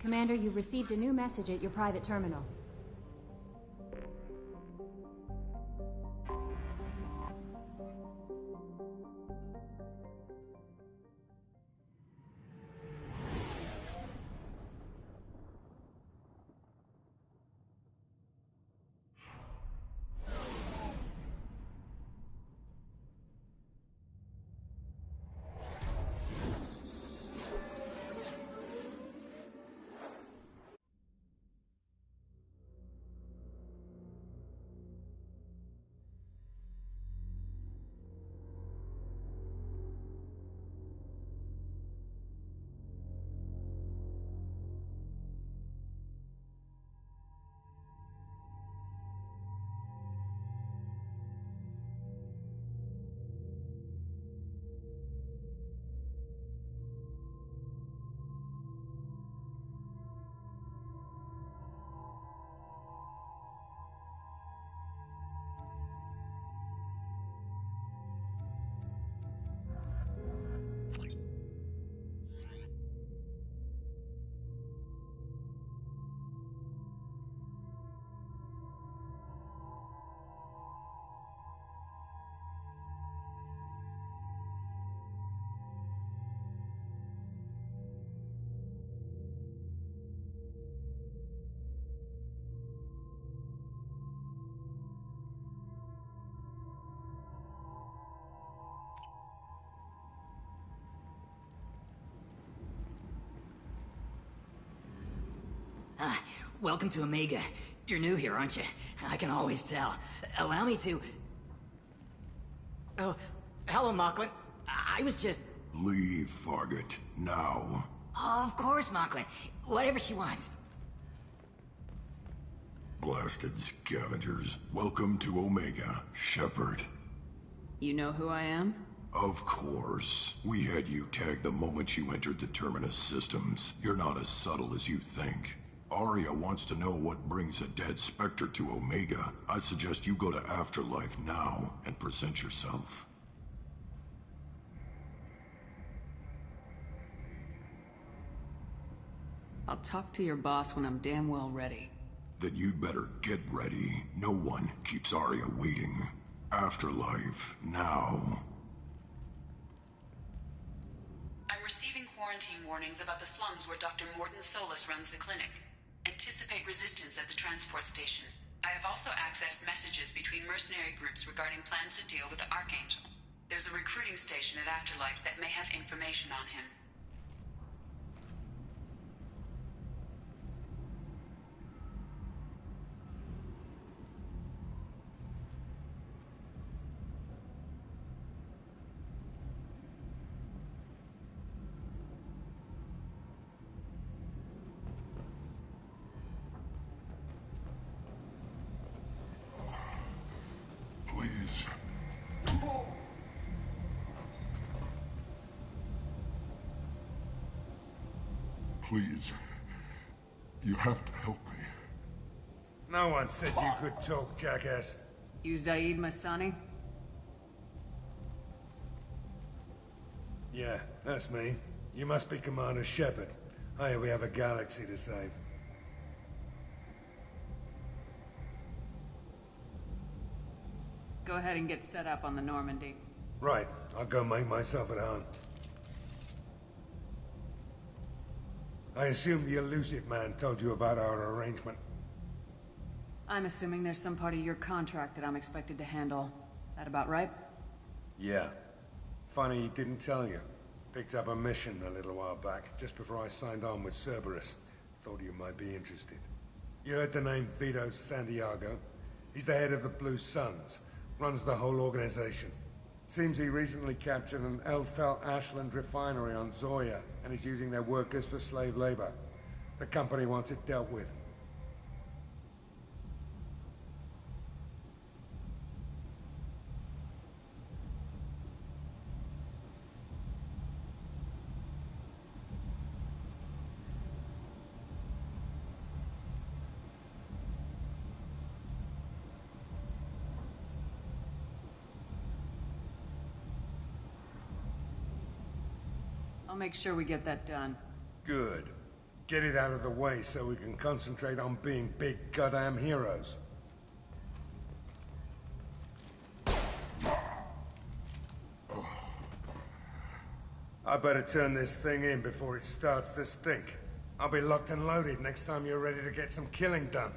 Commander, you've received a new message at your private terminal. Welcome to Omega. You're new here, aren't you? I can always tell. Allow me to... Oh, hello, Mocklin. I was just... Leave, Fargate. Now. Oh, of course, Mocklin. Whatever she wants. Blasted scavengers. Welcome to Omega, Shepard. You know who I am? Of course. We had you tagged the moment you entered the Terminus systems. You're not as subtle as you think. Arya wants to know what brings a dead Spectre to Omega. I suggest you go to Afterlife now and present yourself. I'll talk to your boss when I'm damn well ready. Then you'd better get ready. No one keeps Arya waiting. Afterlife now. I'm receiving quarantine warnings about the slums where Dr. Morton Solus runs the clinic. Anticipate resistance at the transport station. I have also accessed messages between mercenary groups regarding plans to deal with the Archangel. There's a recruiting station at Afterlife that may have information on him. Please. Please. You have to help me. No one said you could talk, jackass. You Zaid Masani? Yeah, that's me. You must be Commander Shepard. Hey, we have a galaxy to save. Go ahead and get set up on the Normandy. Right, I'll go make myself at home. I assume the elusive man told you about our arrangement. I'm assuming there's some part of your contract that I'm expected to handle. That about right? Yeah. Funny he didn't tell you. Picked up a mission a little while back, just before I signed on with Cerberus. Thought you might be interested. You heard the name Vito Santiago? He's the head of the Blue Suns. Runs the whole organization. Seems he recently captured an Eldfell Ashland refinery on Zoya, and is using their workers for slave labor. The company wants it dealt with. I'll make sure we get that done. Good. Get it out of the way so we can concentrate on being big goddamn heroes. I better turn this thing in before it starts to stink. I'll be locked and loaded next time you're ready to get some killing done.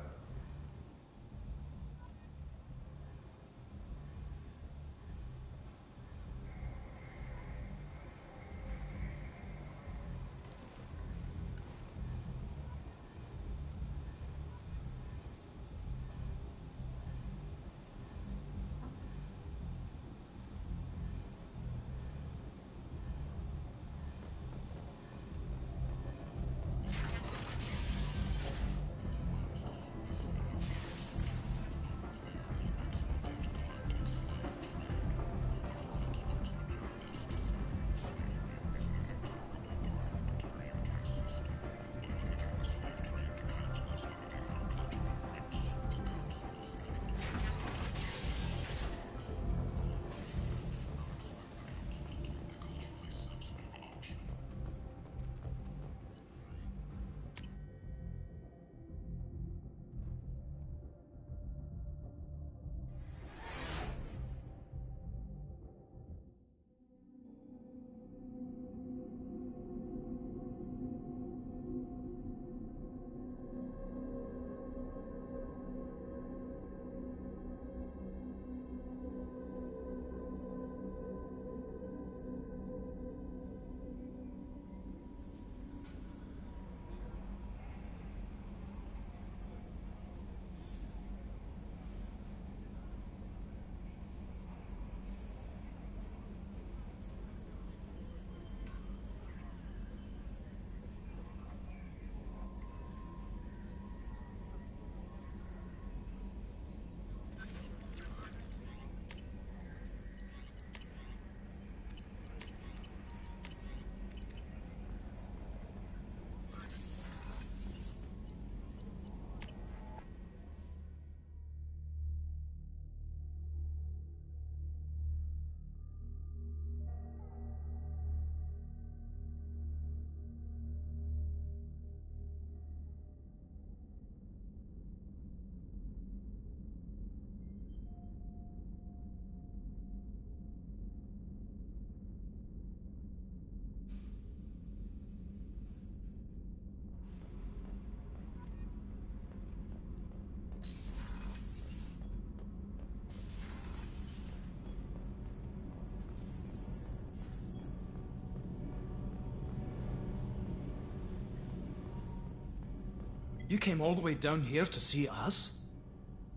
You came all the way down here to see us?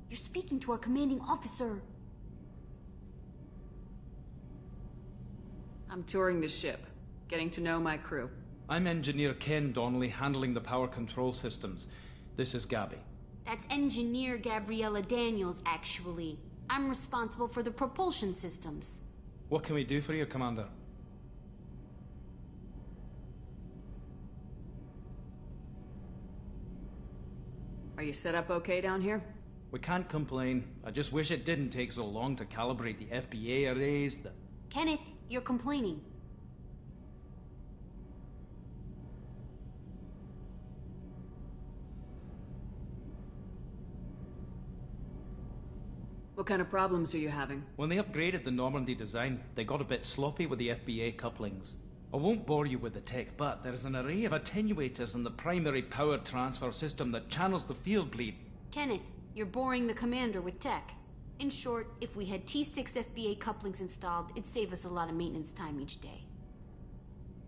You're speaking to our commanding officer. I'm touring the ship, getting to know my crew. I'm Engineer Ken Donnelly, handling the power control systems. This is Gabby. That's Engineer Gabriella Daniels, actually. I'm responsible for the propulsion systems. What can we do for you, Commander? Are you set up okay down here? We can't complain. I just wish it didn't take so long to calibrate the FBA arrays. Kenneth, you're complaining. What kind of problems are you having? When they upgraded the Normandy design, they got a bit sloppy with the FBA couplings. I won't bore you with the tech, but there's an array of attenuators in the primary power transfer system that channels the field bleed. Kenneth, you're boring the commander with tech. In short, if we had T6 FBA couplings installed, it'd save us a lot of maintenance time each day.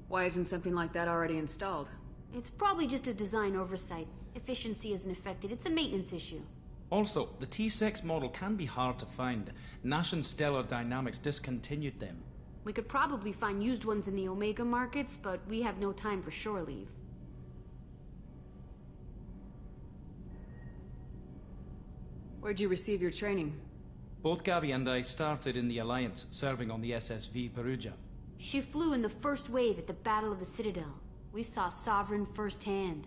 Why isn't something like that already installed? It's probably just a design oversight. Efficiency isn't affected, it's a maintenance issue. Also, the T6 model can be hard to find. Nash and Stellar Dynamics discontinued them. We could probably find used ones in the Omega markets, but we have no time for shore leave. Where'd you receive your training? Both Gabby and I started in the Alliance, serving on the SSV Perugia. She flew in the first wave at the Battle of the Citadel. We saw Sovereign firsthand.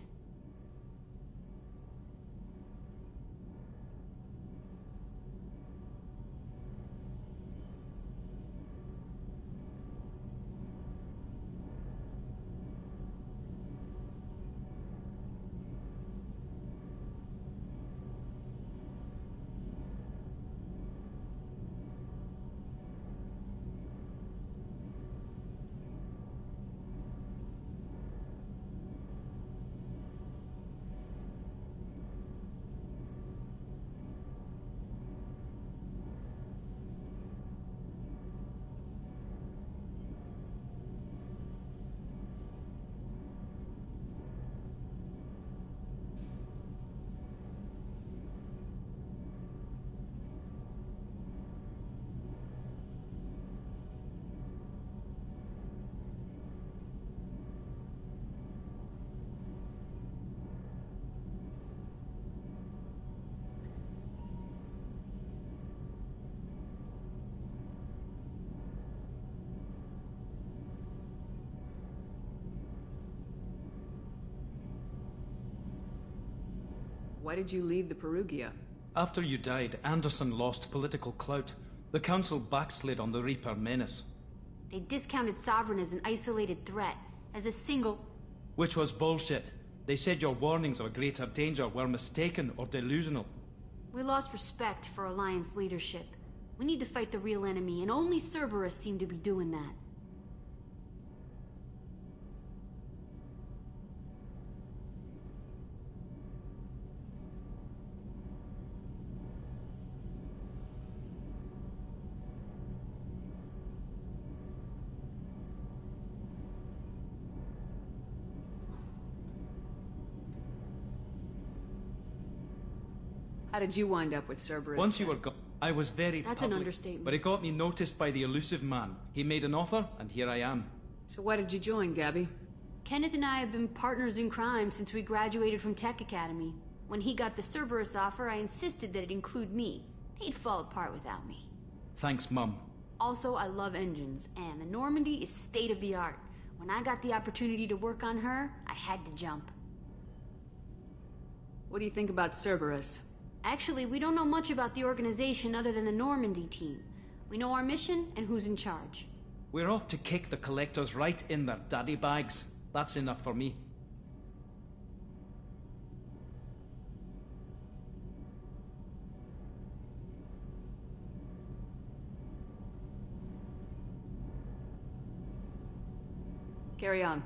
Why did you leave the Perugia? After you died, Anderson lost political clout. The Council backslid on the Reaper menace. They discounted Sovereign as an isolated threat, as a single... Which was bullshit. They said your warnings of a greater danger were mistaken or delusional. We lost respect for Alliance leadership. We need to fight the real enemy, and only Cerberus seemed to be doing that. How did you wind up with Cerberus? Once you were gone, I was very That's public, an understatement. but it got me noticed by the elusive man. He made an offer, and here I am. So why did you join, Gabby? Kenneth and I have been partners in crime since we graduated from Tech Academy. When he got the Cerberus offer, I insisted that it include me. They'd fall apart without me. Thanks, Mum. Also, I love engines, and the Normandy is state-of-the-art. When I got the opportunity to work on her, I had to jump. What do you think about Cerberus? Actually, we don't know much about the organization other than the Normandy team. We know our mission and who's in charge. We're off to kick the collectors right in their daddy bags. That's enough for me. Carry on.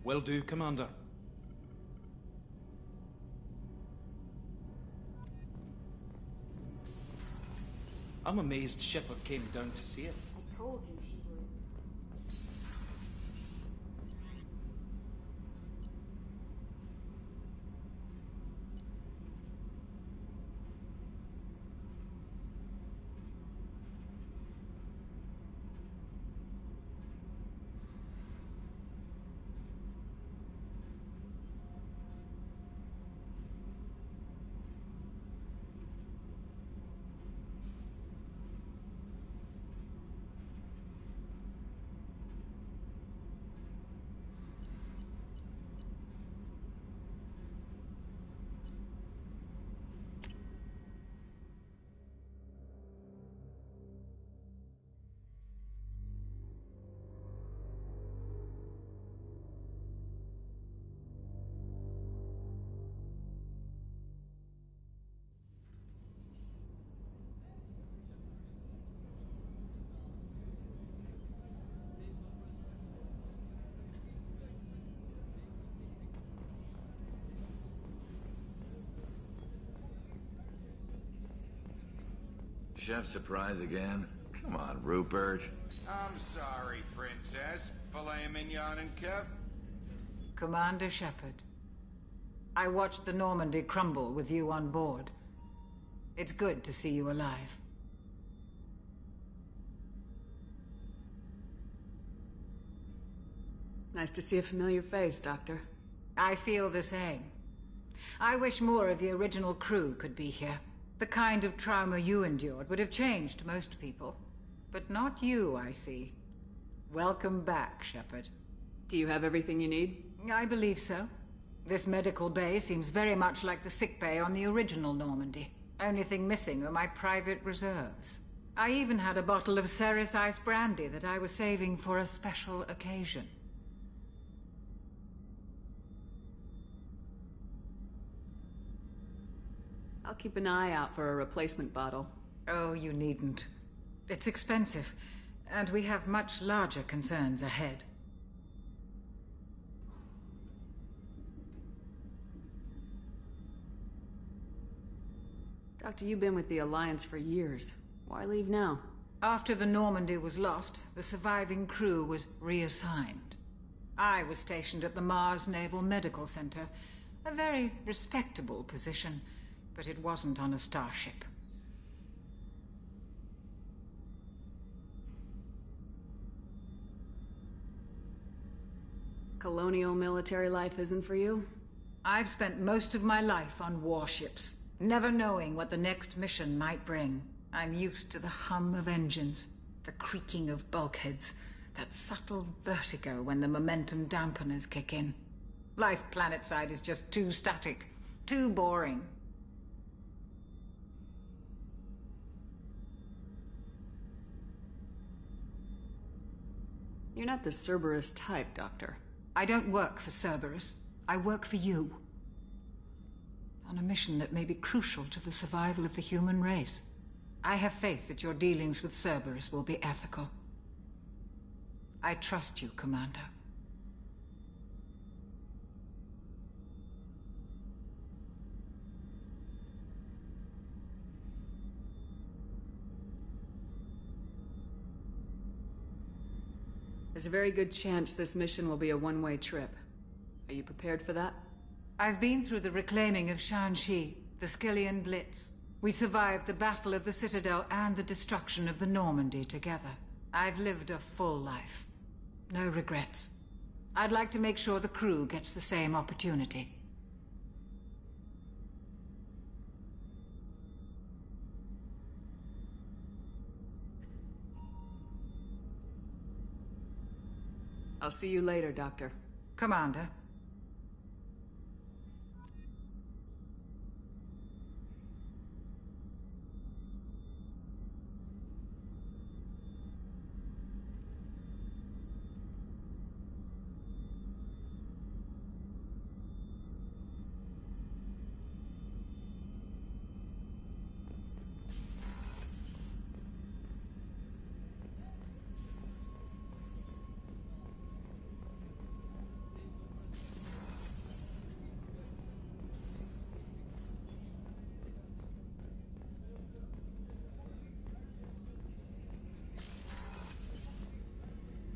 Will do, Commander. I'm amazed Shepard came down to see it. I told you she would. Chef surprise again? Come on, Rupert. I'm sorry, Princess. Filet mignon and Kev? Commander Shepard, I watched the Normandy crumble with you on board. It's good to see you alive. Nice to see a familiar face, Doctor. I feel the same. I wish more of the original crew could be here. The kind of trauma you endured would have changed most people. But not you, I see. Welcome back, Shepard. Do you have everything you need? I believe so. This medical bay seems very much like the sick bay on the original Normandy. Only thing missing are my private reserves. I even had a bottle of Ceres Ice brandy that I was saving for a special occasion. I'll keep an eye out for a replacement bottle. Oh, you needn't. It's expensive, and we have much larger concerns ahead. Doctor, you've been with the Alliance for years. Why leave now? After the Normandy was lost, the surviving crew was reassigned. I was stationed at the Mars Naval Medical Center, a very respectable position, but it wasn't on a starship. Colonial military life isn't for you? I've spent most of my life on warships, never knowing what the next mission might bring. I'm used to the hum of engines, the creaking of bulkheads, that subtle vertigo when the momentum dampeners kick in. Life planetside is just too static, too boring. You're not the Cerberus type, Doctor. I don't work for Cerberus. I work for you. On a mission that may be crucial to the survival of the human race. I have faith that your dealings with Cerberus will be ethical. I trust you, Commander. There's a very good chance this mission will be a one-way trip. Are you prepared for that? I've been through the reclaiming of Shanxi, the Skillian Blitz. We survived the Battle of the Citadel and the destruction of the Normandy together. I've lived a full life. No regrets. I'd like to make sure the crew gets the same opportunity. I'll see you later, Doctor. Commander.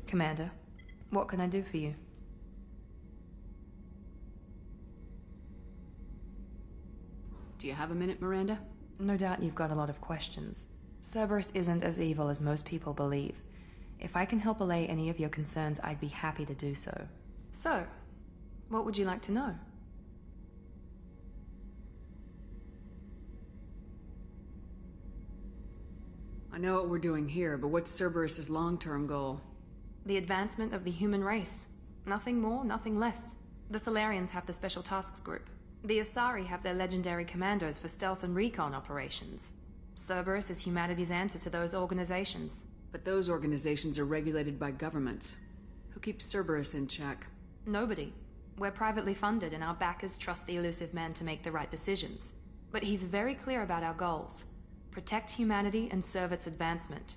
Commander, what can I do for you? Do you have a minute, Miranda? No doubt you've got a lot of questions. Cerberus isn't as evil as most people believe. If I can help allay any of your concerns, I'd be happy to do so. So, what would you like to know? I know what we're doing here, but what's Cerberus's long-term goal? The advancement of the human race. Nothing more, nothing less. The Solarians have the Special Tasks Group. The Asari have their legendary commandos for stealth and recon operations. Cerberus is humanity's answer to those organizations. But those organizations are regulated by governments. Who keeps Cerberus in check? Nobody. We're privately funded and our backers trust the elusive man to make the right decisions. But he's very clear about our goals. Protect humanity and serve its advancement.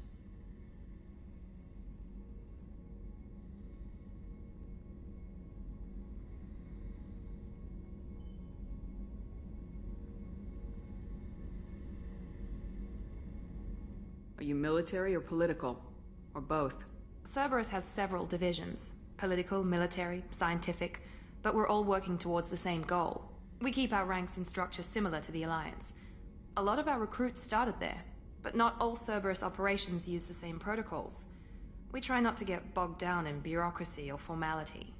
Are you military or political? Or both? Cerberus has several divisions. Political, military, scientific, but we're all working towards the same goal. We keep our ranks and structure similar to the Alliance. A lot of our recruits started there, but not all Cerberus operations use the same protocols. We try not to get bogged down in bureaucracy or formality.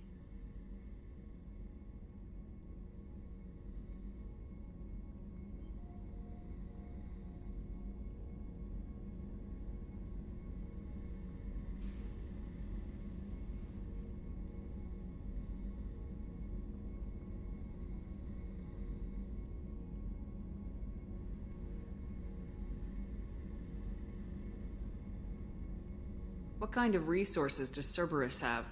What kind of resources does Cerberus have?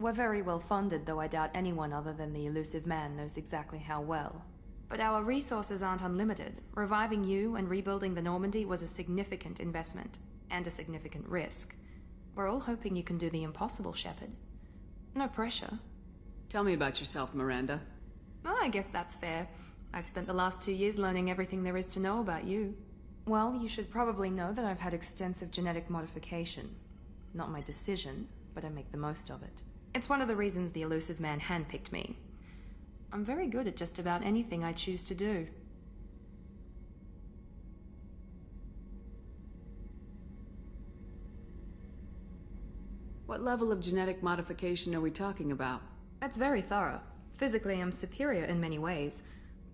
We're very well funded, though I doubt anyone other than the elusive man knows exactly how well. But our resources aren't unlimited. Reviving you and rebuilding the Normandy was a significant investment, and a significant risk. We're all hoping you can do the impossible, Shepard. No pressure. Tell me about yourself, Miranda. Oh, I guess that's fair. I've spent the last 2 years learning everything there is to know about you. Well, you should probably know that I've had extensive genetic modification. Not my decision, but I make the most of it. It's one of the reasons the elusive man handpicked me. I'm very good at just about anything I choose to do. What level of genetic modification are we talking about? That's very thorough. Physically, I'm superior in many ways.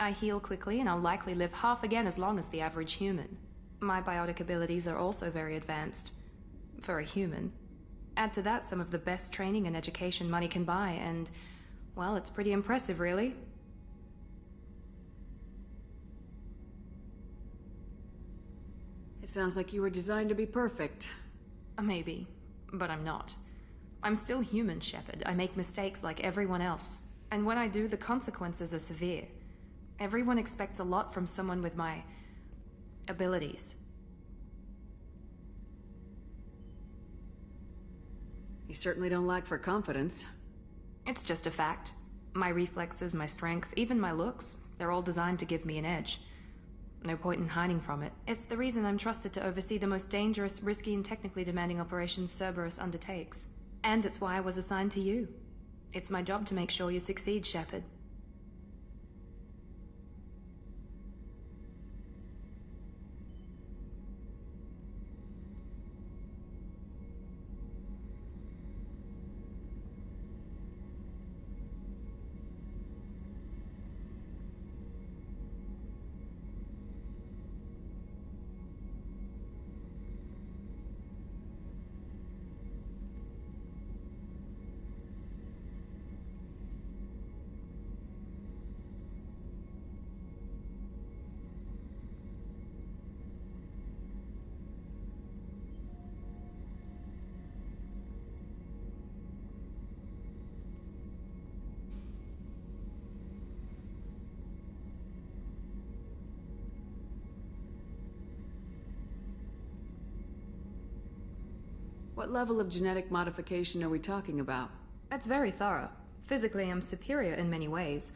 I heal quickly and I'll likely live half again as long as the average human. My biotic abilities are also very advanced. For a human. Add to that some of the best training and education money can buy, and, well, it's pretty impressive, really. It sounds like you were designed to be perfect. Maybe, but I'm not. I'm still human, Shepard. I make mistakes like everyone else. And when I do, the consequences are severe. Everyone expects a lot from someone with my abilities. You certainly don't lack for confidence. It's just a fact. My reflexes, my strength, even my looks, they're all designed to give me an edge. No point in hiding from it. It's the reason I'm trusted to oversee the most dangerous, risky, and technically demanding operations Cerberus undertakes. And it's why I was assigned to you. It's my job to make sure you succeed, Shepard. What level of genetic modification are we talking about? That's very thorough. Physically, I'm superior in many ways.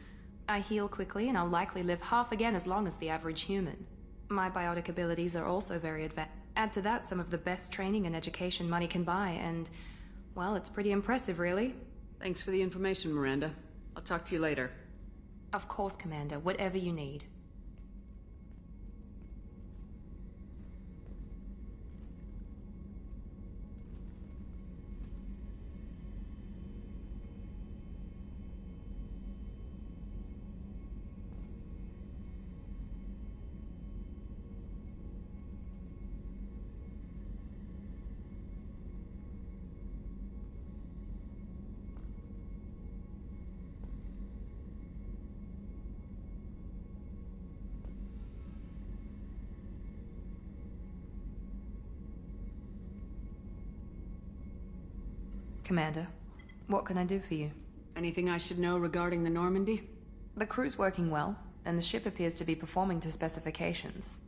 I heal quickly, and I'll likely live half again as long as the average human. My biotic abilities are also very advanced. Add to that some of the best training and education money can buy, and, well, it's pretty impressive, really. Thanks for the information, Miranda. I'll talk to you later. Of course, Commander. Whatever you need. Commander, what can I do for you? Anything I should know regarding the Normandy? The crew's working well, and the ship appears to be performing to specifications.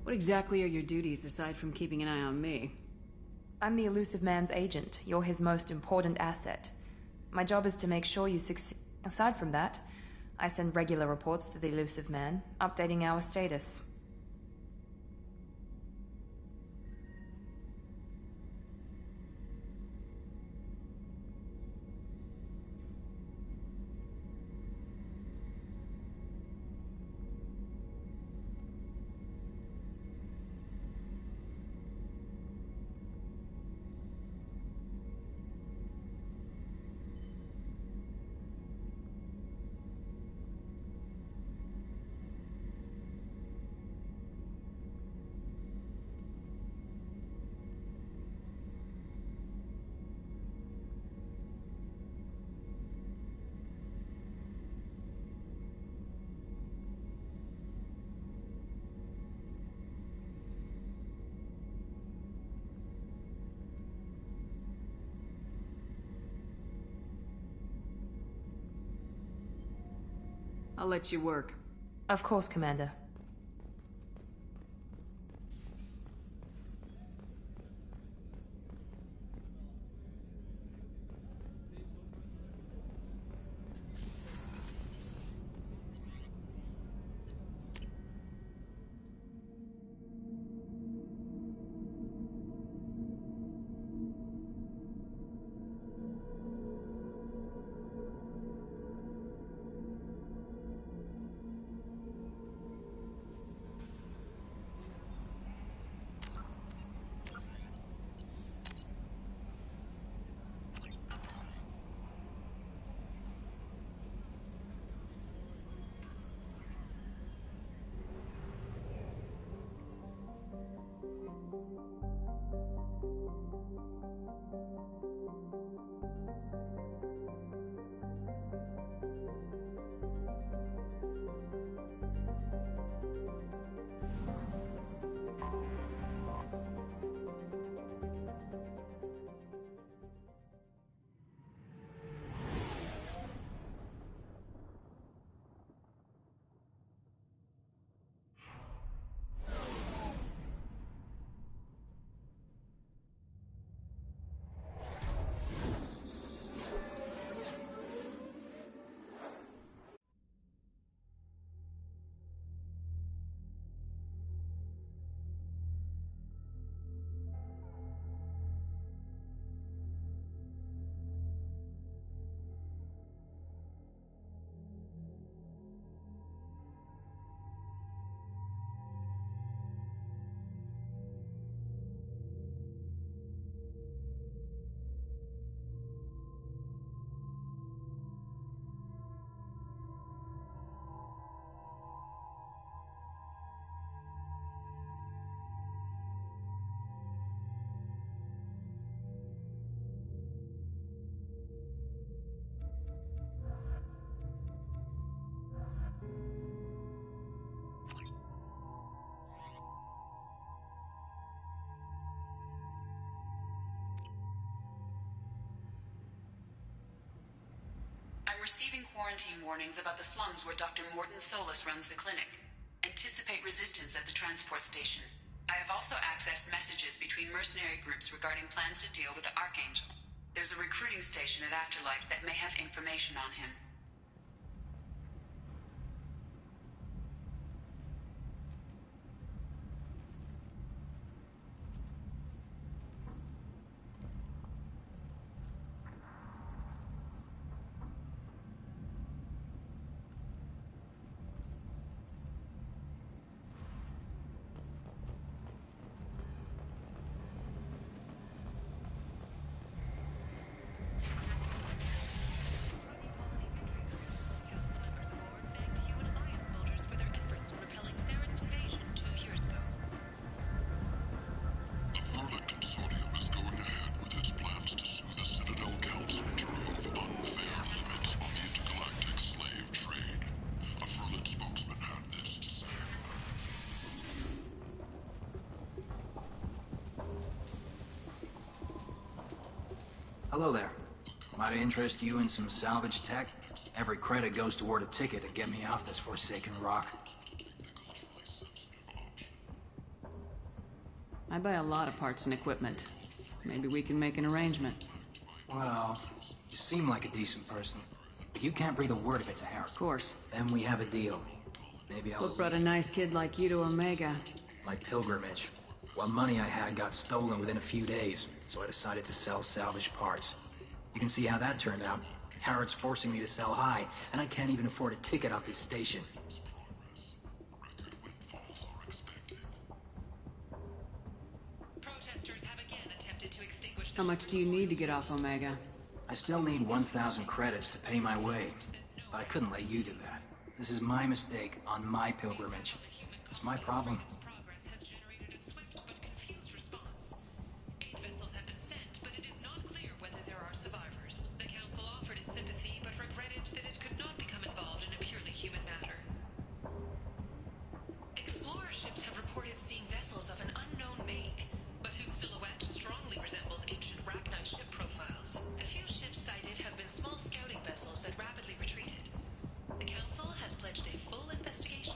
What exactly are your duties aside from keeping an eye on me? I'm the Elusive Man's agent. You're his most important asset. My job is to make sure you succeed. Aside from that, I send regular reports to the Elusive Man, updating our status. I'll let you work. Of course, Commander. I'm receiving quarantine warnings about the slums where Dr. Morton Solus runs the clinic. Anticipate resistance at the transport station. I have also accessed messages between mercenary groups regarding plans to deal with the Archangel. There's a recruiting station at Afterlight that may have information on him. Hello there. Might I interest you in some salvage tech? Every credit goes toward a ticket to get me off this forsaken rock. I buy a lot of parts and equipment. Maybe we can make an arrangement. Well, you seem like a decent person, but you can't breathe a word of it to Harry. Of course. Then we have a deal. Maybe I'll... What brought a nice kid like you to Omega? My pilgrimage. What money I had got stolen within a few days, so I decided to sell salvaged parts. You can see how that turned out. Harrod's forcing me to sell high, and I can't even afford a ticket off this station. Protesters have again attempted to extinguish... How much do you need to get off Omega? I still need 1,000 credits to pay my way, but I couldn't let you do that. This is my mistake on my pilgrimage. It's my problem. Progress has generated a swift but confused response. 8 vessels have been sent, but it is not clear whether there are survivors. The Council offered its sympathy, but regretted that it could not become involved in a purely human matter. Explorer ships have reported seeing vessels of an unknown make, but whose silhouette strongly resembles ancient Rachni ship profiles. The few ships sighted have been small scouting vessels that rapidly retreated. The Council has pledged a full investigation.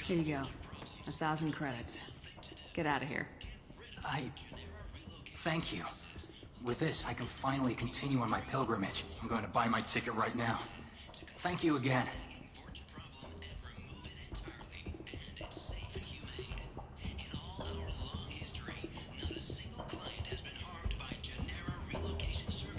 Here you go. 1,000 credits. Get out of here. Thank you. With this, I can finally continue on my pilgrimage. I'm going to buy my ticket right now. Thank you again. In all our long history, not a single client has been harmed by Genera relocation services.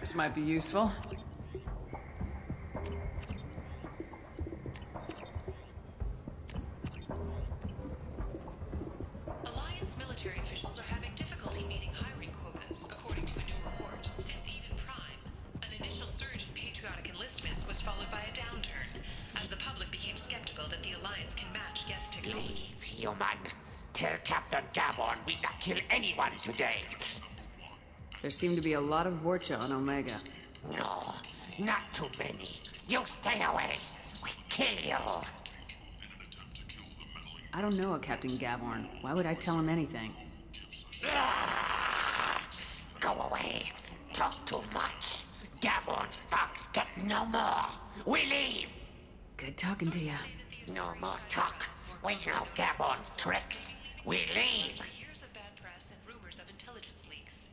This might be useful. Alliance military officials are having difficulty meeting hiring quotas, according to a new report. Since even Prime, an initial surge in patriotic enlistments was followed by a downturn, as the public became skeptical that the Alliance can match Geth technology. Leave, human. Tell Captain Gabon we not kill anyone today. There seem to be a lot of Vorcha on Omega. No, not too many. You stay away. We kill you. I don't know a Captain Gavorn. Why would I tell him anything? Go away. Talk too much. Gavorn's thugs get no more. We leave. Good talking to you. No more talk. We know Gavorn's tricks. We leave. Years of bad press and rumors of intelligence leaks.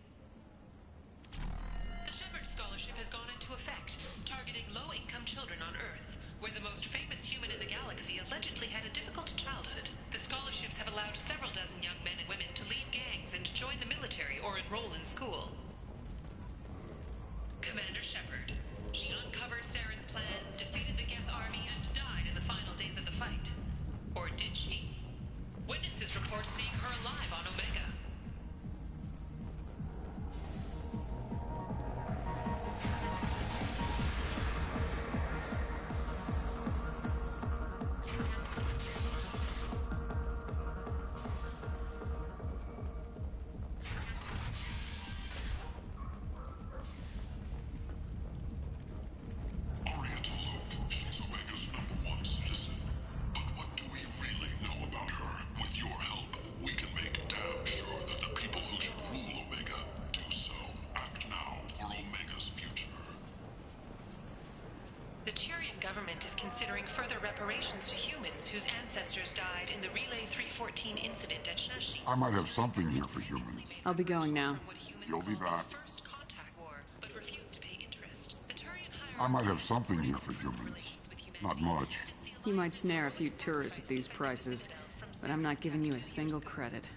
The Shepard Scholarship has gone into effect, targeting low-income children on Earth, where the most famous human in the galaxy allegedly had a difficult childhood. The scholarships have allowed several dozen young men and women to leave gangs and join the military or enroll in school. Commander Shepard. She uncovered Saren's plan, defeated the Geth army, and died in the final days of the fight. Or did she? Witnesses report seeing her alive on Omega. She's Omega's #1 citizen. But what do we really know about her? With your help, we can make damn sure that the people who should rule Omega do so. Act now for Omega's future. The Tyrian government is considering further reparations to humans whose ancestors died in the Relay 314 incident at Shashi. I might have something here for humans. I'll be going now. You'll be back. First contact war, but refused to pay interest. The Turian I might have something here for humans. Not much. You might snare a few tourists with these prices, but I'm not giving you a single credit.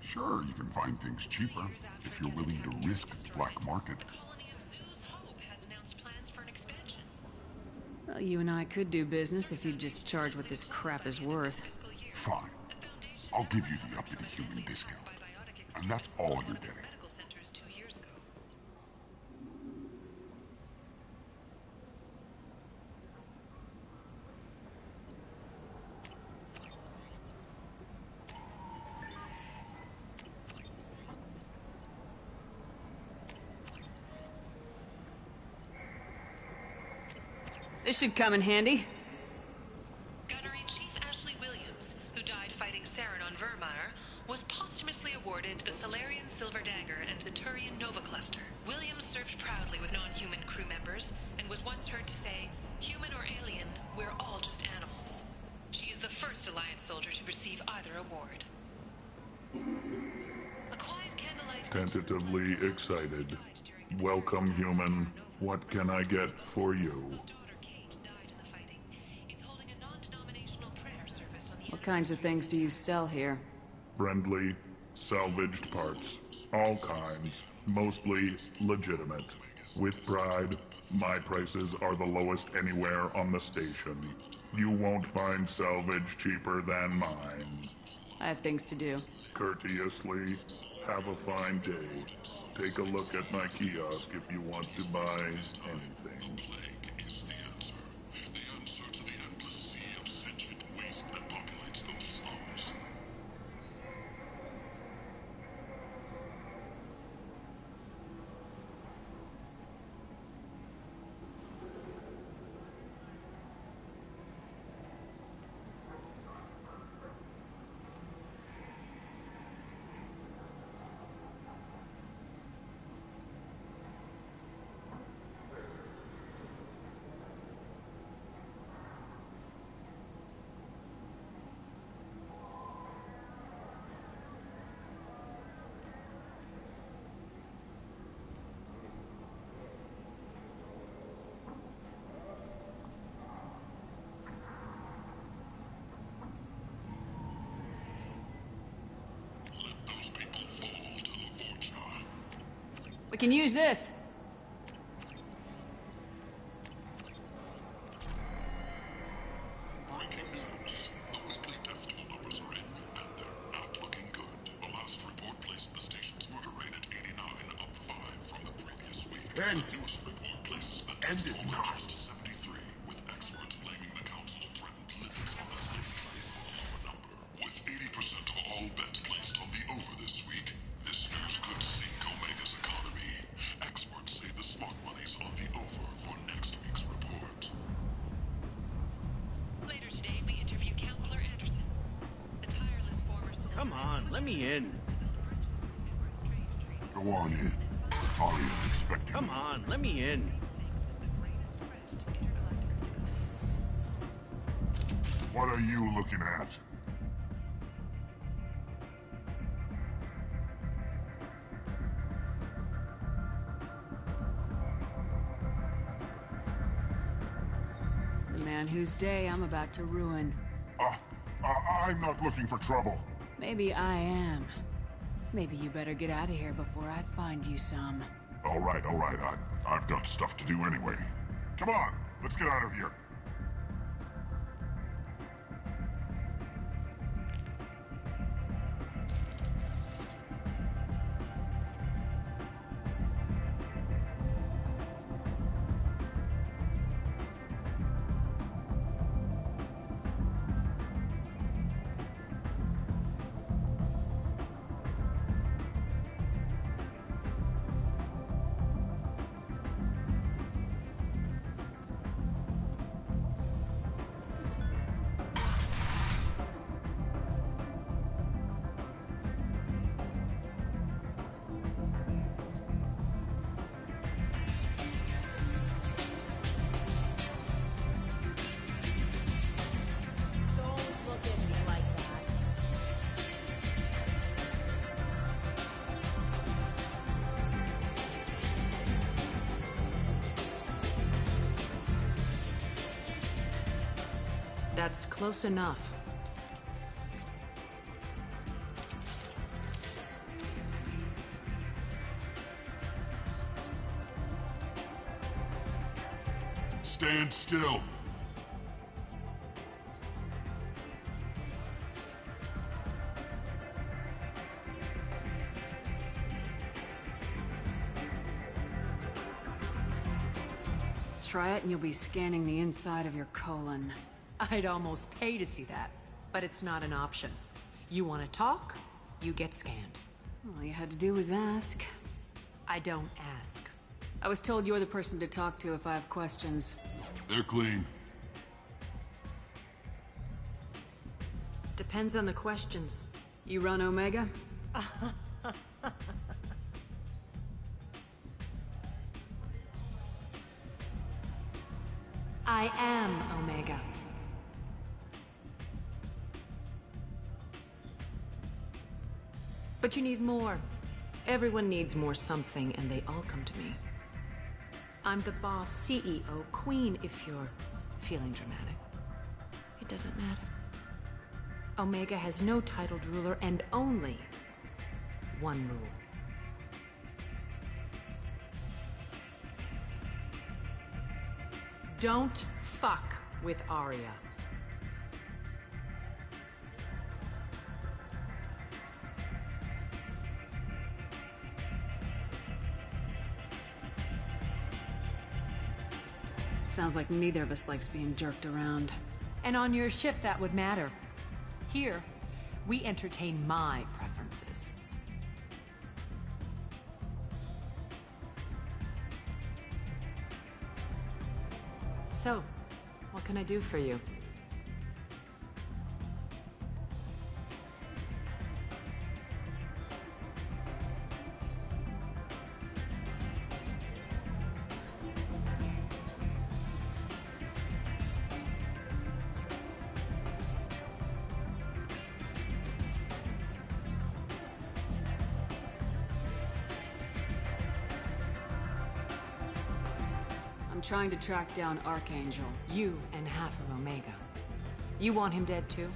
Sure, you can find things cheaper if you're willing to risk the black market. colony of Zoo's Hope has announced plans for an expansion. Well, you and I could do business if you'd just charge what this crap is worth. Fine. I'll give you the uppity human discount. And that's all you're getting. Medical centers 2 years ago. This should come in handy. Gunnery Chief Ashley Williams, who died fighting Saren on Vermeer, was posthumously awarded the Solarian Silver Dagger and the Turian Nova Cluster. Williams served proudly with non-human crew members and was once heard to say, "Human or alien, we're all just animals." She is the first Alliance soldier to receive either award. A quiet candlelight... Tentatively excited. Welcome, human. What can I get for you? What kinds of things do you sell here? Friendly, salvaged parts. All kinds. Mostly legitimate. With pride, my prices are the lowest anywhere on the station. You won't find salvage cheaper than mine. I have things to do. Courteously, have a fine day. Take a look at my kiosk if you want to buy anything. Is the answer. The answer to the endless sea of sentient waste that populates those slums. We can use this. End. End it now. With 80% of all bets placed on the over this week, this news could sink Omega's economy. Experts say the smart money's on the over for next week's report. Later today, we interview Counselor Anderson, the tireless former soldier. Come on, let me in. Go on in. Arya's expecting. Come on, let me in. What are you looking at? The man whose day I'm about to ruin. I'm not looking for trouble. Maybe I am. Maybe you better get out of here before I find you some. All right. I've got stuff to do anyway. Come on, let's get out of here. That's close enough. Stand still. Try it and you'll be scanning the inside of your colon. I'd almost pay to see that, but it's not an option. You want to talk, you get scanned. All you had to do was ask. I don't ask. I was told you're the person to talk to if I have questions. They're clean. Depends on the questions. You run Omega? I am Omega. But you need more. Everyone needs more something, and they all come to me. I'm the boss, CEO, queen, if you're feeling dramatic. It doesn't matter. Omega has no titled ruler and only one rule. Don't fuck with Arya. Sounds like neither of us likes being jerked around. And on your ship, that would matter. Here, we entertain my preferences. So, what can I do for you? I'm trying to track down Archangel. You and half of Omega. You want him dead too?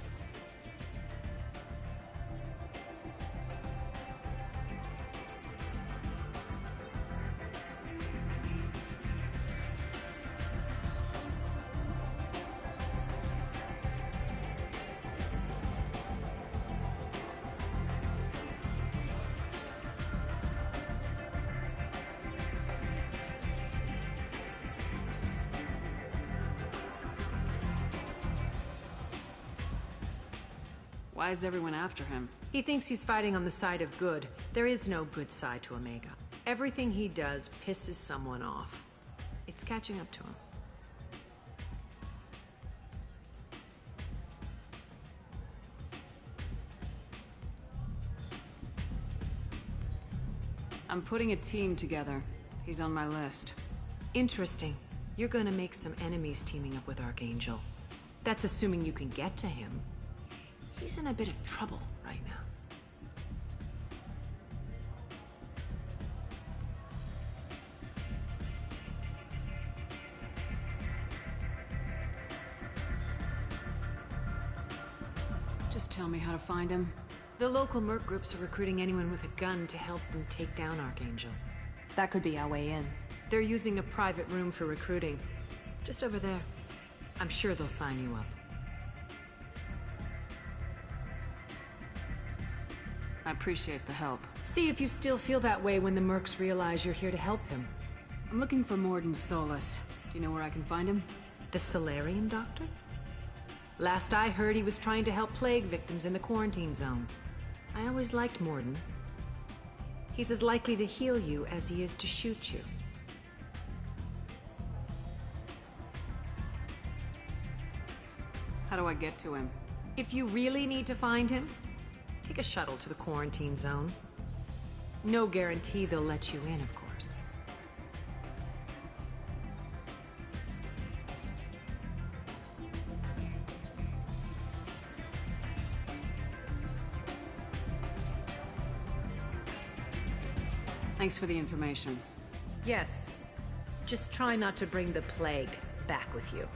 Why is everyone after him? He thinks he's fighting on the side of good. There is no good side to Omega. Everything he does pisses someone off. It's catching up to him. I'm putting a team together. He's on my list. Interesting. You're gonna make some enemies teaming up with Archangel. That's assuming you can get to him. He's in a bit of trouble right now. Just tell me how to find him. The local merc groups are recruiting anyone with a gun to help them take down Archangel. That could be our way in. They're using a private room for recruiting. Just over there. I'm sure they'll sign you up. I appreciate the help. See if you still feel that way when the mercs realize you're here to help him. I'm looking for Morden Solus. Do you know where I can find him? The Solarian doctor? Last I heard, he was trying to help plague victims in the quarantine zone. I always liked Morden. He's as likely to heal you as he is to shoot you. How do I get to him? If you really need to find him, take a shuttle to the quarantine zone. No guarantee they'll let you in, of course. Thanks for the information. Yes. Just try not to bring the plague back with you.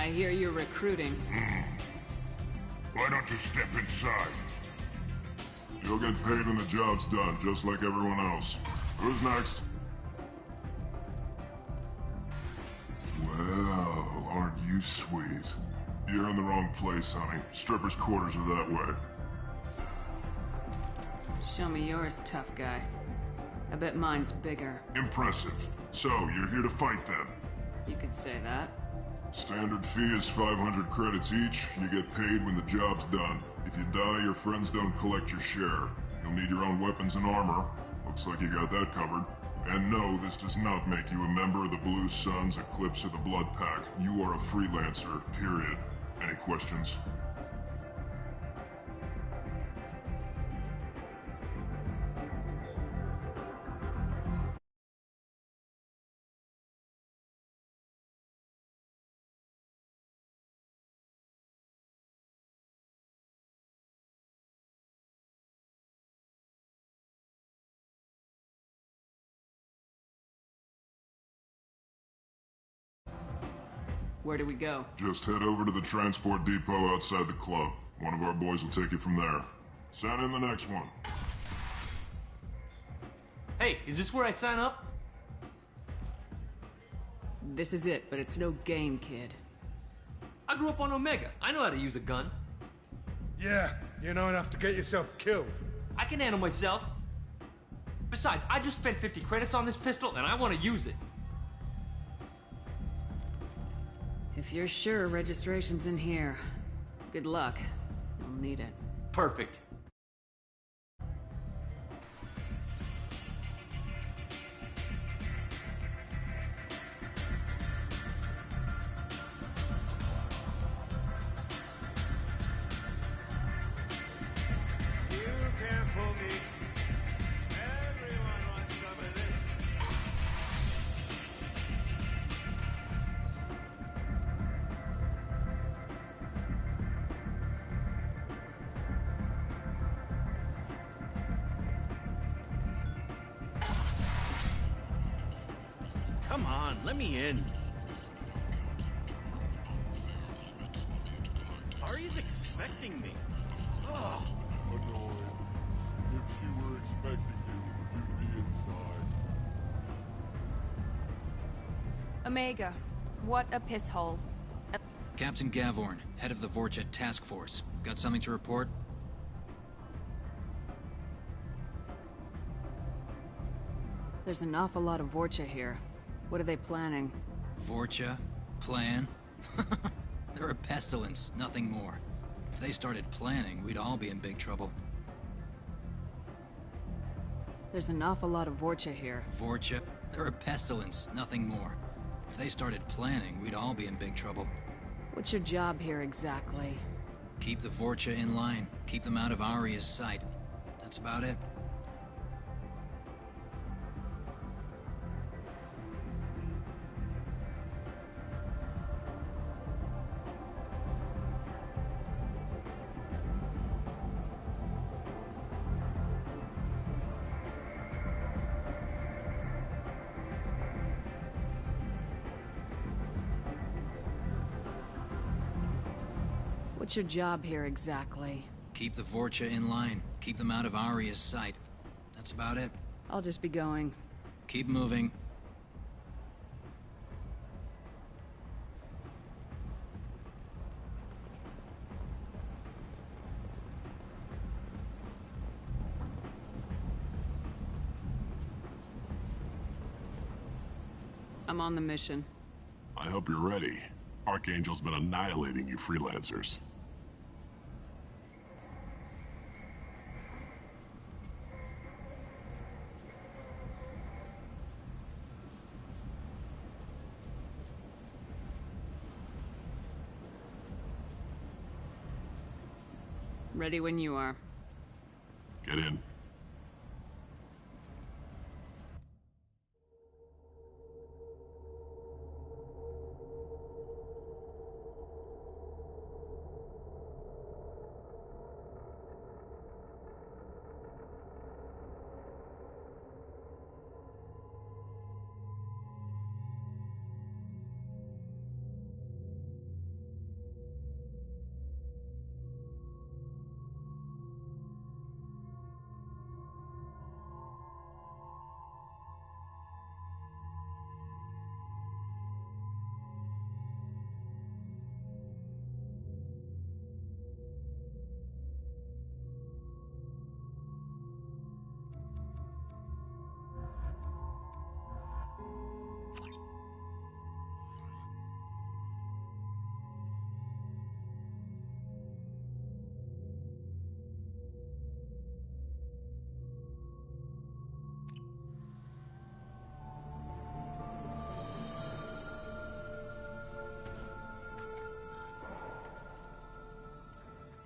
I hear you're recruiting. Why don't you step inside? You'll get paid when the job's done, just like everyone else. Who's next? Well, aren't you sweet? You're in the wrong place, honey. Strippers' quarters are that way. Show me yours, tough guy. I bet mine's bigger. Impressive. So, you're here to fight then? You could say that. Standard fee is 500 credits each. You get paid when the job's done. If you die, your friends don't collect your share. You'll need your own weapons and armor. Looks like you got that covered. And no, this does not make you a member of the Blue Suns, Eclipse, or the Blood Pack. You are a freelancer, period. Any questions? Where do we go? Just head over to the transport depot outside the club. One of our boys will take you from there. Send in the next one. Hey, is this where I sign up? This is it, but it's no game, kid. I grew up on Omega. I know how to use a gun. Yeah, you know enough to get yourself killed. I can handle myself. Besides, I just spent 50 credits on this pistol, and I want to use it. If you're sure registration's in here, good luck. You'll need it. Perfect. Come on, let me in. Ari's expecting me. Oh. Annoying. If she were expecting you, you'd be inside. Omega, what a piss hole. Captain Gavorn, head of the Vorcha Task Force. Got something to report? There's an awful lot of Vorcha here. What are they planning? Vorcha? Plan? They're a pestilence, nothing more. If they started planning, we'd all be in big trouble. There's an awful lot of Vorcha here. Vorcha? They're a pestilence, nothing more. If they started planning, we'd all be in big trouble. What's your job here exactly? Keep the Vorcha in line. Keep them out of Aria's sight. That's about it. What's your job here exactly? Keep the Vorcha in line. Keep them out of Aria's sight. That's about it. I'll just be going. Keep moving. I'm on the mission. I hope you're ready. Archangel's been annihilating you freelancers. Ready when you are. Get in.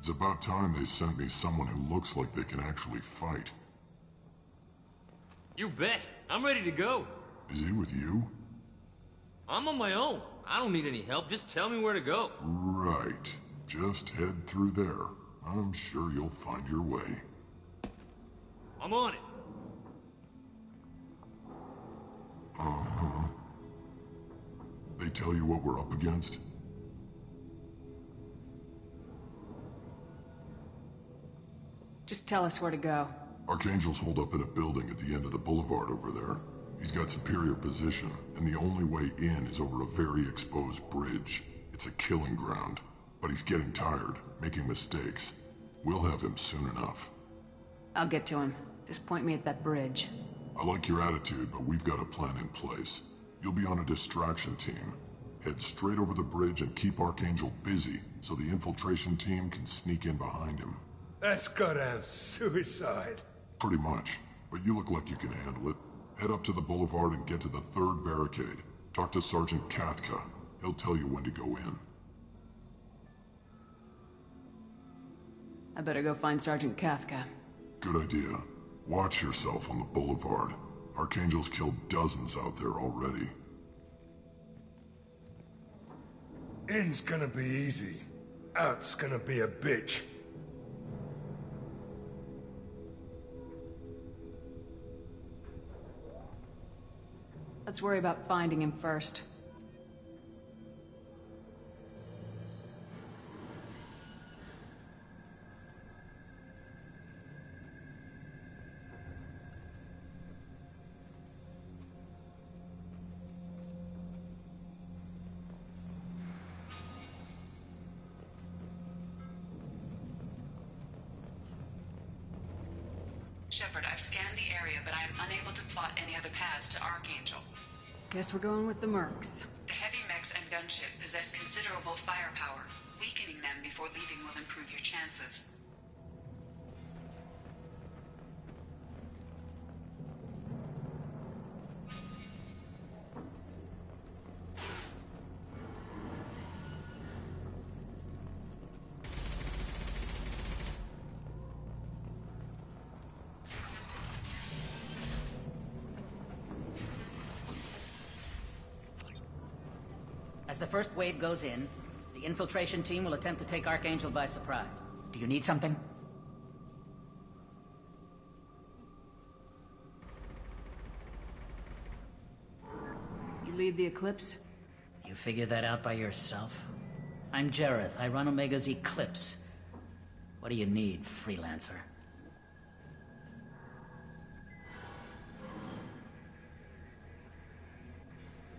It's about time they sent me someone who looks like they can actually fight. You bet. I'm ready to go. Is he with you? I'm on my own. I don't need any help. Just tell me where to go. Right. Just head through there. I'm sure you'll find your way. I'm on it. Uh-huh. They tell you what we're up against? Just tell us where to go. Archangel's holed up in a building at the end of the boulevard over there. He's got superior position, and the only way in is over a very exposed bridge. It's a killing ground, but he's getting tired, making mistakes. We'll have him soon enough. I'll get to him. Just point me at that bridge. I like your attitude, but we've got a plan in place. You'll be on a distraction team. Head straight over the bridge and keep Archangel busy, so the infiltration team can sneak in behind him. That's goddamn suicide. Pretty much, but you look like you can handle it. Head up to the boulevard and get to the third barricade. Talk to Sergeant Kathka. He'll tell you when to go in. I better go find Sergeant Kathka. Good idea. Watch yourself on the boulevard. Archangel's killed dozens out there already. In's gonna be easy. Out's gonna be a bitch. Let's worry about finding him first. Shepard, I've scanned the area, but I am unable to plot any other paths to Archangel. Guess we're going with the mercs. The heavy mechs and gunship possess considerable firepower. Weakening them before leaving will improve your chances. As the first wave goes in, the infiltration team will attempt to take Archangel by surprise. Do you need something? You lead the Eclipse? You figure that out by yourself? I'm Jareth. I run Omega's Eclipse. What do you need, freelancer?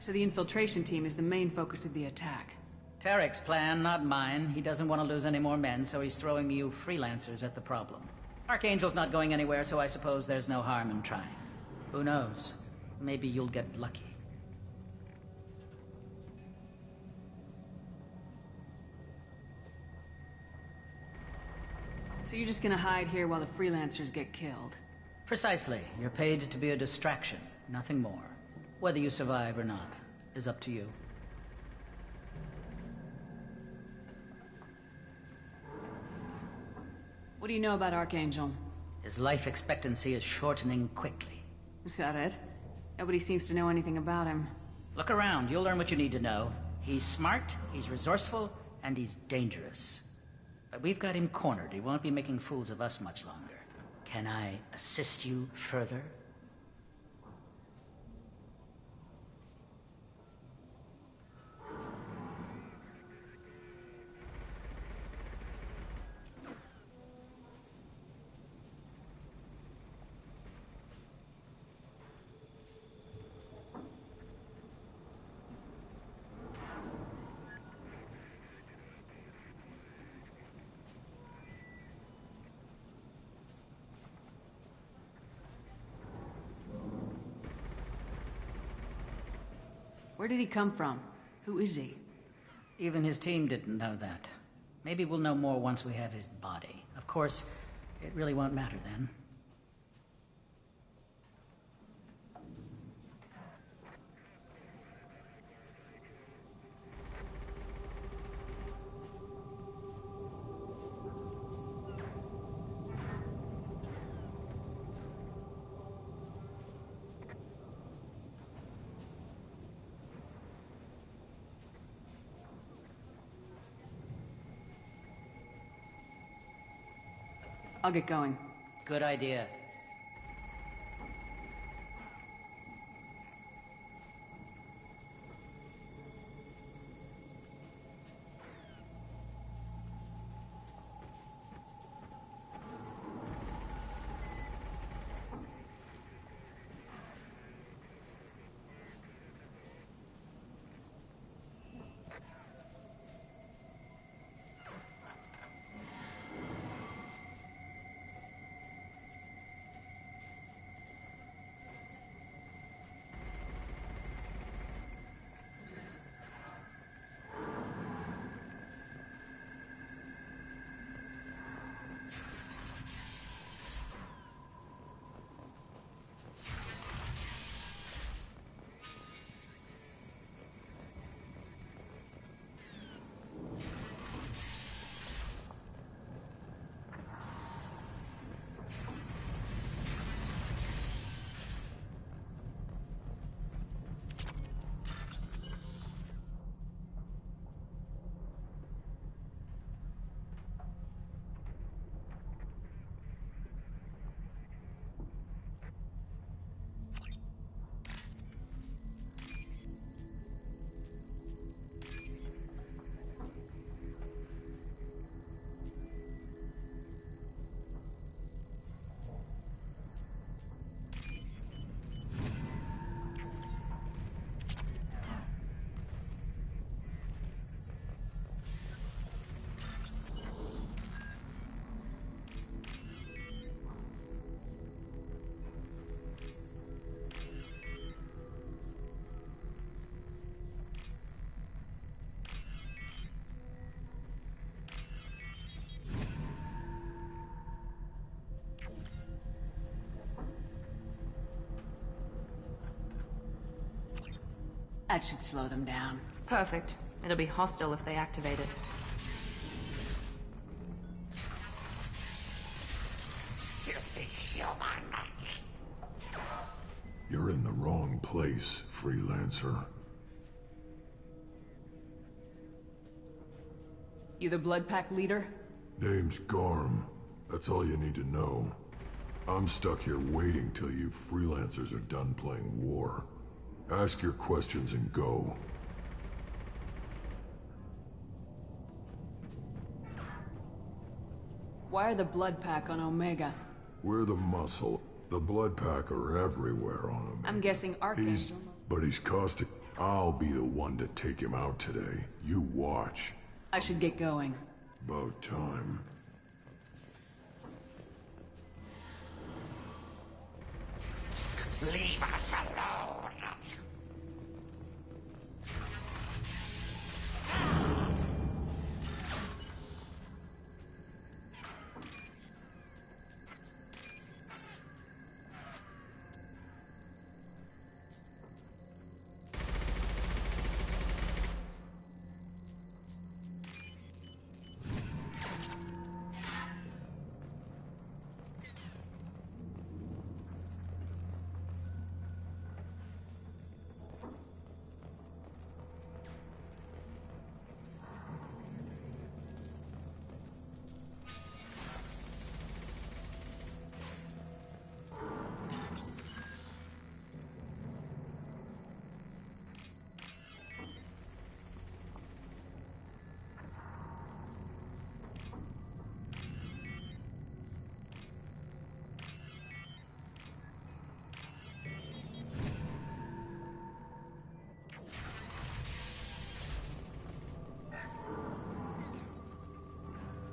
So the infiltration team is the main focus of the attack. Tarek's plan, not mine. He doesn't want to lose any more men, so he's throwing you freelancers at the problem. Archangel's not going anywhere, so I suppose there's no harm in trying. Who knows? Maybe you'll get lucky. So you're just gonna hide here while the freelancers get killed? Precisely. You're paid to be a distraction, nothing more. Whether you survive or not is up to you. What do you know about Archangel? His life expectancy is shortening quickly. Is that it? Nobody seems to know anything about him. Look around, you'll learn what you need to know. He's smart, he's resourceful, and he's dangerous. But we've got him cornered. He won't be making fools of us much longer. Can I assist you further? Where did he come from? Who is he? Even his team didn't know that. Maybe we'll know more once we have his body. Of course, it really won't matter then. I'll get going. Good idea. That should slow them down. Perfect. It'll be hostile if they activate it. Filthy human. You're in the wrong place, freelancer. You the Blood Pack leader? Name's Garm. That's all you need to know. I'm stuck here waiting till you freelancers are done playing war. Ask your questions and go. Why are the Blood Pack on Omega? We're the muscle. The Blood Pack are everywhere on him. I'm guessing Archangel. But he's caustic. I'll be the one to take him out today. You watch. I should get going. About time. Leave us alone.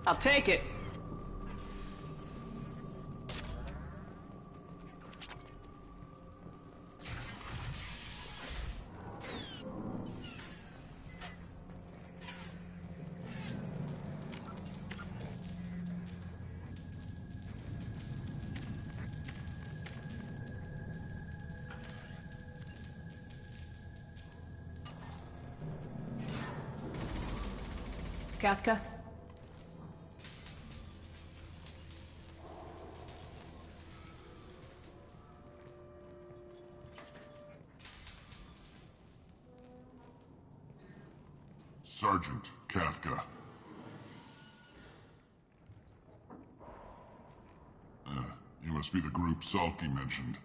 I'll take it. Kafka? Sergeant Kafka. Must be the group Salky mentioned.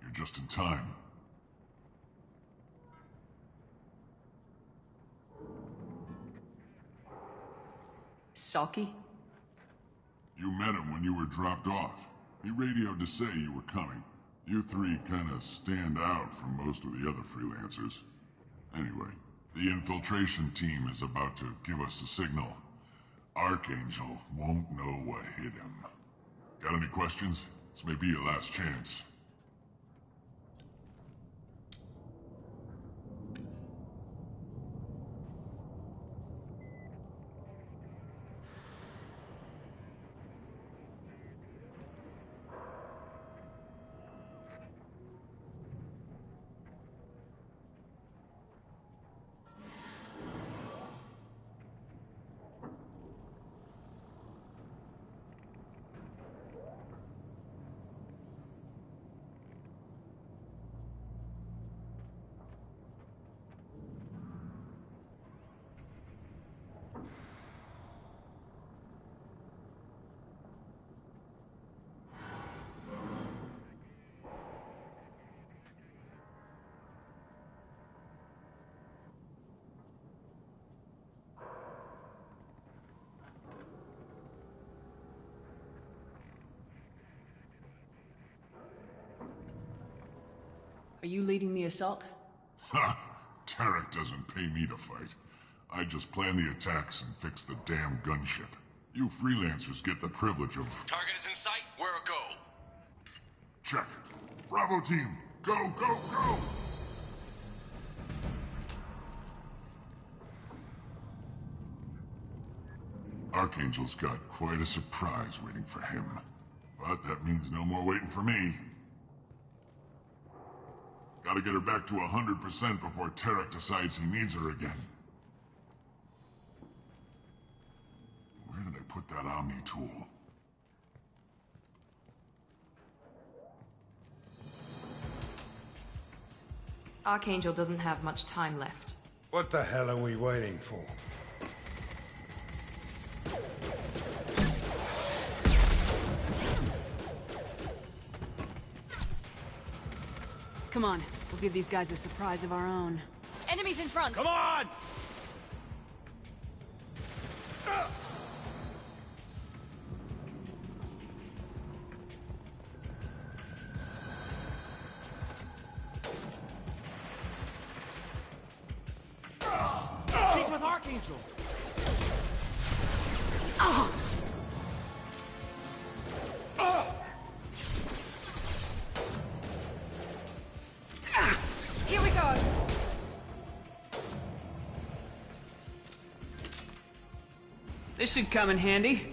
You're just in time. Salky? You met him when you were dropped off. He radioed to say you were coming. You three kinda stand out from most of the other freelancers. Anyway, the infiltration team is about to give us a signal. Archangel won't know what hit him. Got any questions? This may be your last chance. Are you leading the assault? Ha! Tarek doesn't pay me to fight. I just plan the attacks and fix the damn gunship. You freelancers get the privilege of... Target is in sight. We're a go. Check. Bravo team, go, go, go! Archangel's got quite a surprise waiting for him. But that means no more waiting for me. Gotta get her back to 100% before Tarek decides he needs her again. Where did they put that Omni tool? Archangel doesn't have much time left. What the hell are we waiting for? Come on, we'll give these guys a surprise of our own. Enemies in front! Come on! She's with Archangel! Here we go! This should come in handy.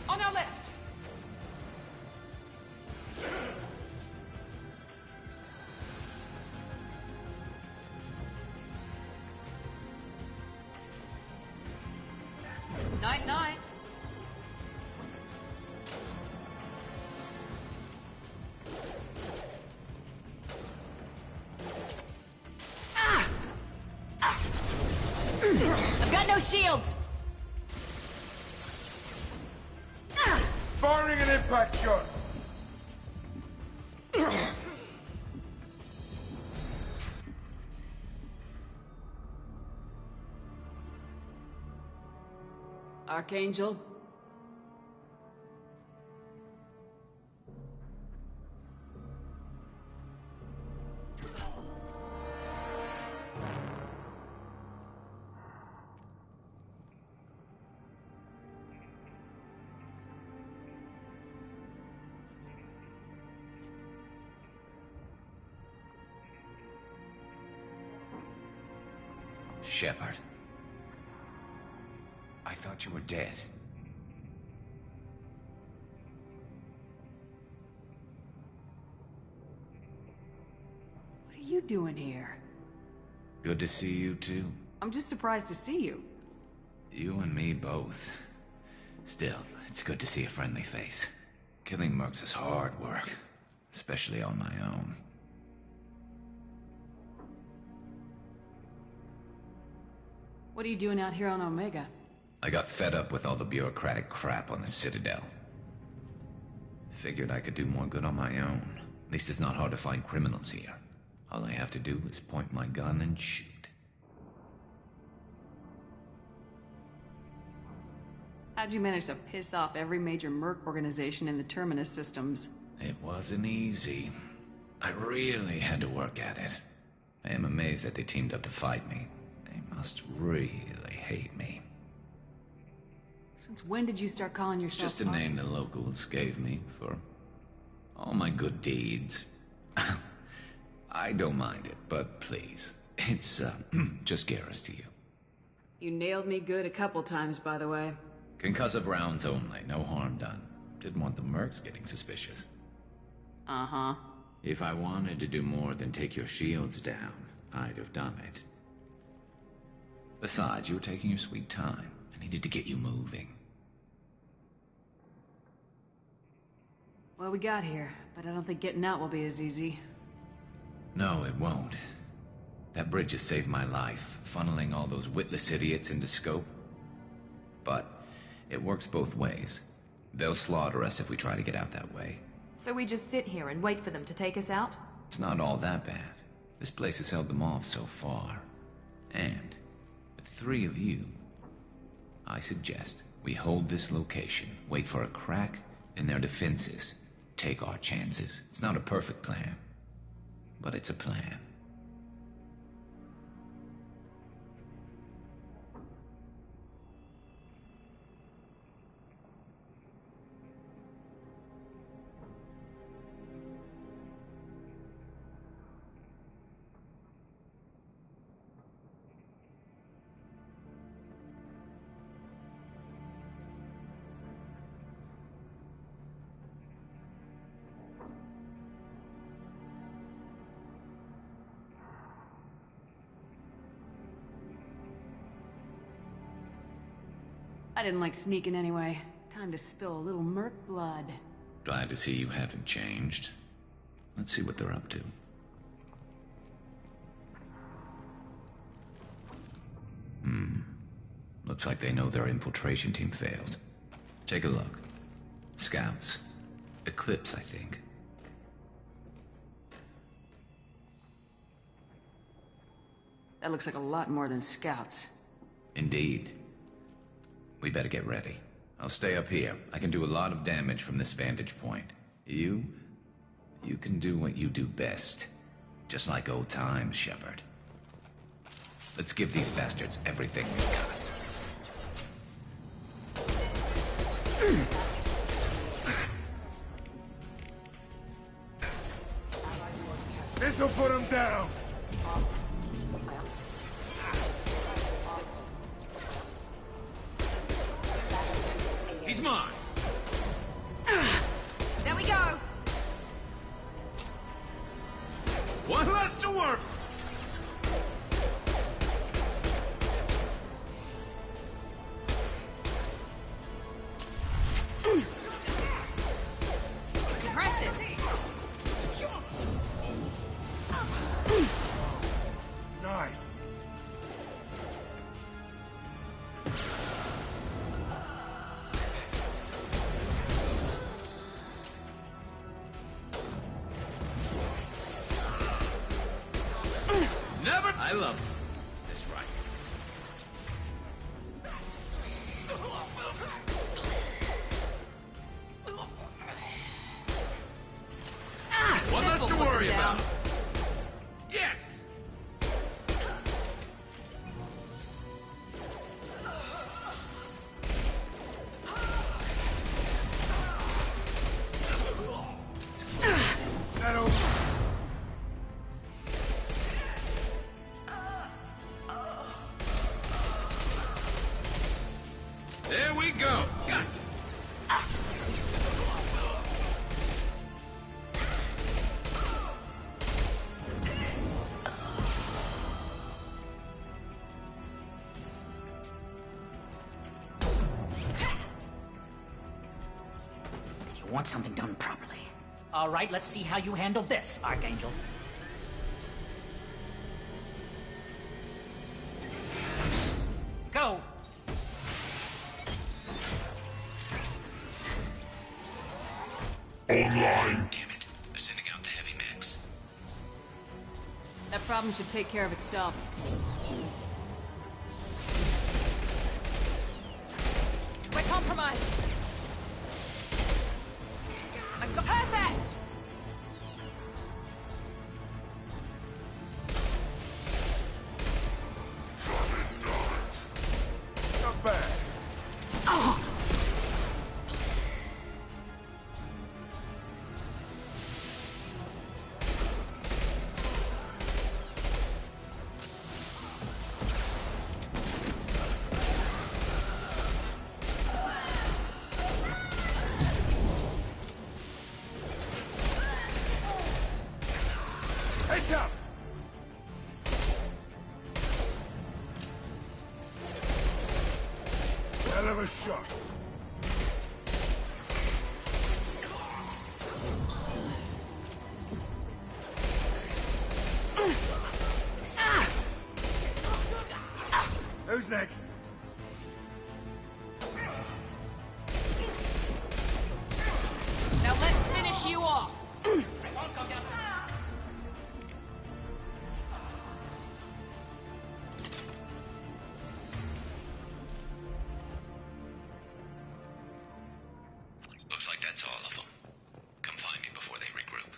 On our left! Night, night. I've got no shields. Firing an impact shot! Archangel? Shepard. I thought you were dead. What are you doing here? Good to see you too. I'm just surprised to see you. You and me both. Still, it's good to see a friendly face. Killing mercs is hard work, especially on my own. What are you doing out here on Omega? I got fed up with all the bureaucratic crap on the Citadel. Figured I could do more good on my own. At least it's not hard to find criminals here. All I have to do is point my gun and shoot. How'd you manage to piss off every major merc organization in the Terminus systems? It wasn't easy. I really had to work at it. I am amazed that they teamed up to fight me. They must really hate me. Since when did you start calling It's yourself just a name the locals gave me for all my good deeds. I don't mind it, but please, it's just Garrus to you. You nailed me good a couple times, by the way. Concussive rounds only, no harm done. Didn't want the mercs getting suspicious. Uh-huh. If I wanted to do more than take your shields down, I'd have done it. Besides, you were taking your sweet time. I needed to get you moving. Well, we got here, but I don't think getting out will be as easy. No, it won't. That bridge has saved my life, funneling all those witless idiots into scope. But it works both ways. They'll slaughter us if we try to get out that way. So we just sit here and wait for them to take us out? It's not all that bad. This place has held them off so far. And with 3 of you, I suggest we hold this location, wait for a crack in their defenses, take our chances. It's not a perfect plan, but it's a plan. I didn't like sneaking anyway. Time to spill a little merc blood. Glad to see you haven't changed. Let's see what they're up to. Looks like they know their infiltration team failed. Take a look. Scouts. Eclipse, I think. That looks like a lot more than scouts. Indeed. We better get ready. I'll stay up here. I can do a lot of damage from this vantage point. You can do what you do best. Just like old times, Shepard. Let's give these bastards everything we got. This'll put him down! He's mine! There we go! One less to work! Nice. Never! I love this right. One less to worry about. Yes! That'll... There we go. Gotcha. want something done properly. All right, let's see how you handle this, Archangel. Go! Online. Damn it. They're sending out the heavy mechs. That problem should take care of itself. We're compromised. Perfect! Not bad. Heads up! Hell of a shot. Who's next? Now let's finish you off. Looks like that's all of them. Come find me before they regroup.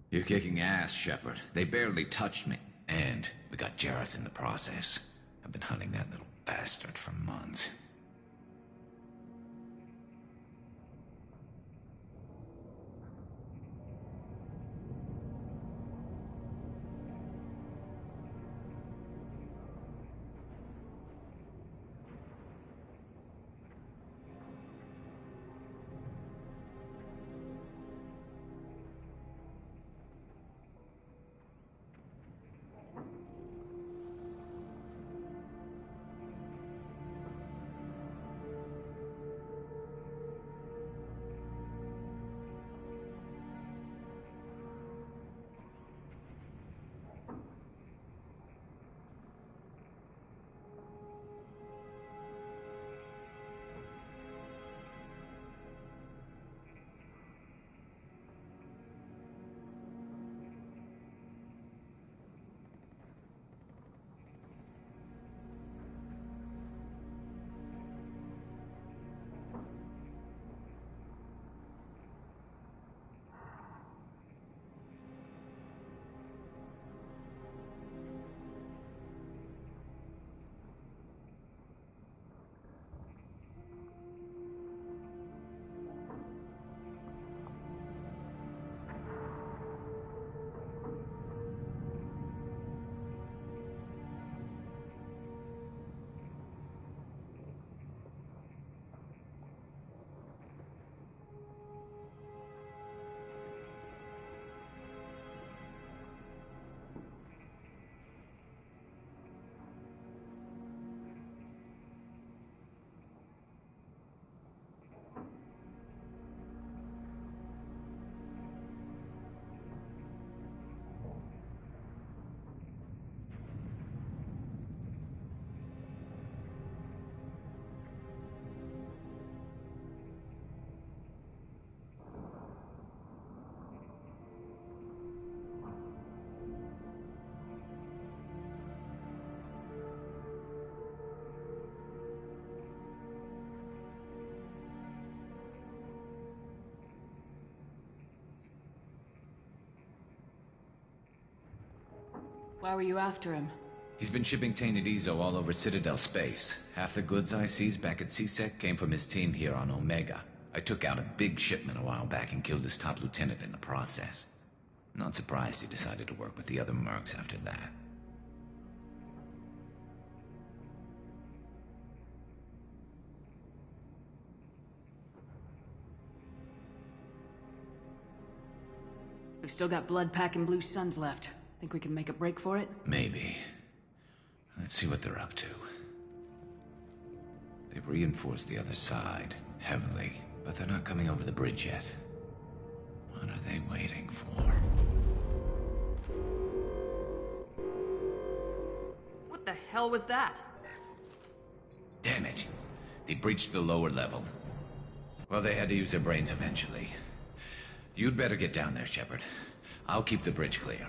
You're kicking ass, Shepard. They barely touched me. And we got Jareth in the process. I've been hunting that little bastard for months. Why were you after him? He's been shipping tainted Ezo all over Citadel space. Half the goods I seized back at CSEC came from his team here on Omega. I took out a big shipment a while back and killed his top lieutenant in the process. Not surprised he decided to work with the other mercs after that. We've still got blood packing blue suns left. Think we can make a break for it? Maybe. Let's see what they're up to. They've reinforced the other side, heavily, but they're not coming over the bridge yet. What are they waiting for? What the hell was that? Damn it. They breached the lower level. Well, they had to use their brains eventually. You'd better get down there, Shepard. I'll keep the bridge clear.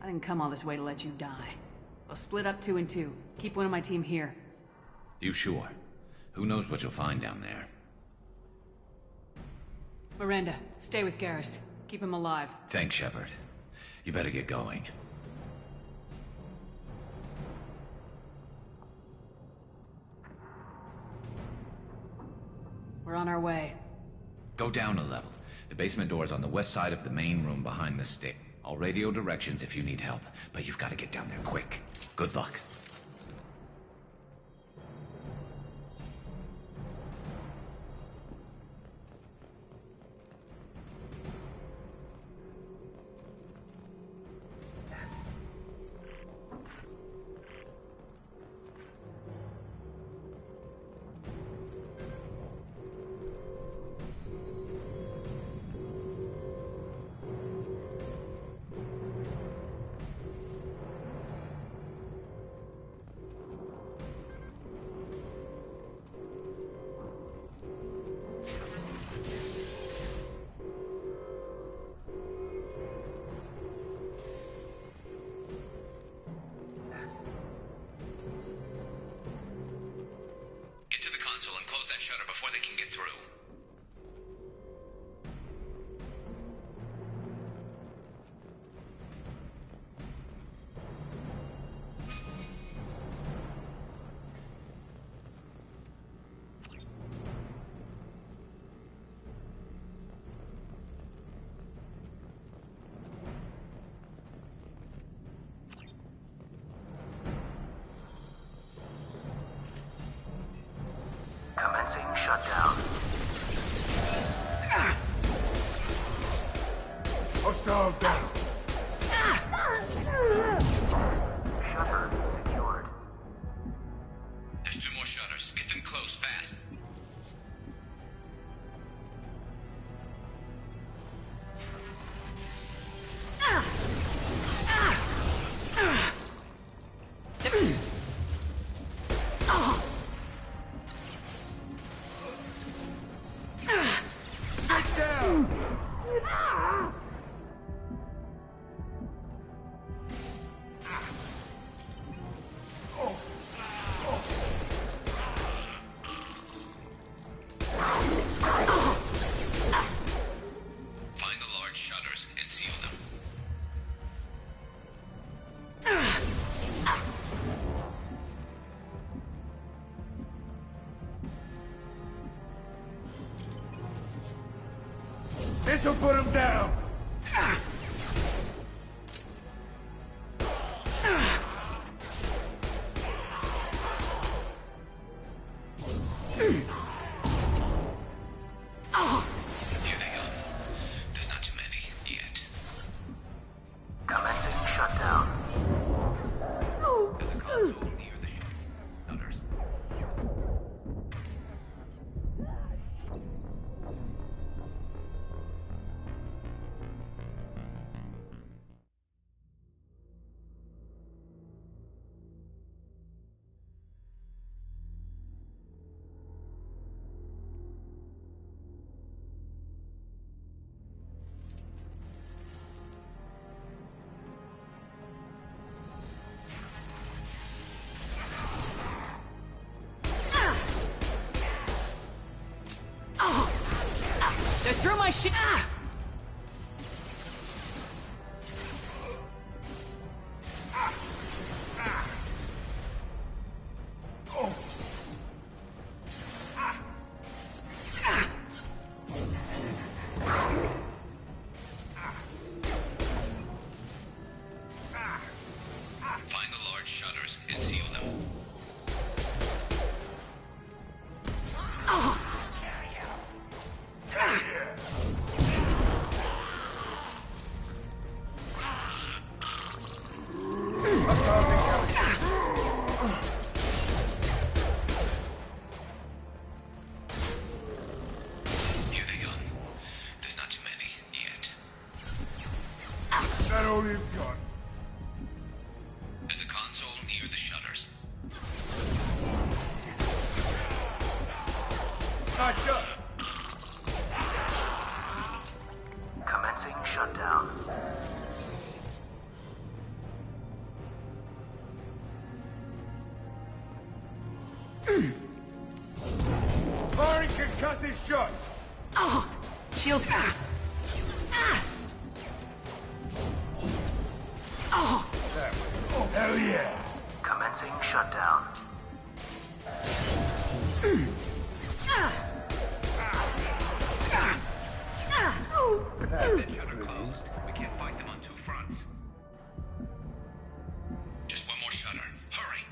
I didn't come all this way to let you die. I'll split up 2 and 2. Keep one of my team here. You sure? Who knows what you'll find down there? Miranda, stay with Garrus. Keep him alive. Thanks, Shepard. You better get going. We're on our way. Go down a level. The basement door's on the west side of the main room behind the stair. I'll radio directions if you need help, but you've got to get down there quick. Good luck. And close that shutter before they can get through. Commencing shutdown. Hostile down. Shutter secured. There's 2 more shutters. Get them closed fast. This'll put him down! Here they go. There's not too many yet. Commencing shutdown. There's a console near the shutters. shit! Find the large shutters and seal them. Here they come. There's not too many yet. Is that all you've got? There's a console near the shutters. Nice shot. Commencing shutdown. Firing concussive shot. Shield. That way. Oh, hell yeah. Commencing shutdown. With that shutter closed, we can't fight them on two fronts. Just one more shutter. Hurry!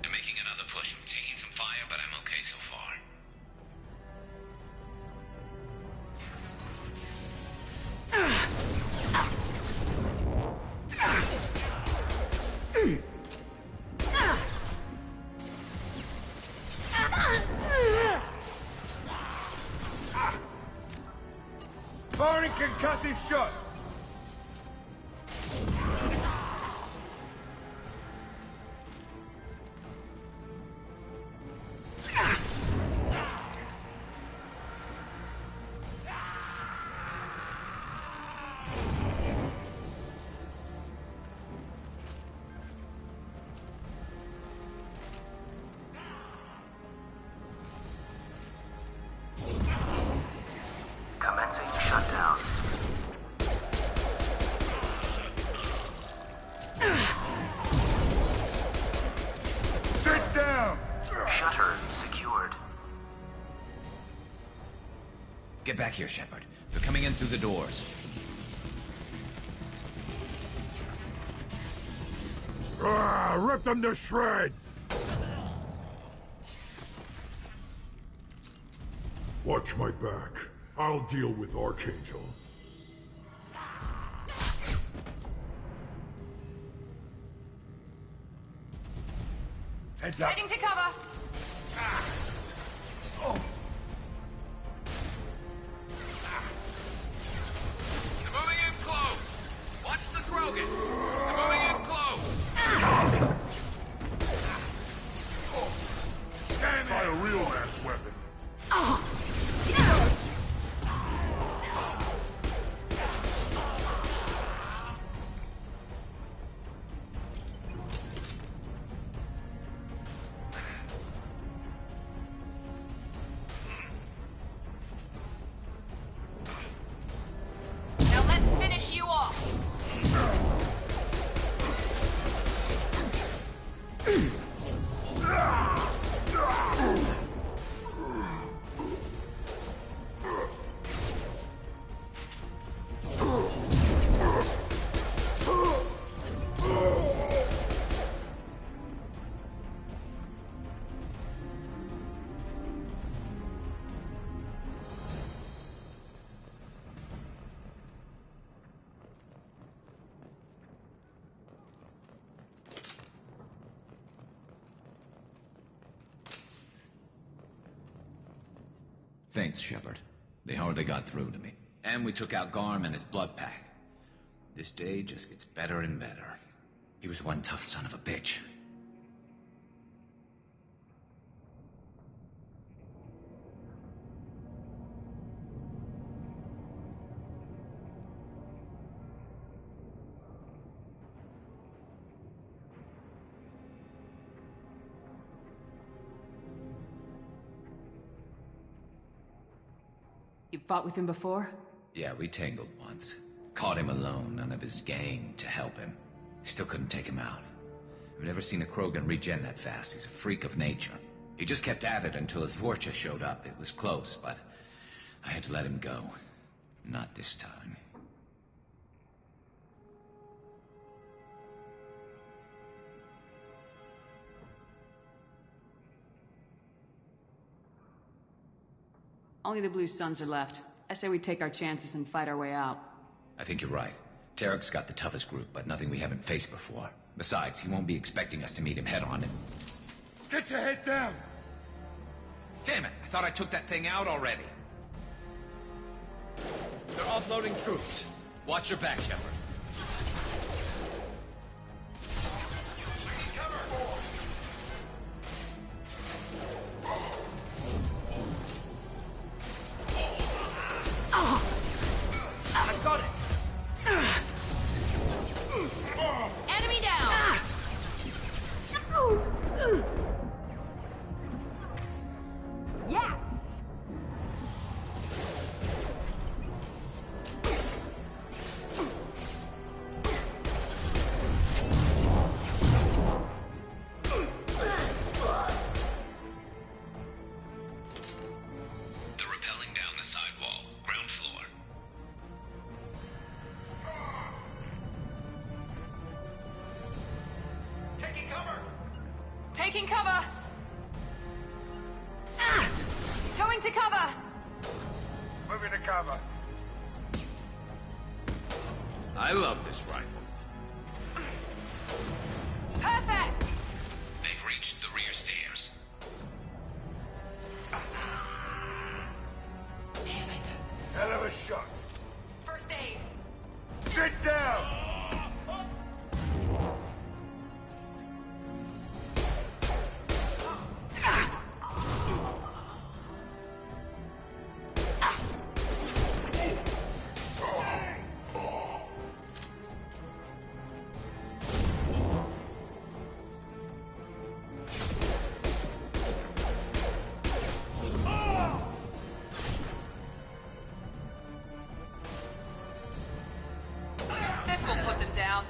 They're making another push. I'm taking some fire, but I'm okay so far. Firing concussive shot. Commencing shutdown. Sit down. Shutter secured. Get back here, Shepard. They're coming in through the doors. Rip them to shreds. Watch my back. I'll deal with Archangel. Heads up. Heading to cover. They're moving in close. Watch the Krogan. They're moving in close. Try a real mass weapon. Now let's finish you off. Thanks, Shepard. They hardly got through to me. And we took out Garm and his blood pack. This day just gets better and better. He was one tough son of a bitch. You fought with him before? Yeah, we tangled once. Caught him alone, none of his gang to help him. Still couldn't take him out. I've never seen a Krogan regen that fast. He's a freak of nature. He just kept at it until his Vorcha showed up. It was close, but I had to let him go. Not this time. Only the Blue Suns are left. I say we take our chances and fight our way out. I think you're right. Tarek's got the toughest group, but nothing we haven't faced before. Besides, he won't be expecting us to meet him head-on and... Get your head down! Damn it! I thought I took that thing out already. They're offloading troops. Watch your back, Shepard. I got it! Enemy down! Yes! They're rappelling down the side wall. Ground floor. Taking cover! Taking cover! Going to cover! Moving to cover. I love this rifle. Perfect! They've reached the rear stairs. Damn it. Hell of a shot. First aid. Sit down! This will put them down.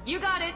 You got it!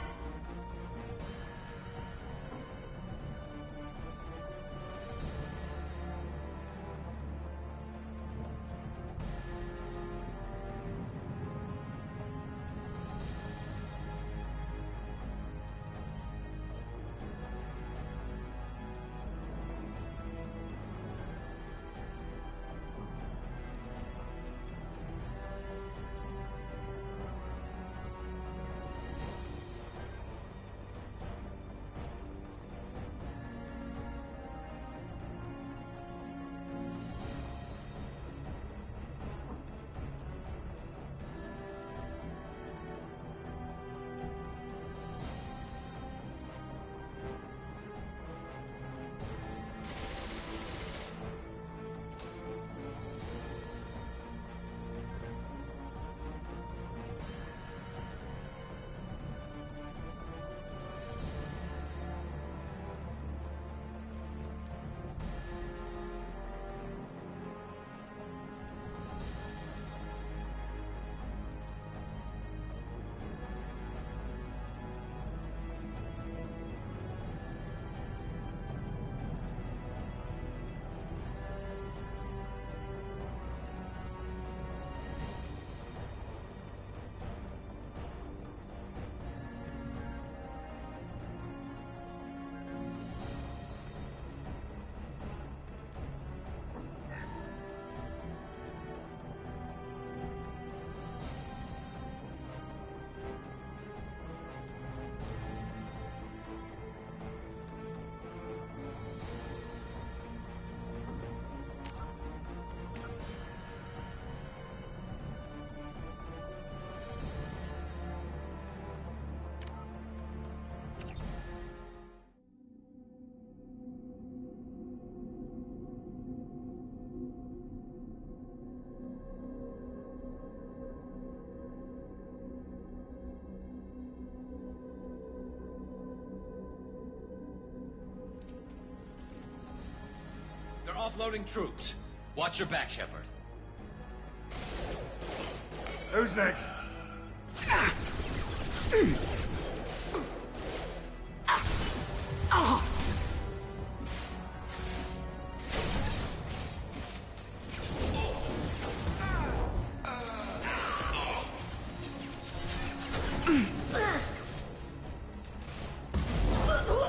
They're offloading troops. Watch your back, Shepard. Who's next?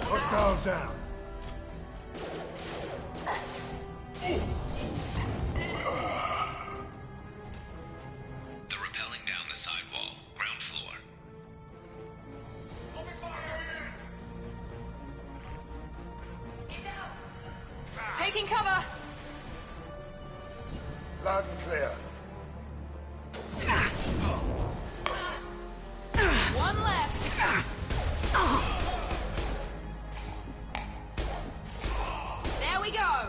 Hostiles down. They're rappelling down the sidewall, ground floor. Taking cover! Loud and clear. One left! There we go!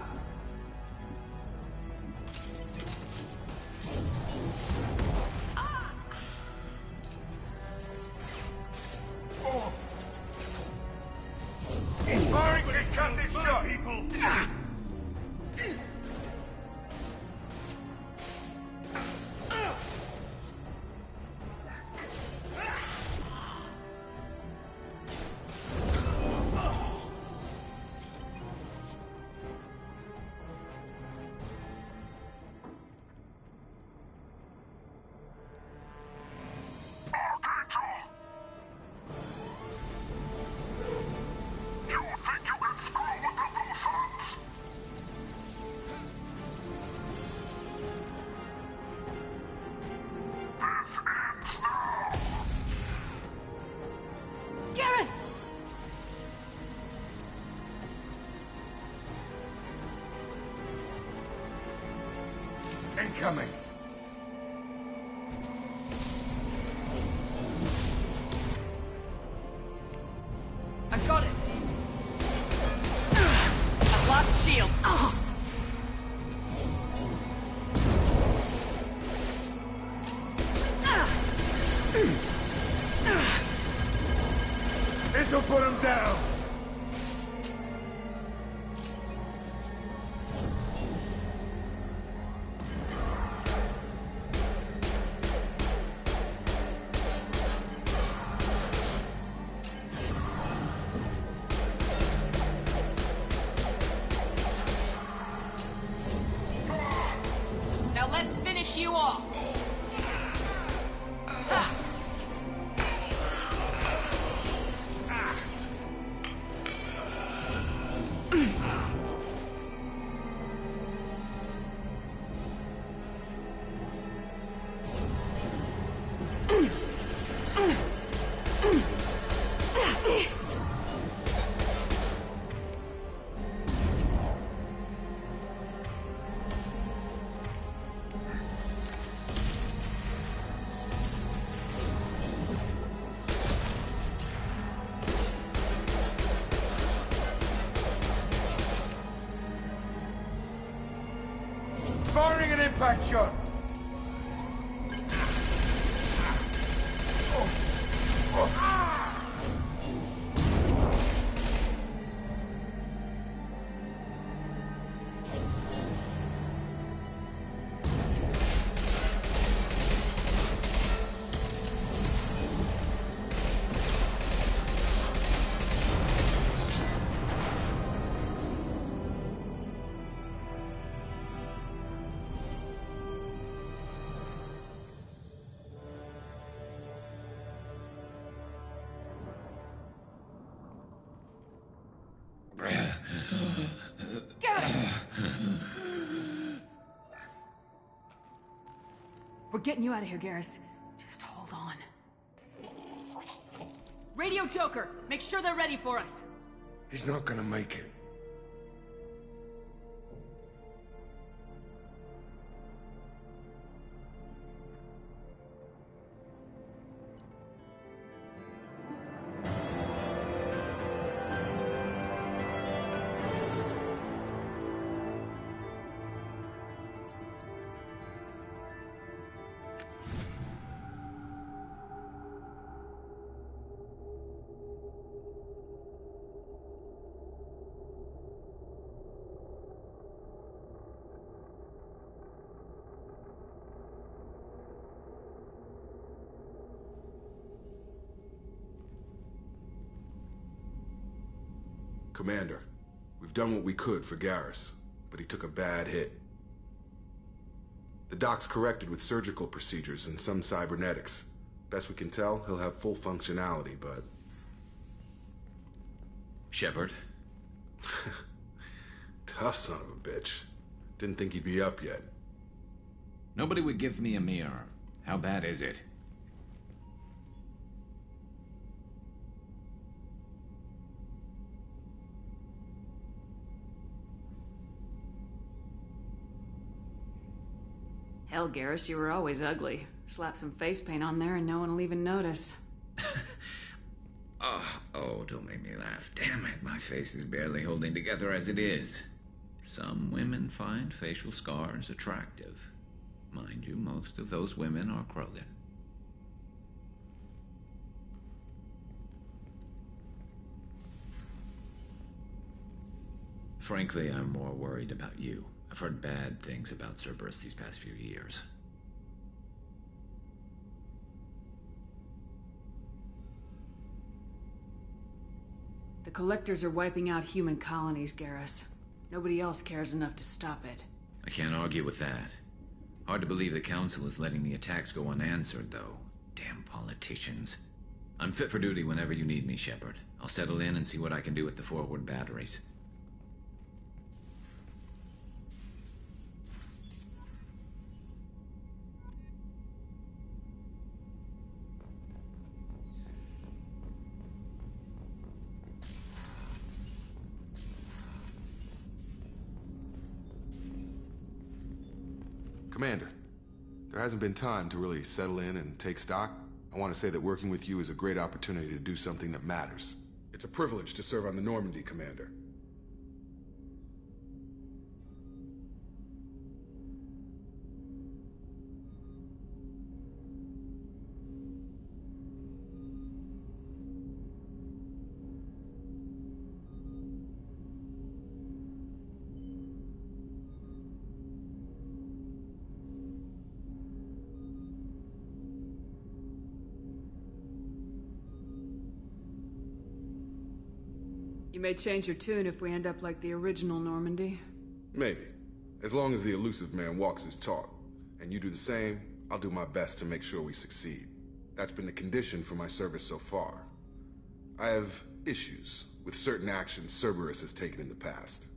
Firing concussive shot, people! Garrus! Incoming. I got it! I've lost shields! This'll put him down. Now let's finish you off! Ha! Firing an impact shot. We're getting you out of here, Garrus. Just hold on. Radio Joker, make sure they're ready for us. He's not gonna make it. Commander, we've done what we could for Garrus, but he took a bad hit. The doc's corrected with surgical procedures and some cybernetics. Best we can tell, he'll have full functionality, but... Shepard? Tough son of a bitch. Didn't think he'd be up yet. Nobody would give me a mirror. How bad is it? Hell, Garrus, you were always ugly. Slap some face paint on there and no one will even notice. Oh, don't make me laugh. Damn it, my face is barely holding together as it is. Some women find facial scars attractive. Mind you, most of those women are Krogan. Frankly, I'm more worried about you. I've heard bad things about Cerberus these past few years. The Collectors are wiping out human colonies, Garrus. Nobody else cares enough to stop it. I can't argue with that. Hard to believe the Council is letting the attacks go unanswered, though. Damn politicians. I'm fit for duty whenever you need me, Shepard. I'll settle in and see what I can do with the forward batteries. Commander, there hasn't been time to really settle in and take stock. I want to say that working with you is a great opportunity to do something that matters. It's a privilege to serve on the Normandy, Commander. You may change your tune if we end up like the original Normandy. Maybe. As long as the elusive man walks his talk, and you do the same, I'll do my best to make sure we succeed. That's been the condition for my service so far. I have issues with certain actions Cerberus has taken in the past.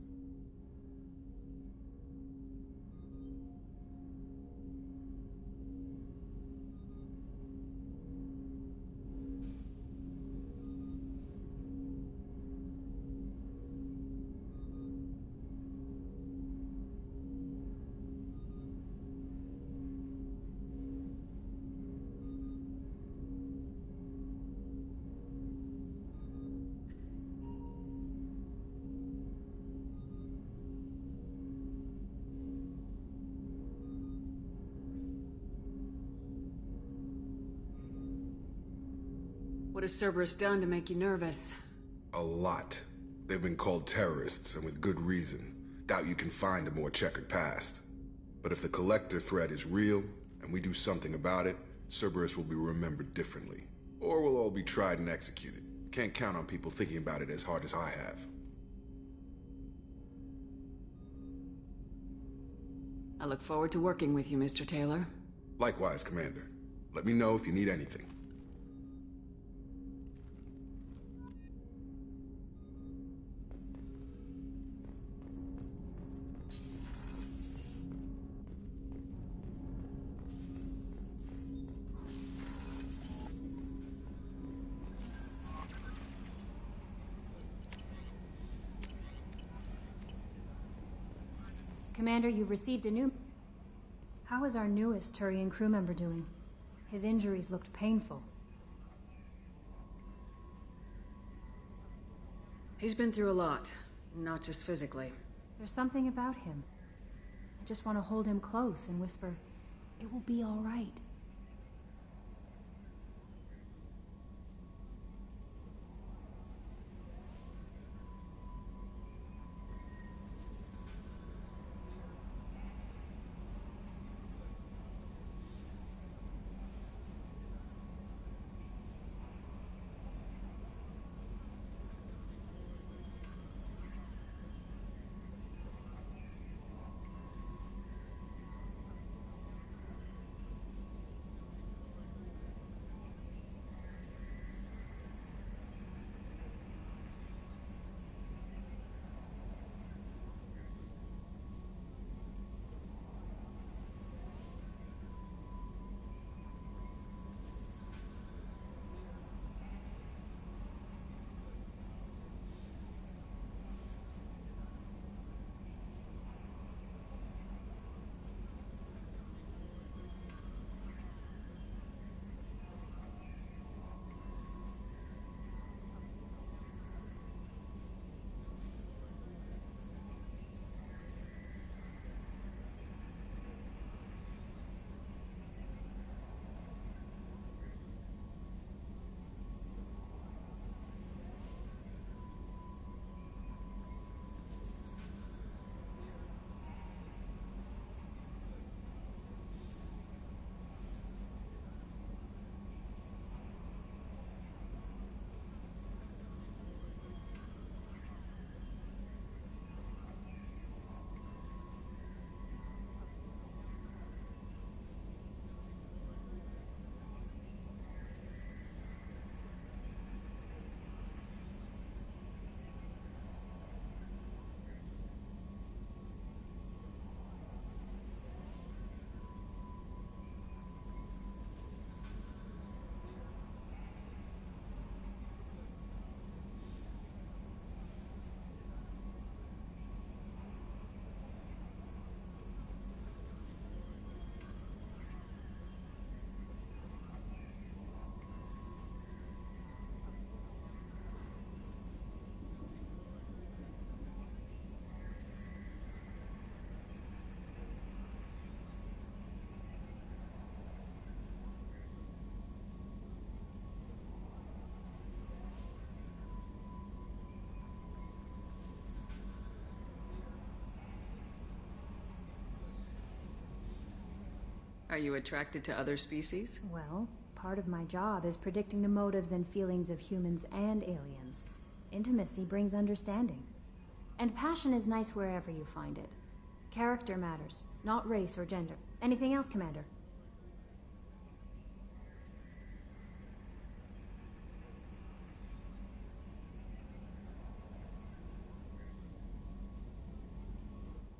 What has Cerberus done to make you nervous? A lot. They've been called terrorists, and with good reason. Doubt you can find a more checkered past. But if the Collector threat is real, and we do something about it, Cerberus will be remembered differently. Or we'll all be tried and executed. Can't count on people thinking about it as hard as I have. I look forward to working with you, Mr. Taylor. Likewise, Commander. Let me know if you need anything. Commander, you've received a new... How is our newest Turian crew member doing? His injuries looked painful. He's been through a lot, not just physically. There's something about him. I just want to hold him close and whisper, "It will be all right." Are you attracted to other species? Well, part of my job is predicting the motives and feelings of humans and aliens. Intimacy brings understanding. And passion is nice wherever you find it. Character matters, not race or gender. Anything else, Commander?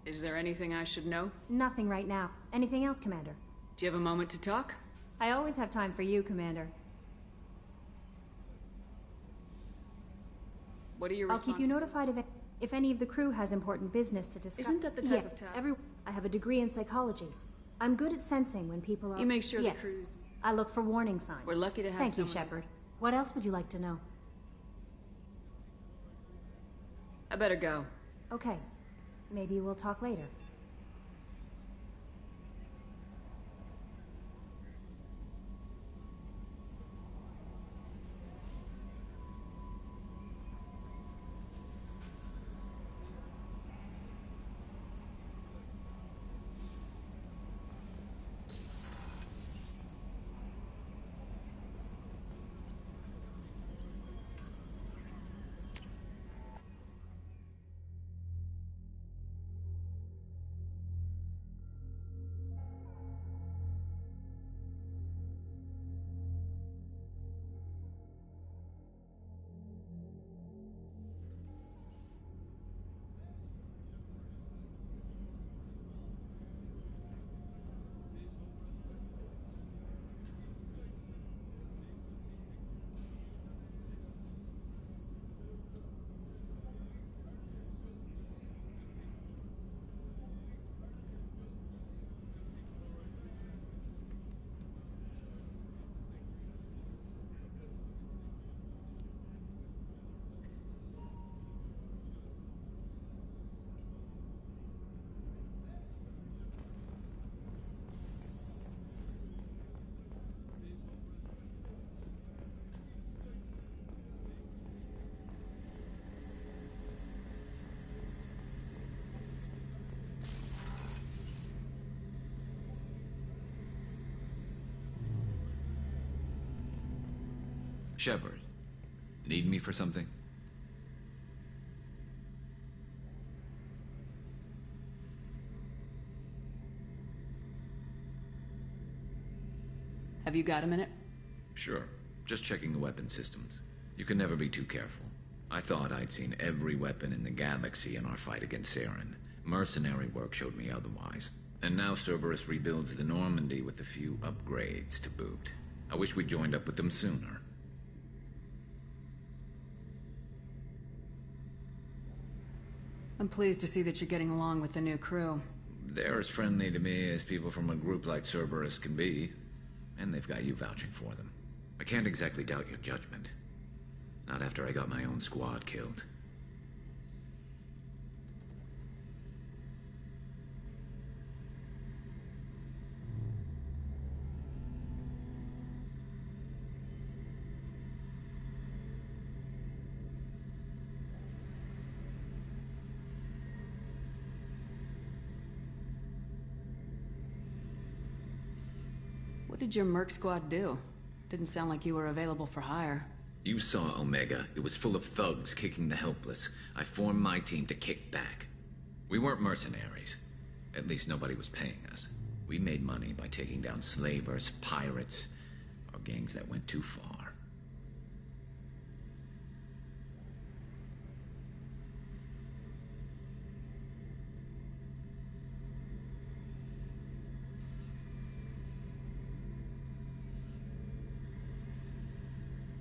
Is there anything I should know? Nothing right now. Anything else, Commander? Do you have a moment to talk? I always have time for you, Commander. What are your I'll keep you notified if any of the crew has important business to discuss. Isn't that the type of task? I have a degree in psychology. I'm good at sensing when people are... You make sure yes. the crew's... I look for warning signs. We're lucky to have Thank you, someone... Shepard. What else would you like to know? I better go. Okay. Maybe we'll talk later. Shepard, need me for something? Have you got a minute? Sure. Just checking the weapon systems. You can never be too careful. I thought I'd seen every weapon in the galaxy in our fight against Saren. Mercenary work showed me otherwise. And now Cerberus rebuilds the Normandy with a few upgrades to boot. I wish we'd joined up with them sooner. I'm pleased to see that you're getting along with the new crew. They're as friendly to me as people from a group like Cerberus can be. And they've got you vouching for them. I can't exactly doubt your judgment. Not after I got my own squad killed. What did your merc squad do? Didn't sound like you were available for hire. You saw Omega. It was full of thugs kicking the helpless. I formed my team to kick back. We weren't mercenaries. At least nobody was paying us. We made money by taking down slavers, pirates, or gangs that went too far.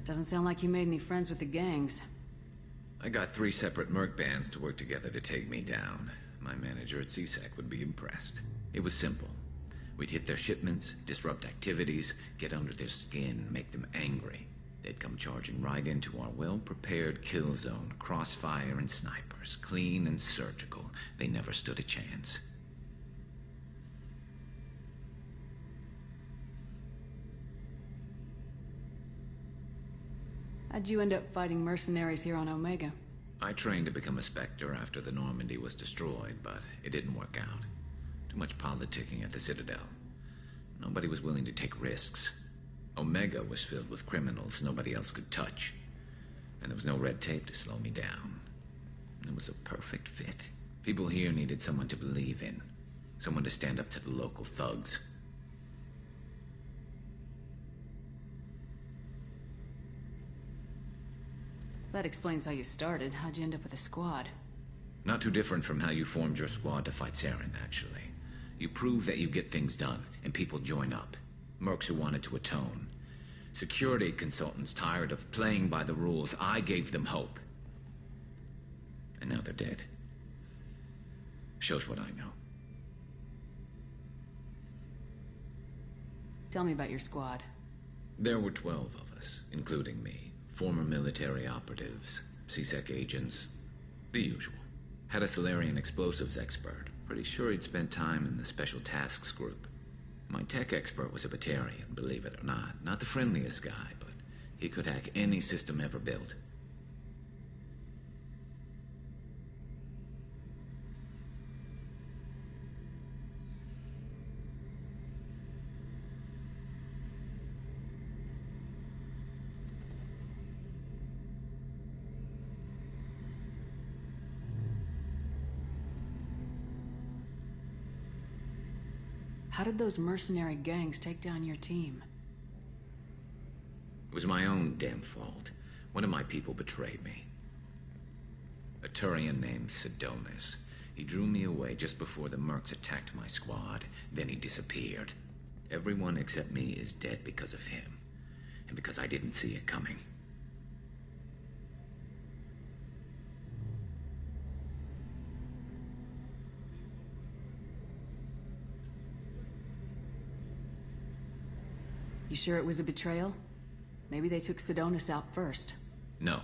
Doesn't sound like you made any friends with the gangs. I got 3 separate merc bands to work together to take me down. My manager at CSEC would be impressed. It was simple. We'd hit their shipments, disrupt activities, get under their skin, make them angry. They'd come charging right into our well-prepared kill zone, crossfire and snipers, clean and surgical. They never stood a chance. How'd you end up fighting mercenaries here on Omega? I trained to become a Spectre after the Normandy was destroyed, but it didn't work out. Too much politicking at the Citadel. Nobody was willing to take risks. Omega was filled with criminals nobody else could touch. And there was no red tape to slow me down. It was a perfect fit. People here needed someone to believe in. Someone to stand up to the local thugs. That explains how you started. How'd you end up with a squad? Not too different from how you formed your squad to fight Saren, actually. You prove that you get things done, and people join up. Mercs who wanted to atone. Security consultants tired of playing by the rules. I gave them hope. And now they're dead. Shows what I know. Tell me about your squad. There were 12 of us, including me. Former military operatives, CSEC agents, the usual. Had a Solarian explosives expert. Pretty sure he'd spent time in the Special Tasks group. My tech expert was a Batarian, believe it or not. Not the friendliest guy, but he could hack any system ever built. How did those mercenary gangs take down your team? It was my own damn fault. One of my people betrayed me. A Turian named Sidonis. He drew me away just before the mercs attacked my squad. Then he disappeared. Everyone except me is dead because of him. And because I didn't see it coming. You sure it was a betrayal? Maybe they took Sidonis out first. No.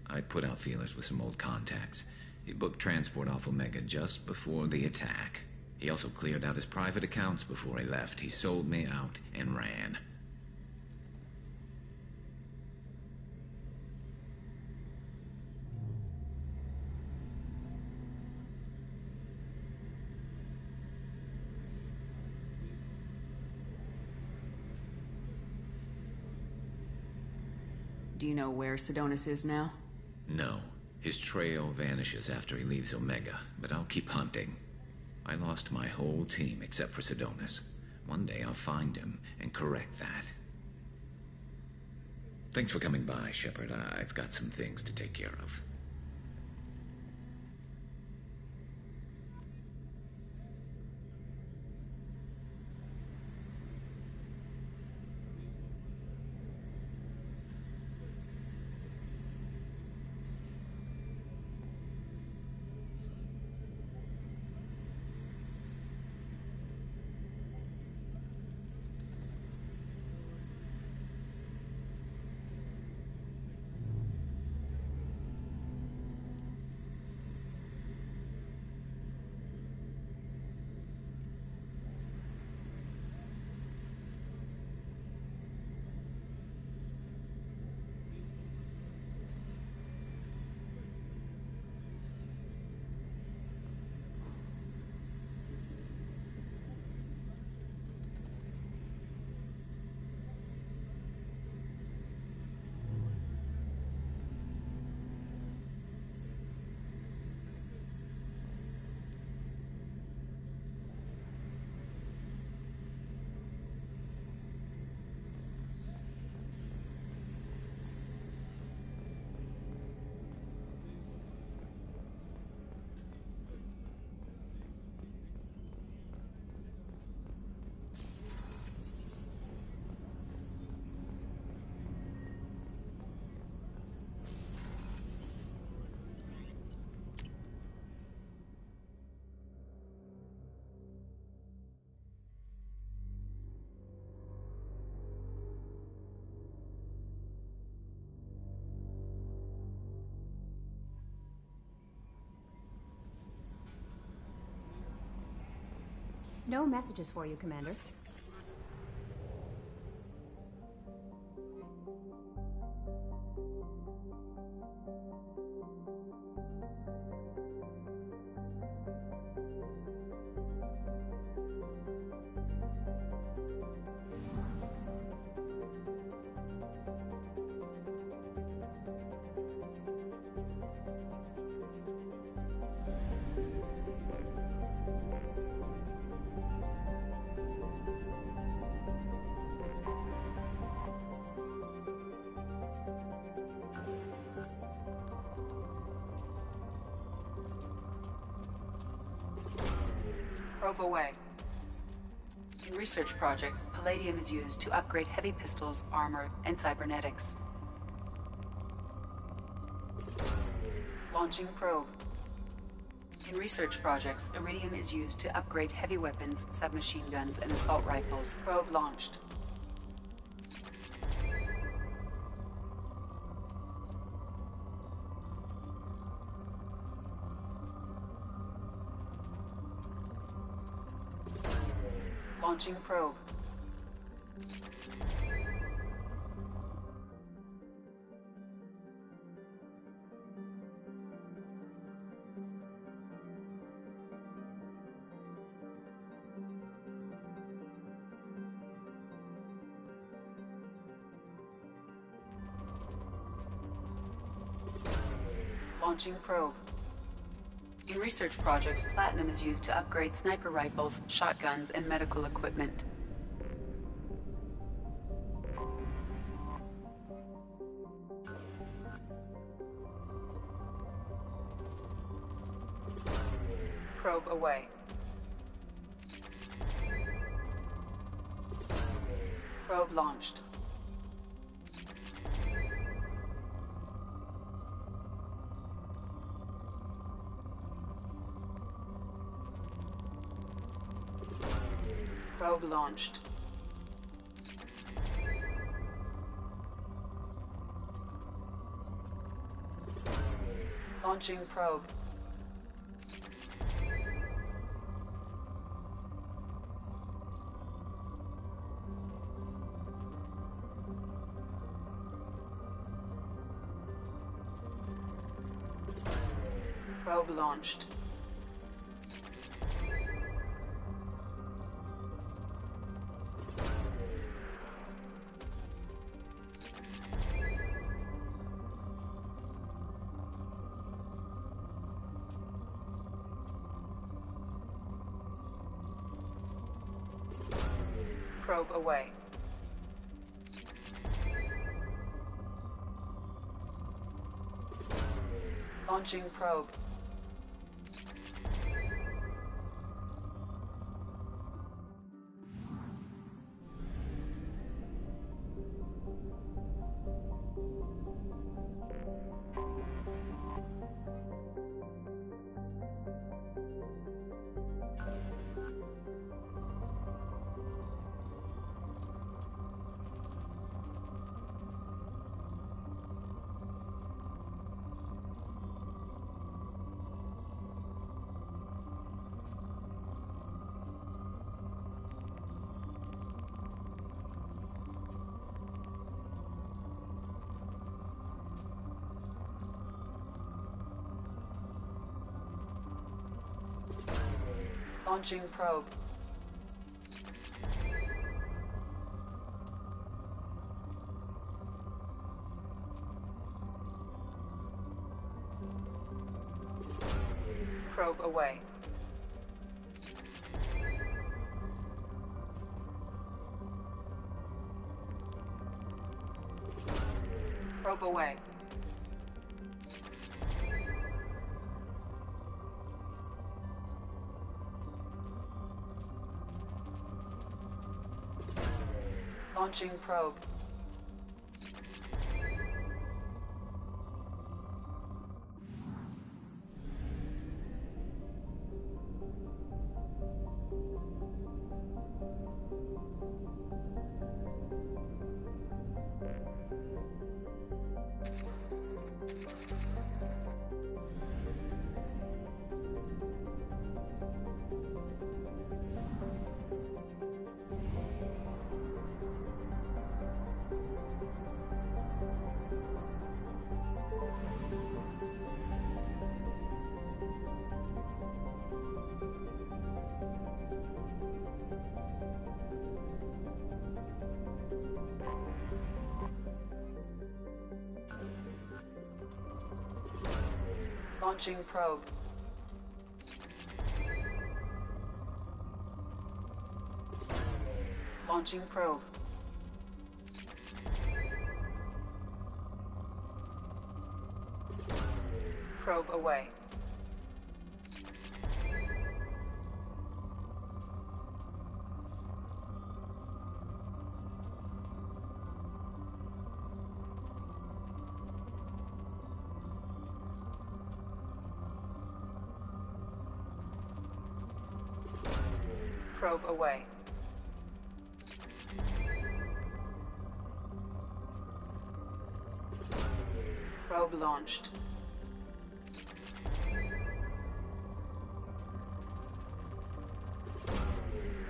I put out feelers with some old contacts. He booked transport off Omega just before the attack. He also cleared out his private accounts before he left. He sold me out and ran. Do you know where Sidonis is now? No. His trail vanishes after he leaves Omega, but I'll keep hunting. I lost my whole team except for Sidonis. One day I'll find him and correct that. Thanks for coming by, Shepard. I've got some things to take care of. No messages for you, Commander. Probe away. In research projects, palladium is used to upgrade heavy pistols, armor, and cybernetics. Launching probe. In research projects, iridium is used to upgrade heavy weapons, submachine guns, and assault rifles. Probe launched. Launching probe. Launching probe. In research projects, platinum is used to upgrade sniper rifles, shotguns, and medical equipment. Probe away. Probe launched. Probe launched. Launching probe. Probe launched. Probe away. Launching probe. Launching probe. Probe away. Probe away. Launching probe. Launching probe. Launching probe. Probe away. Probe away. Probe launched.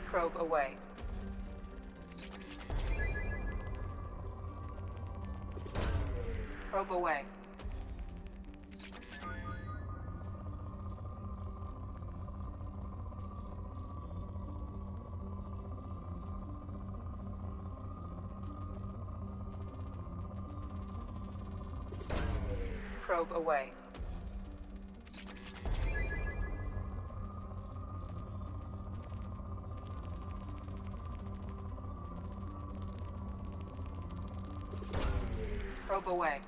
Probe away. Probe away. Probe away. Probe away.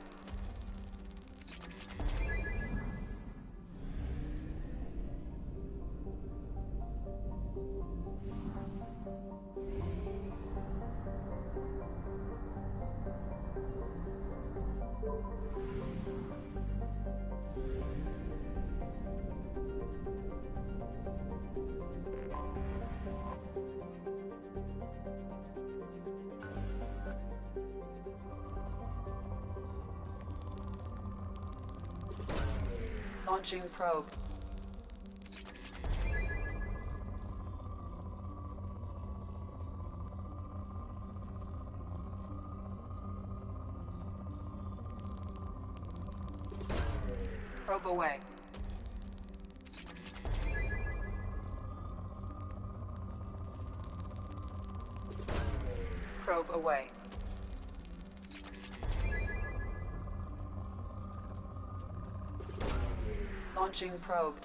Launching probe. Probe away. Probe away. Launching probe.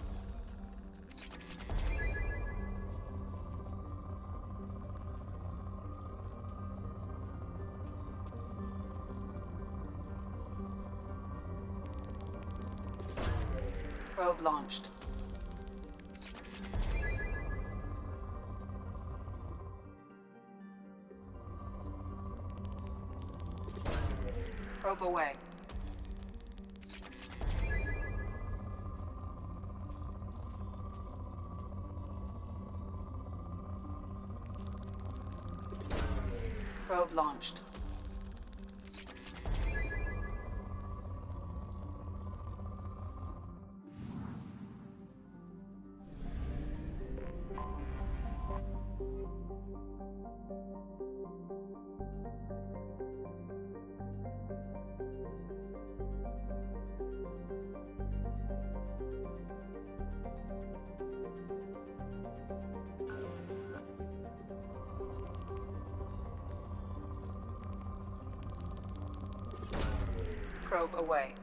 Probe launched. Probe away. Probe launched. Probe away.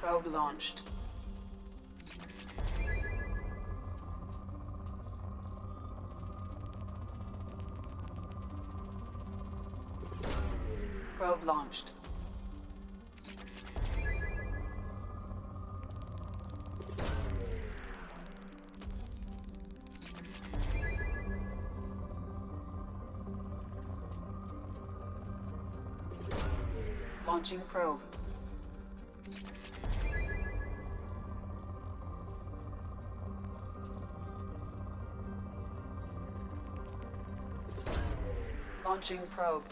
Probe launched. Probe launched. Launching probe. Launching probe.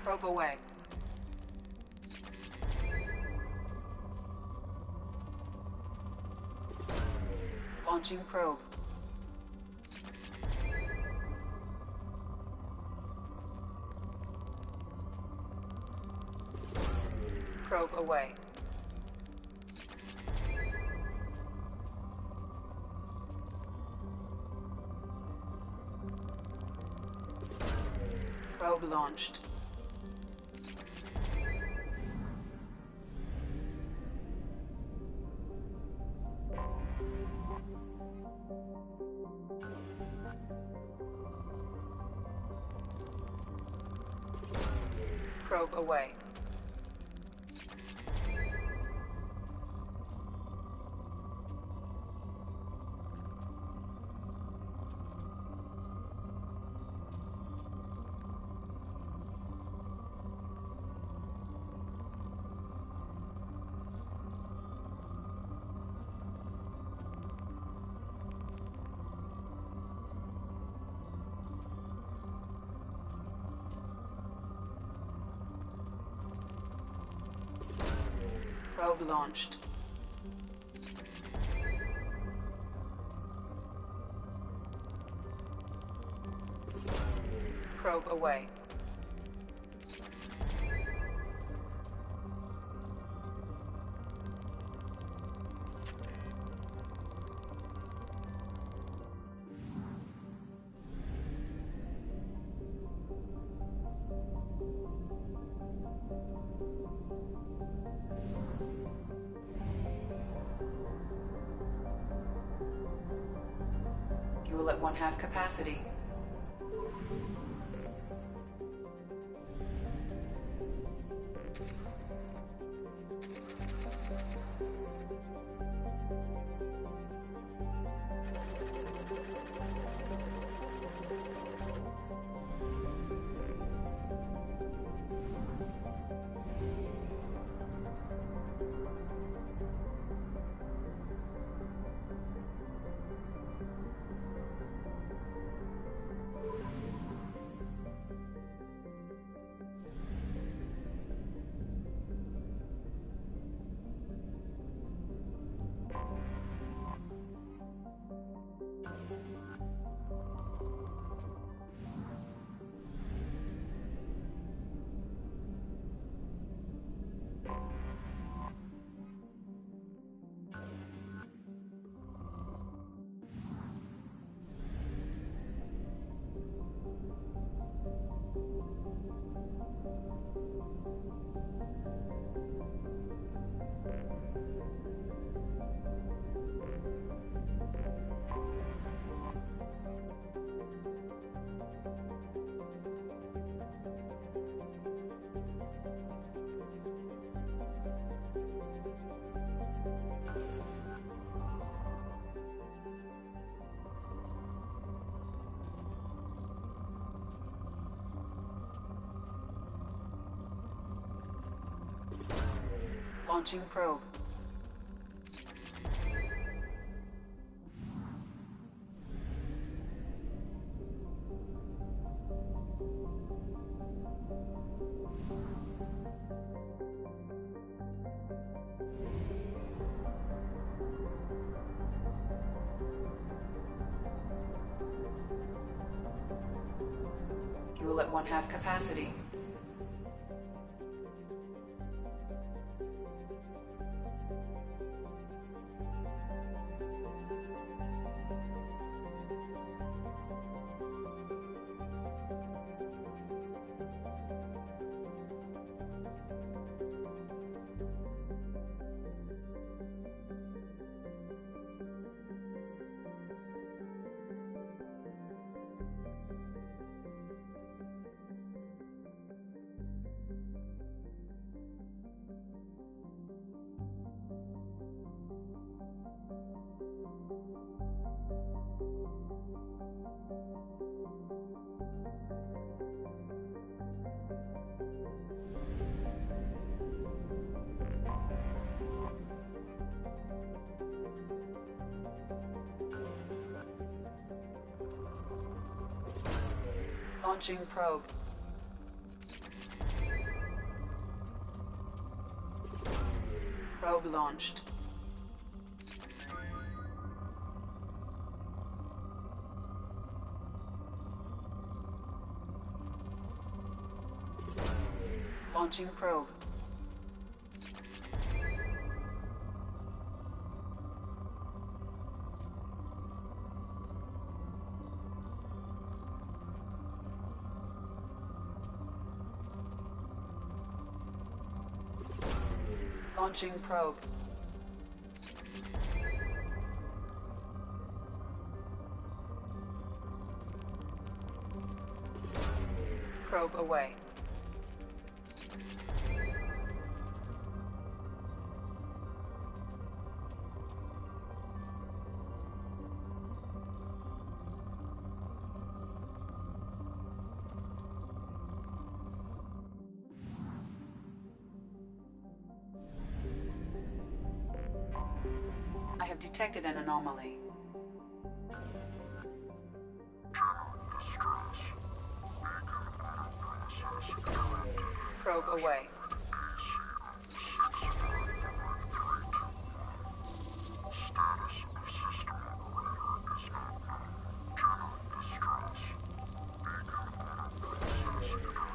Probe away. Launching probe. Probe away. Probe launched. Probe away. Probe launched. Probe away. Fuel at 1/2 capacity. Launching probe. Fuel at 1/2 capacity. Launching probe. Probe launched. Launching probe. Launching probe. Probe away. I have detected an anomaly. Probe away.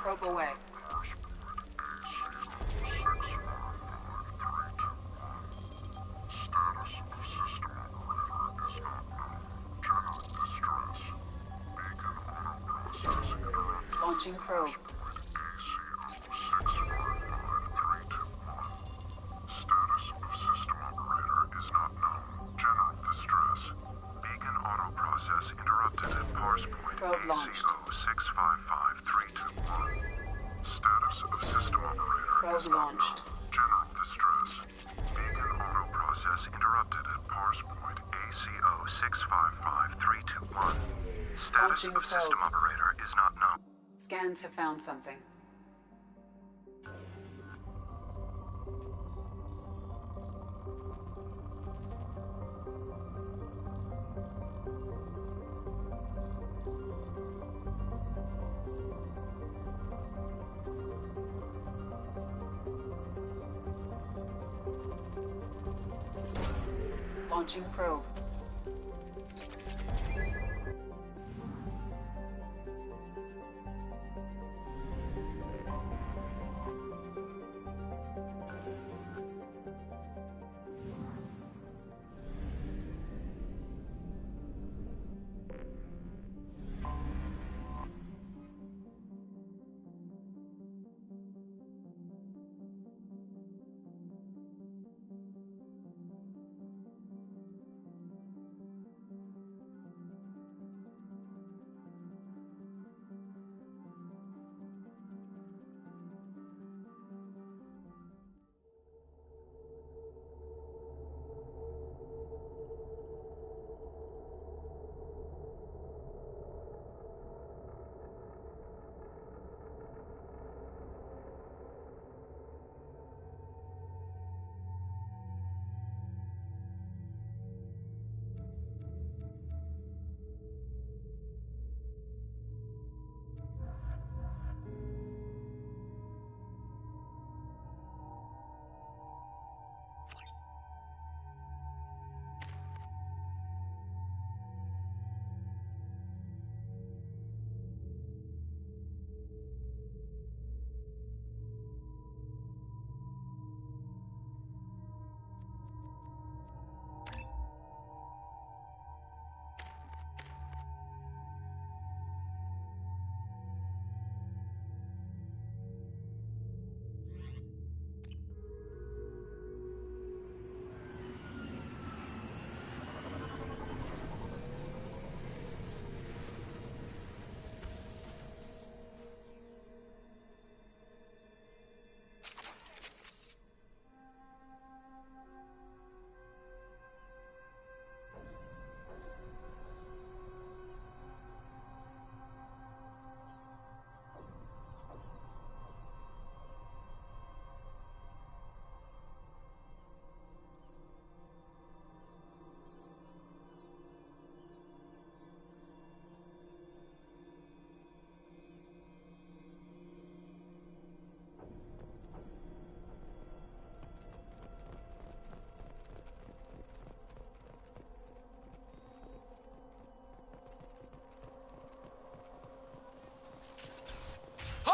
probe away. Launching probe. Probe launched. Status of system operator. Probe launched. General distress. Beacon auto process interrupted at parse point ACO 655321. Status Launching of probe. system operator is not known. Scans have found something. Launching probe.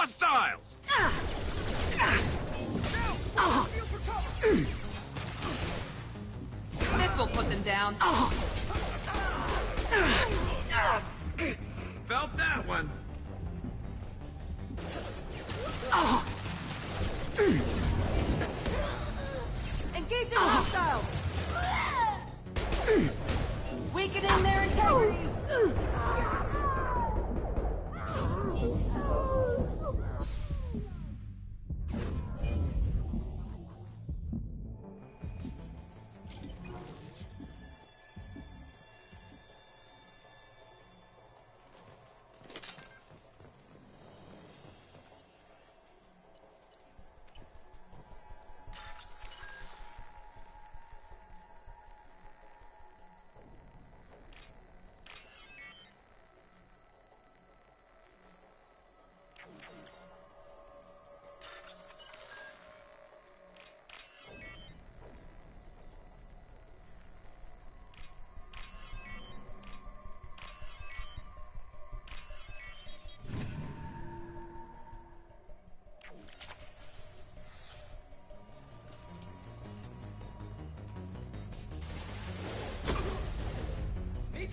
Hostiles! This will put them down. Felt that one. Engaging hostiles! Weakening their integrity!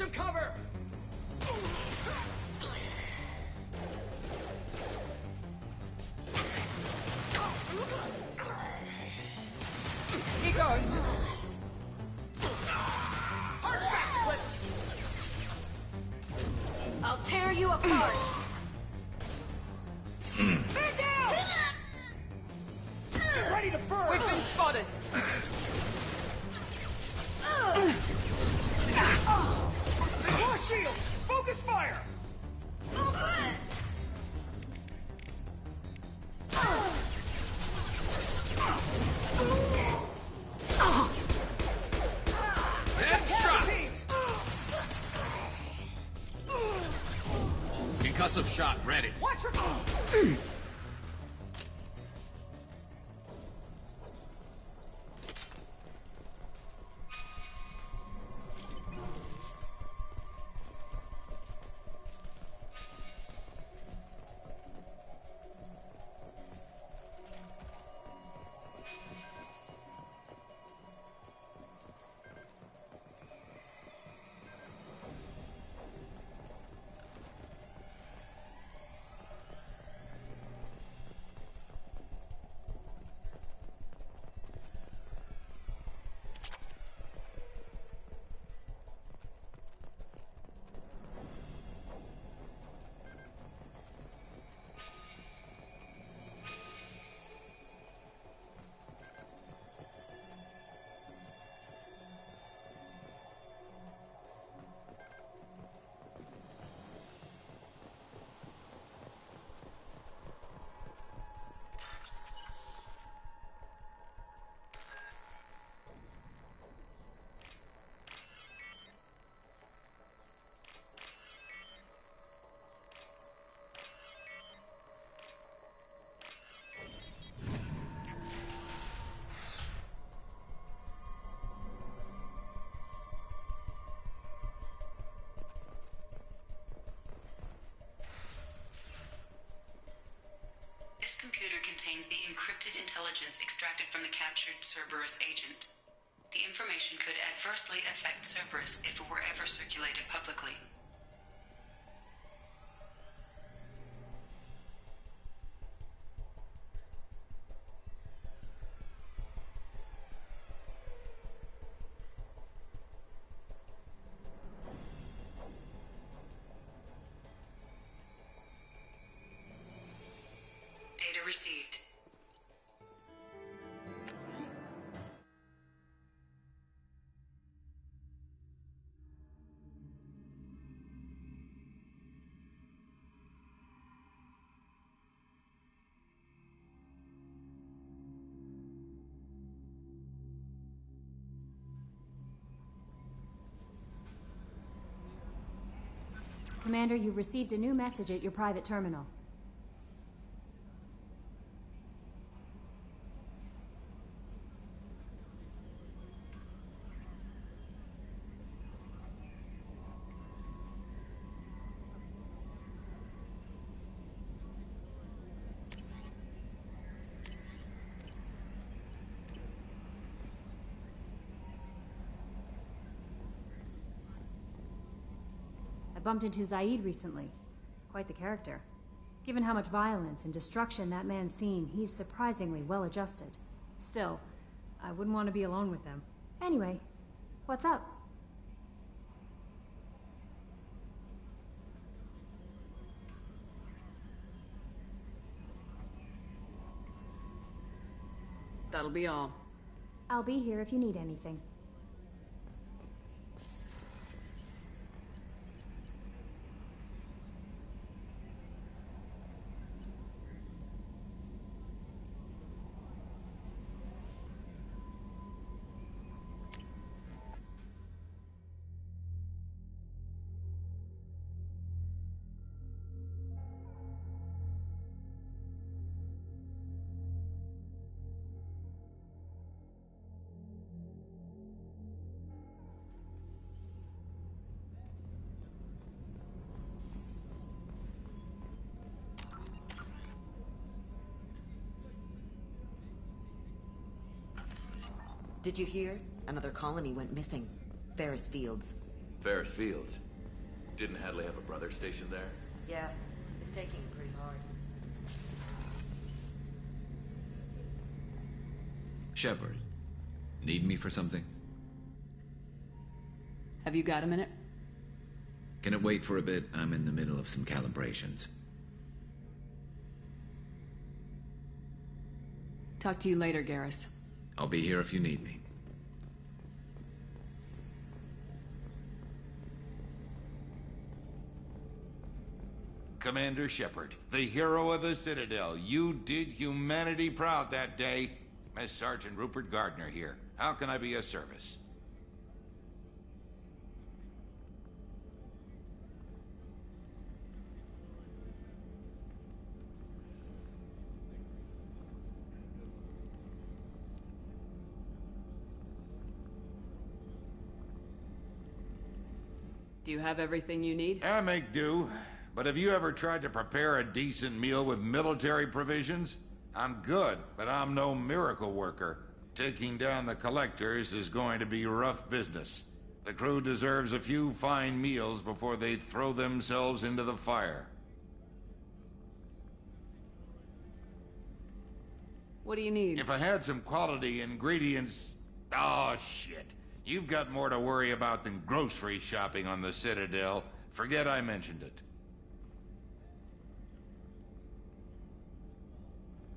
some cover! He goes! Hard fast clips! I'll tear you apart! Man down! Ready to burn! We've been spotted! Force shield! Focus fire! Concussive shot ready. Watch her! This computer contains the encrypted intelligence extracted from the captured Cerberus agent. The information could adversely affect Cerberus if it were ever circulated publicly. Data received. Commander, you've received a new message at your private terminal. I bumped into Zaid recently. Quite the character. Given how much violence and destruction that man's seen, he's surprisingly well adjusted. Still, I wouldn't want to be alone with them. Anyway, what's up? That'll be all. I'll be here if you need anything. Did you hear? Another colony went missing. Ferris Fields. Ferris Fields. Didn't Hadley have a brother stationed there? Yeah, it's taking it pretty hard. Shepard, need me for something? Have you got a minute? Can it wait for a bit? I'm in the middle of some calibrations. Talk to you later, Garrus. I'll be here if you need me. Commander Shepard, the hero of the Citadel. You did humanity proud that day. Master Sergeant Rupert Gardner here. How can I be of service? Do you have everything you need? I make do. But have you ever tried to prepare a decent meal with military provisions? I'm good, but I'm no miracle worker. Taking down the collectors is going to be rough business. The crew deserves a few fine meals before they throw themselves into the fire. What do you need? If I had some quality ingredients... Oh, shit. You've got more to worry about than grocery shopping on the Citadel. Forget I mentioned it.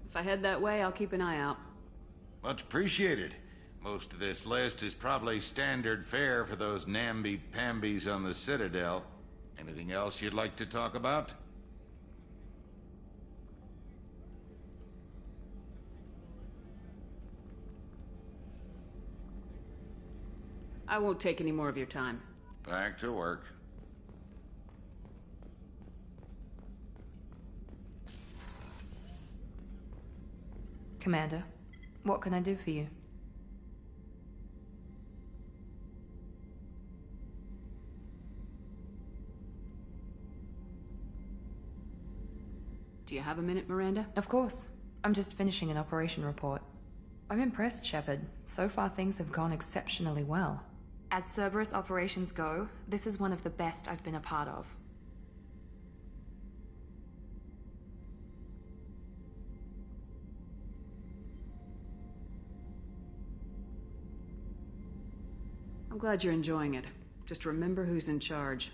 If I head that way, I'll keep an eye out. Much appreciated. Most of this list is probably standard fare for those namby-pambies on the Citadel. Anything else you'd like to talk about? I won't take any more of your time. Back to work. Commander, what can I do for you? Do you have a minute, Miranda? Of course. I'm just finishing an operation report. I'm impressed, Shepard. So far things have gone exceptionally well. As Cerberus operations go, this is one of the best I've been a part of. I'm glad you're enjoying it. Just remember who's in charge.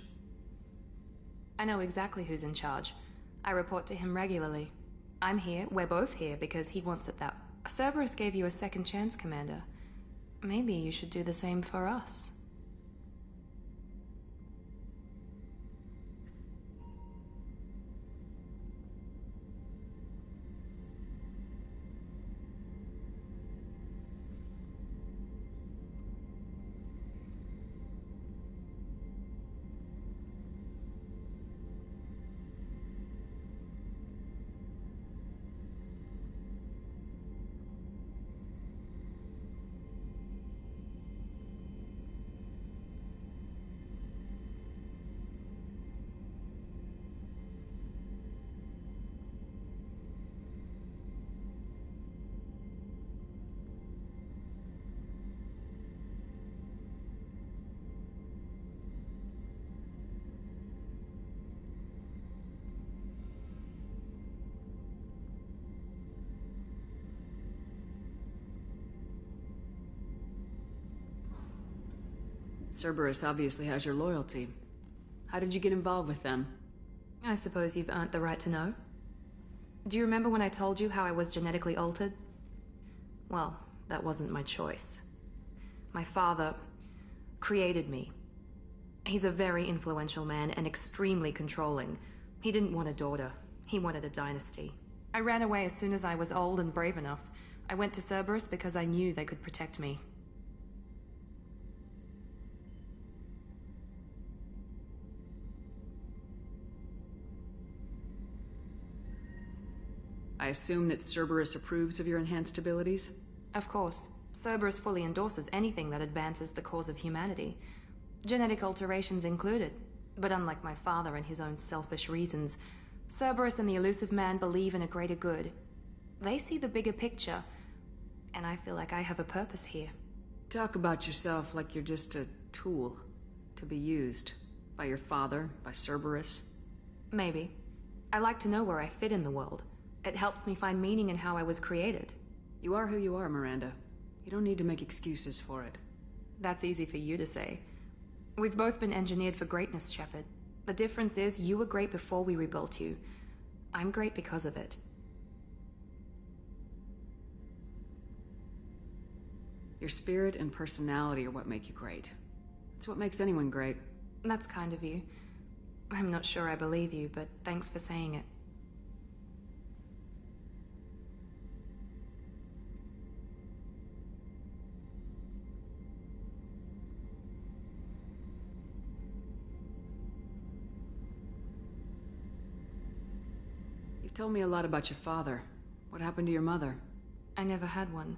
I know exactly who's in charge. I report to him regularly. I'm here, we're both here, because he wants it that way. Cerberus gave you a second chance, Commander. Maybe you should do the same for us. Cerberus obviously has your loyalty. How did you get involved with them? I suppose you've earned the right to know. Do you remember when I told you how I was genetically altered? Well, that wasn't my choice. My father created me. He's a very influential man and extremely controlling. He didn't want a daughter. He wanted a dynasty. I ran away as soon as I was old and brave enough. I went to Cerberus because I knew they could protect me. I assume that Cerberus approves of your enhanced abilities? Of course. Cerberus fully endorses anything that advances the cause of humanity. Genetic alterations included. But unlike my father and his own selfish reasons, Cerberus and the Elusive Man believe in a greater good. They see the bigger picture, and I feel like I have a purpose here. Talk about yourself like you're just a tool. To be used. By your father, by Cerberus? Maybe. I like to know where I fit in the world. It helps me find meaning in how I was created. You are who you are, Miranda. You don't need to make excuses for it. That's easy for you to say. We've both been engineered for greatness, Shepard. The difference is you were great before we rebuilt you. I'm great because of it. Your spirit and personality are what make you great. It's what makes anyone great. That's kind of you. I'm not sure I believe you, but thanks for saying it. You've told me a lot about your father. What happened to your mother? I never had one.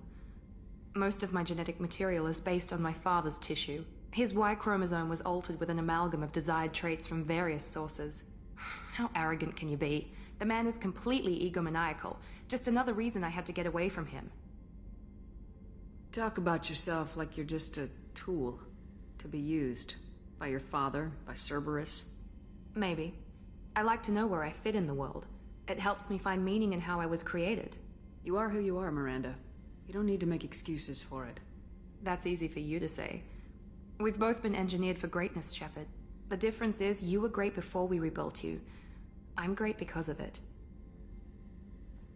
Most of my genetic material is based on my father's tissue. His Y chromosome was altered with an amalgam of desired traits from various sources. How arrogant can you be? The man is completely egomaniacal. Just another reason I had to get away from him. Talk about yourself like you're just a tool. To be used. By your father, by Cerberus. Maybe. I like to know where I fit in the world. It helps me find meaning in how I was created. You are who you are, Miranda. You don't need to make excuses for it. That's easy for you to say. We've both been engineered for greatness, Shepard. The difference is you were great before we rebuilt you. I'm great because of it.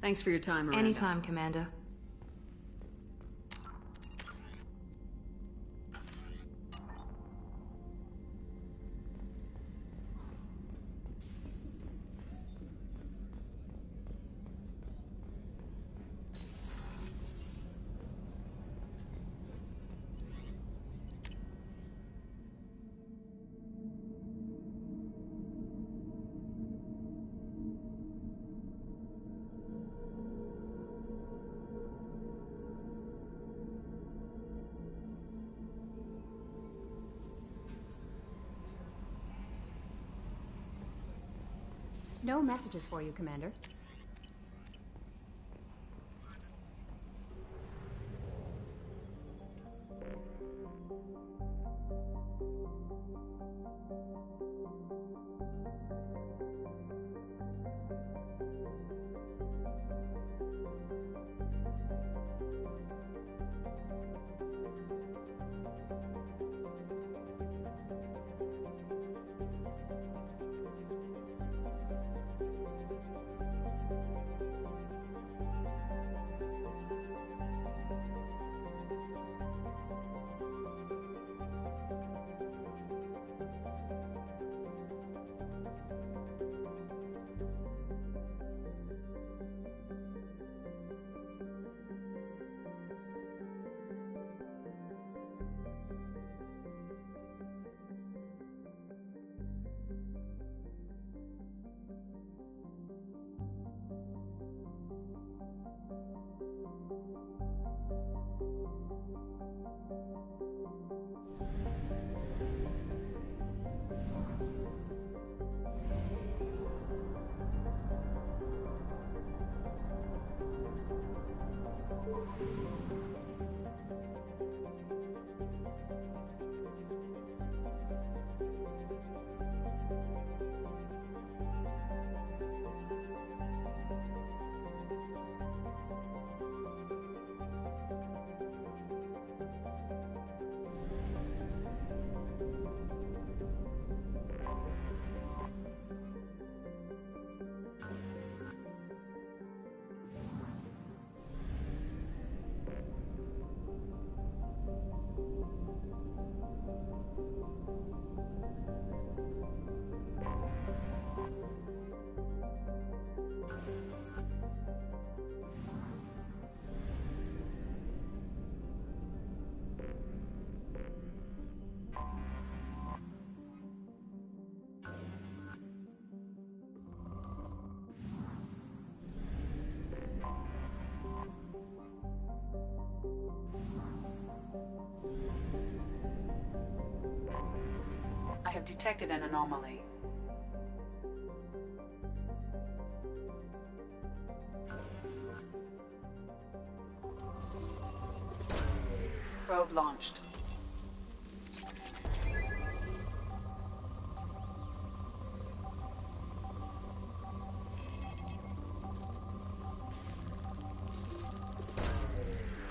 Thanks for your time, Miranda. Anytime, Commander. No messages for you, Commander. I have detected an anomaly. Probe launched.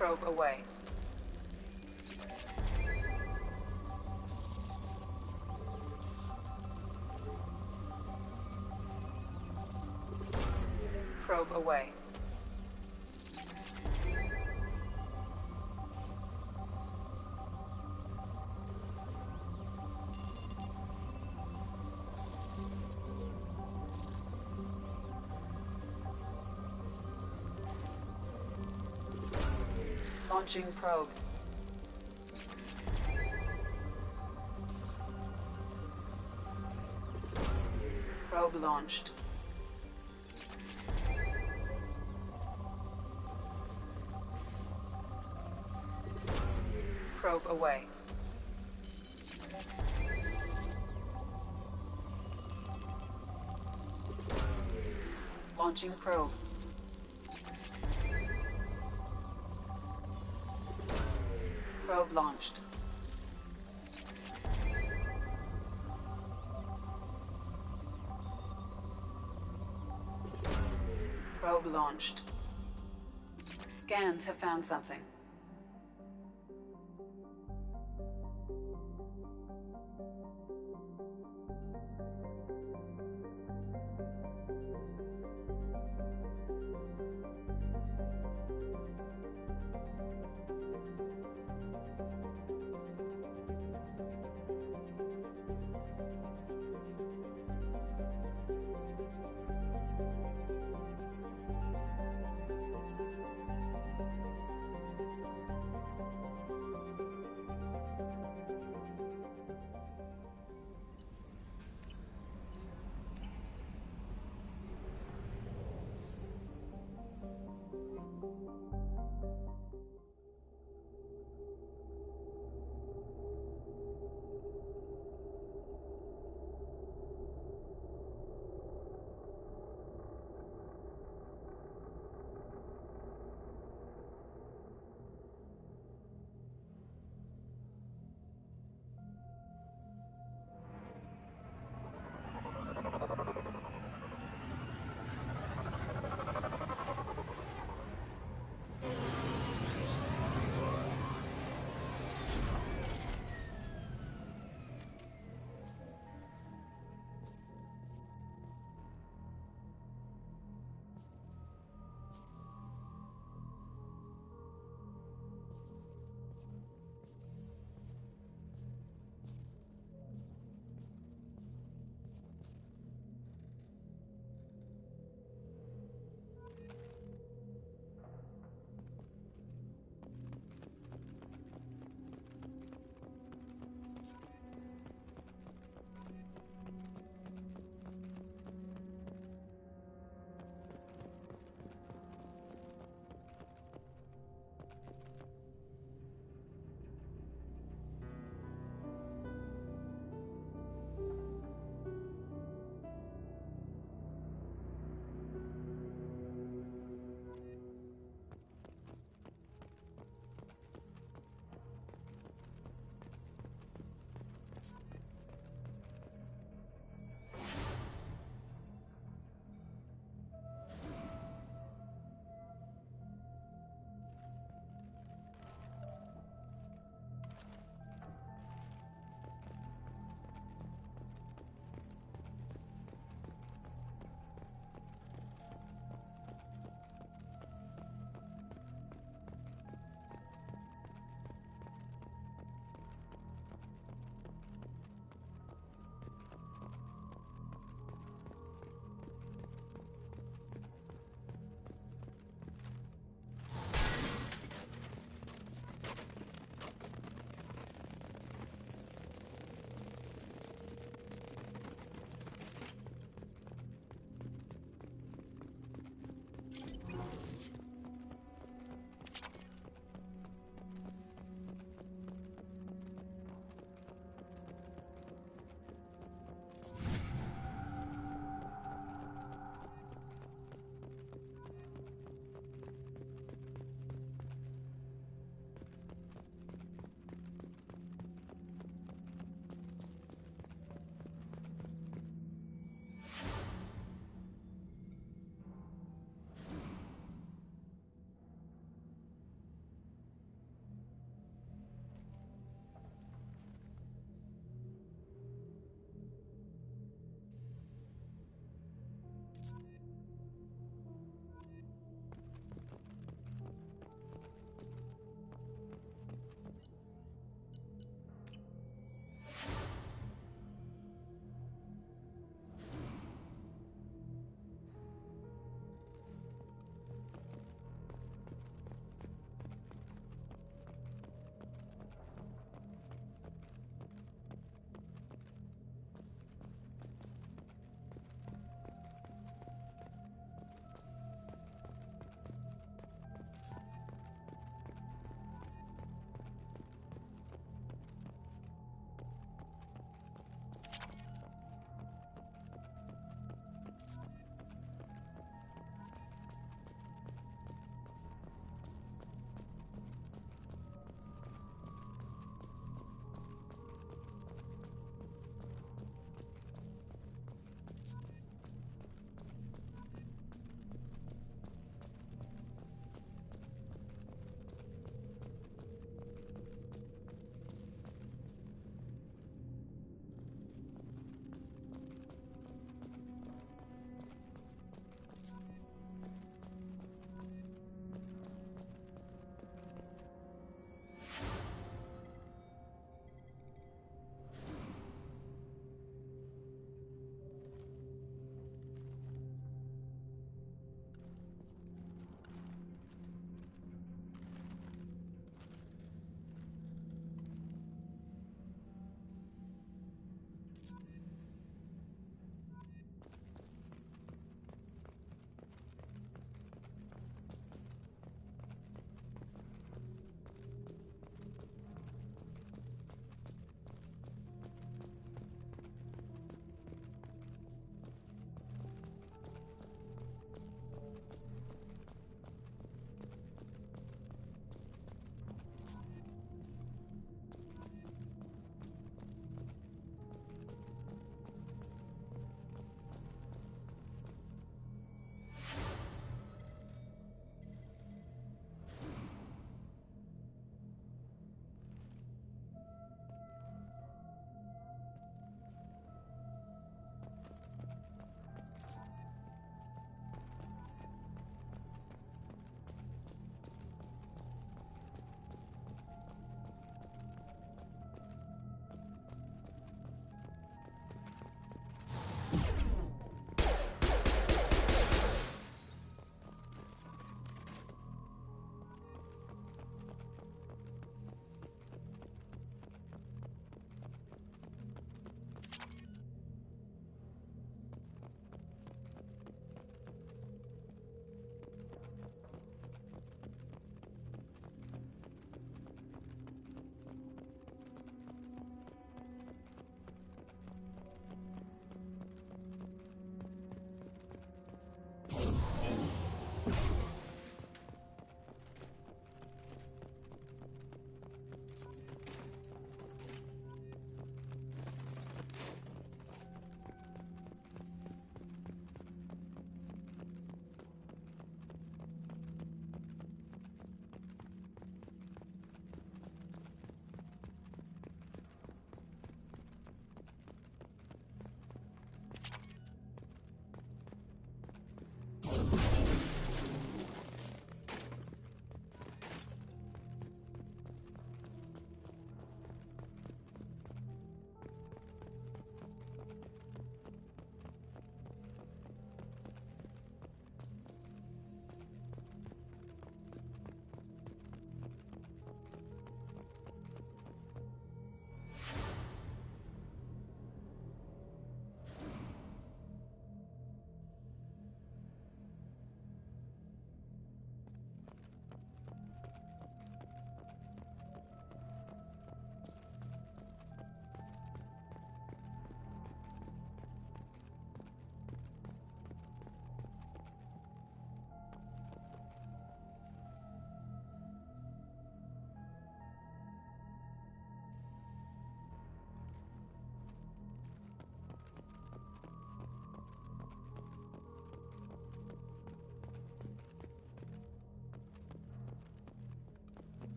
Probe away. Probe away. Launching probe. Probe launched. Probe away. Launching probe. Probe launched. Probe launched. Scans have found something.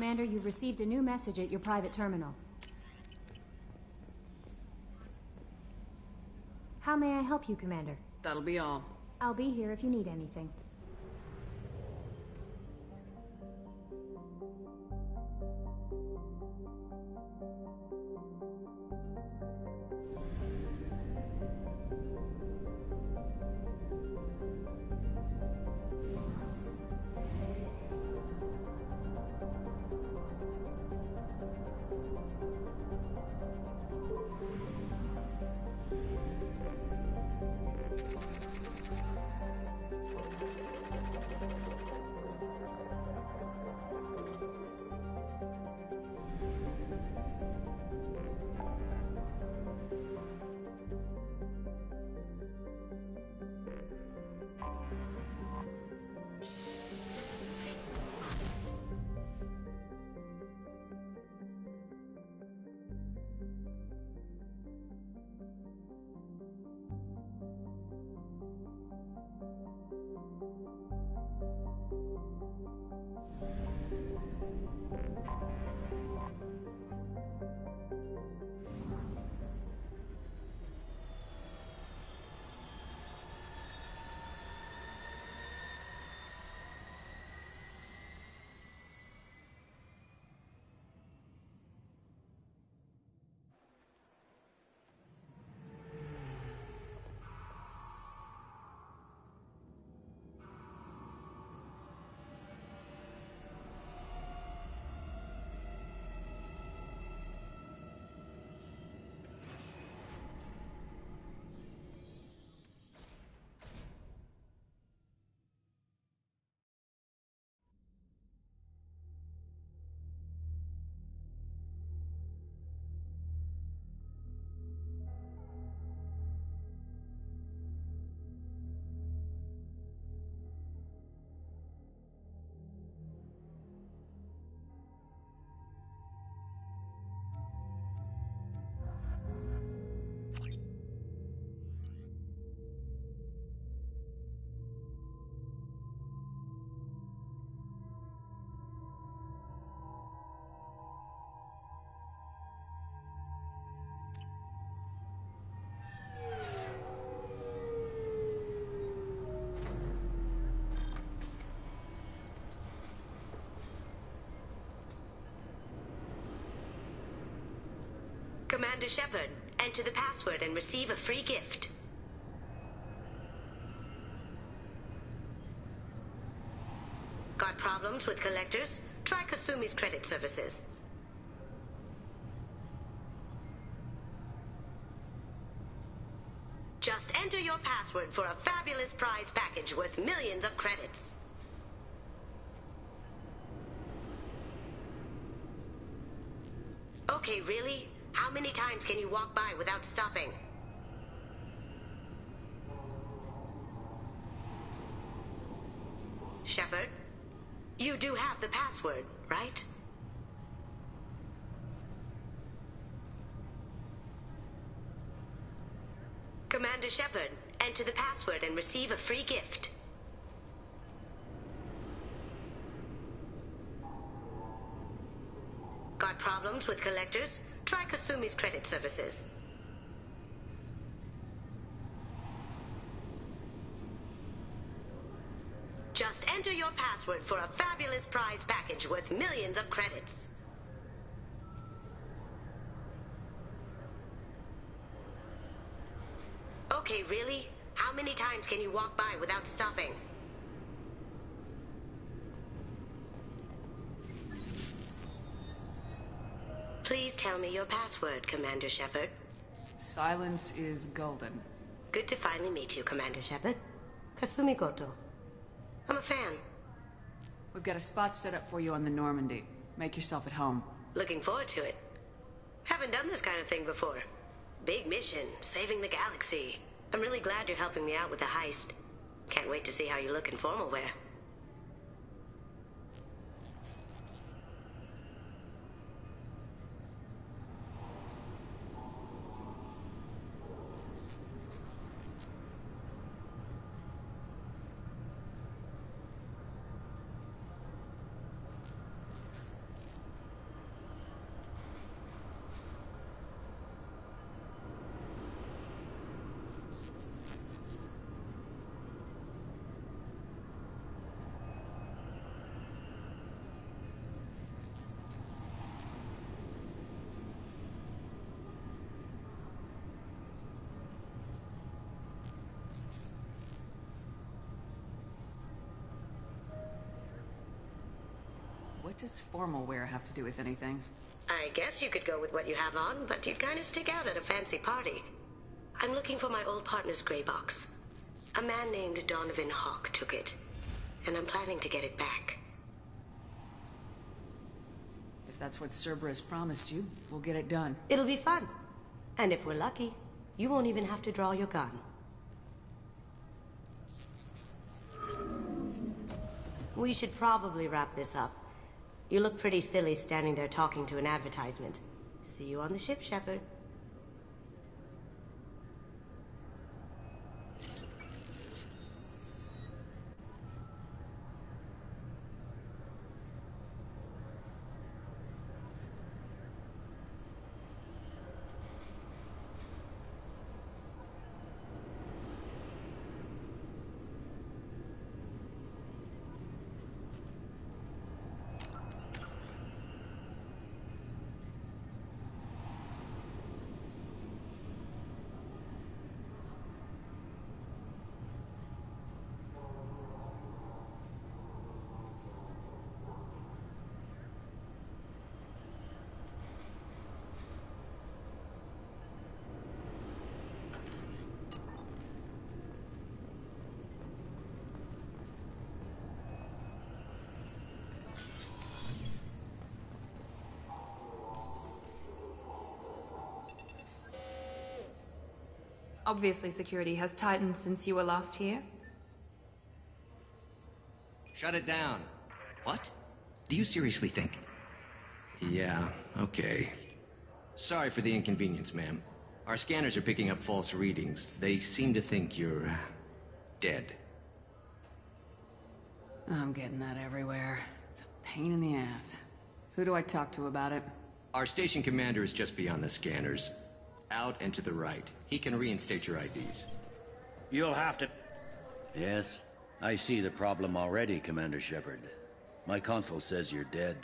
Commander, you've received a new message at your private terminal. How may I help you, Commander? That'll be all. I'll be here if you need anything. Commander Shepard, enter the password and receive a free gift. Got problems with collectors? Try Kasumi's credit services. Just enter your password for a fabulous prize package worth millions of credits. Okay, really? How many times can you walk by without stopping? Shepard, you do have the password, right? Commander Shepard, enter the password and receive a free gift. Got problems with collectors? Try Kasumi's credit services. Just enter your password for a fabulous prize package worth millions of credits. Okay, really? How many times can you walk by without stopping? Please tell me your password, Commander Shepard. Silence is golden. Good to finally meet you, Commander Shepard. Kasumi Goto. I'm a fan. We've got a spot set up for you on the Normandy. Make yourself at home. Looking forward to it. Haven't done this kind of thing before. Big mission, saving the galaxy. I'm really glad you're helping me out with the heist. Can't wait to see how you look in formal wear. What does formal wear have to do with anything? I guess you could go with what you have on, but you'd kind of stick out at a fancy party. I'm looking for my old partner's gray box. A man named Donovan Hawk took it, and I'm planning to get it back. If that's what Cerberus promised you, we'll get it done. It'll be fun. And if we're lucky, you won't even have to draw your gun. We should probably wrap this up. You look pretty silly standing there talking to an advertisement. See you on the ship, Shepard. Obviously, security has tightened since you were last here. Shut it down. What? Do you seriously think? Yeah, okay. Sorry for the inconvenience, ma'am. Our scanners are picking up false readings. They seem to think you're... dead. I'm getting that everywhere. It's a pain in the ass. Who do I talk to about it? Our station commander is just beyond the scanners. Out and to the right. He can reinstate your IDs. You'll have to... Yes, I see the problem already, Commander Shepard. My console says you're dead.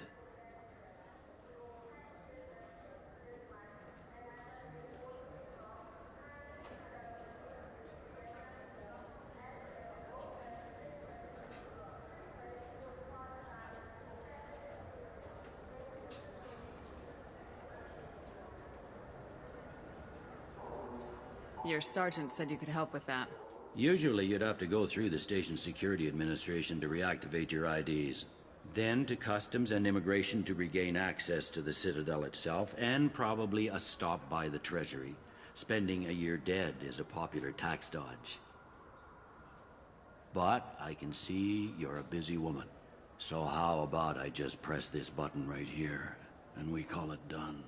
Your sergeant said you could help with that. Usually you'd have to go through the station security administration to reactivate your IDs. Then to Customs and Immigration to regain access to the Citadel itself, and probably a stop by the Treasury. Spending a year dead is a popular tax dodge. But I can see you're a busy woman. So how about I just press this button right here, and we call it done?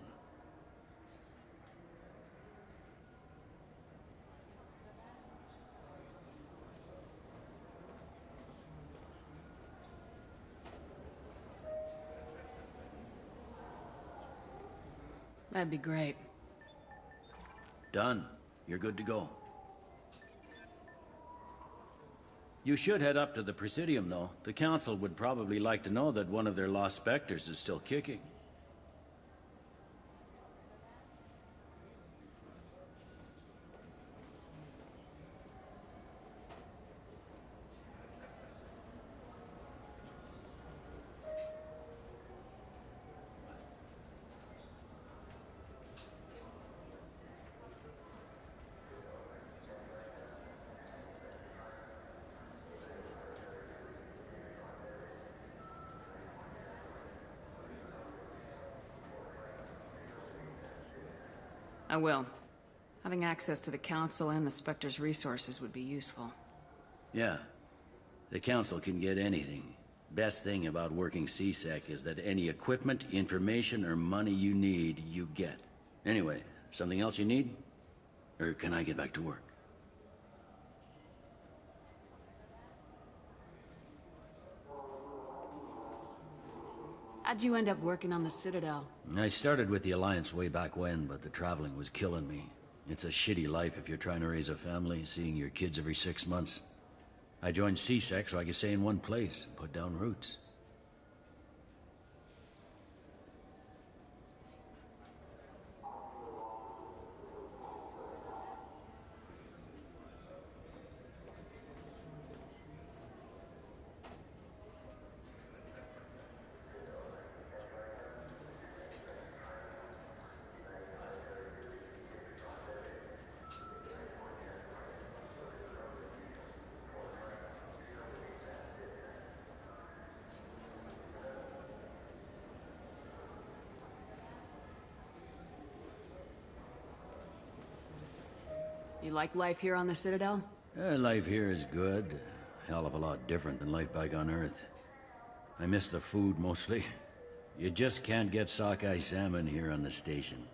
That'd be great. Done. You're good to go. You should head up to the Presidium, though. The Council would probably like to know that one of their lost Spectres is still kicking. I will. Having access to the Council and the Spectre's resources would be useful. Yeah. The Council can get anything. Best thing about working CSEC is that any equipment, information, or money you need, you get. Anyway, something else you need? Or can I get back to work? How'd you end up working on the Citadel? I started with the Alliance way back when, but the traveling was killing me. It's a shitty life if you're trying to raise a family, seeing your kids every 6 months. I joined CSEC so I could stay in one place and put down roots. You like life here on the Citadel? Life here is good. Hell of a lot different than life back on Earth. I miss the food mostly. You just can't get sockeye salmon here on the station.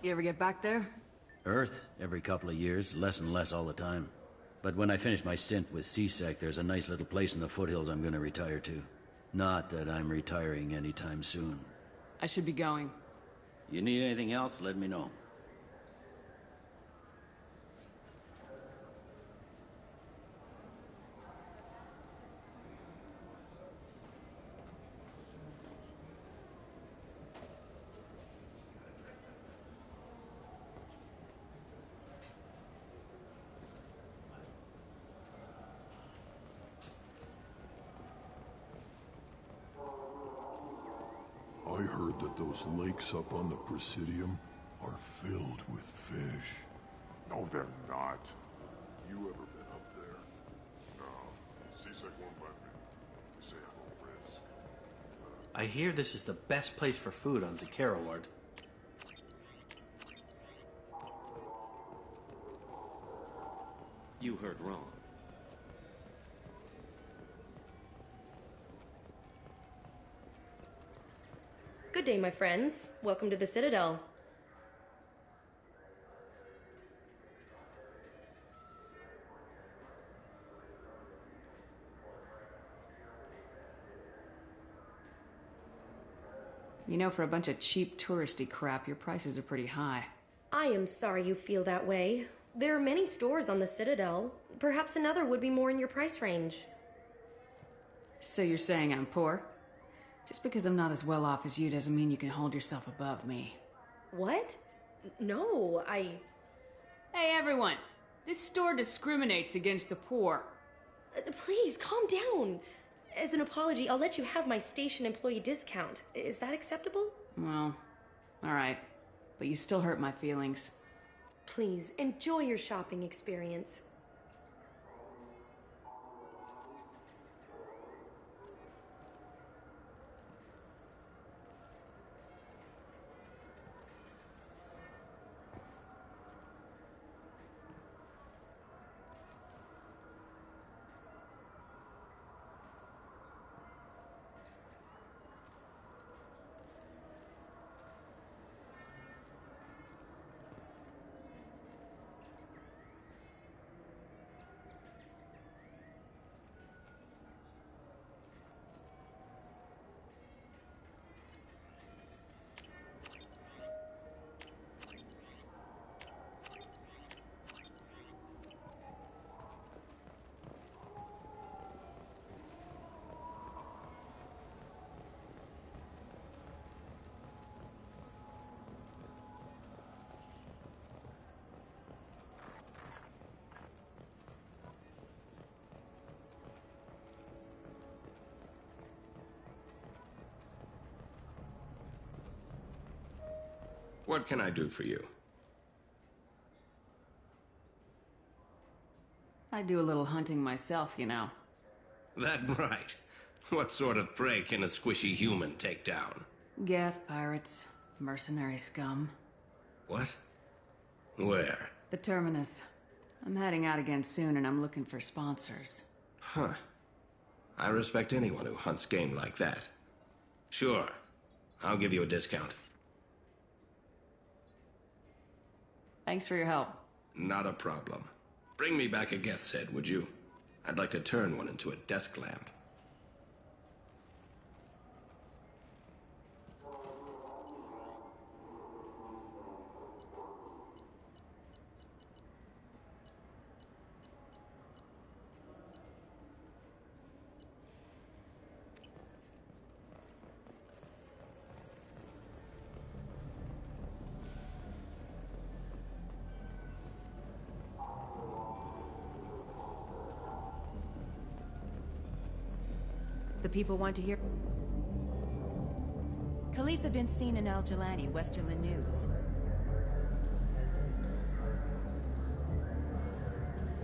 You ever get back there? Earth, every couple of years, less and less all the time. But when I finish my stint with CSEC, there's a nice little place in the foothills I'm gonna retire to. Not that I'm retiring anytime soon. I should be going. You need anything else, let me know. I heard that those lakes up on the Presidium are filled with fish. No, they're not. You ever been up there? No. CSEC won't let me. They say I'm a risk. I hear this is the best place for food on Zakara Ward. You heard wrong. Good day, my friends. Welcome to the Citadel. You know, for a bunch of cheap touristy crap, your prices are pretty high. I am sorry you feel that way. There are many stores on the Citadel. Perhaps another would be more in your price range. So you're saying I'm poor? Just because I'm not as well off as you doesn't mean you can hold yourself above me. What? No, Hey, everyone! This store discriminates against the poor. Please, calm down. As an apology, I'll let you have my station employee discount. Is that acceptable? Well, alright. But you still hurt my feelings. Please, enjoy your shopping experience. What can I do for you? I do a little hunting myself, you know. That right. What sort of prey can a squishy human take down? Gaff pirates, mercenary scum. What? Where? The Terminus. I'm heading out again soon and I'm looking for sponsors. Huh. I respect anyone who hunts game like that. Sure. I'll give you a discount. Thanks for your help. Not a problem. Bring me back a Geth's head, would you? I'd like to turn one into a desk lamp. The people want to hear... Khaleesa been seen in Al Jelani, Westerland News.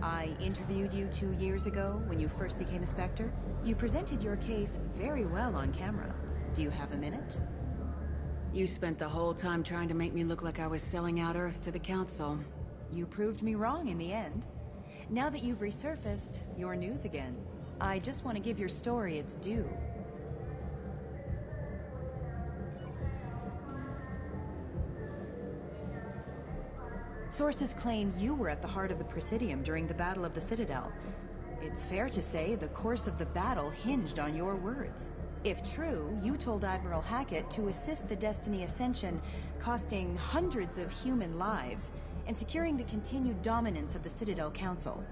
I interviewed you 2 years ago when you first became a Spectre. You presented your case very well on camera. Do you have a minute? You spent the whole time trying to make me look like I was selling out Earth to the Council. You proved me wrong in the end. Now that you've resurfaced, you're news again. I just want to give your story its due. Sources claim you were at the heart of the Presidium during the Battle of the Citadel. It's fair to say the course of the battle hinged on your words. If true, you told Admiral Hackett to assist the Destiny Ascension, costing hundreds of human lives, and securing the continued dominance of the Citadel Council.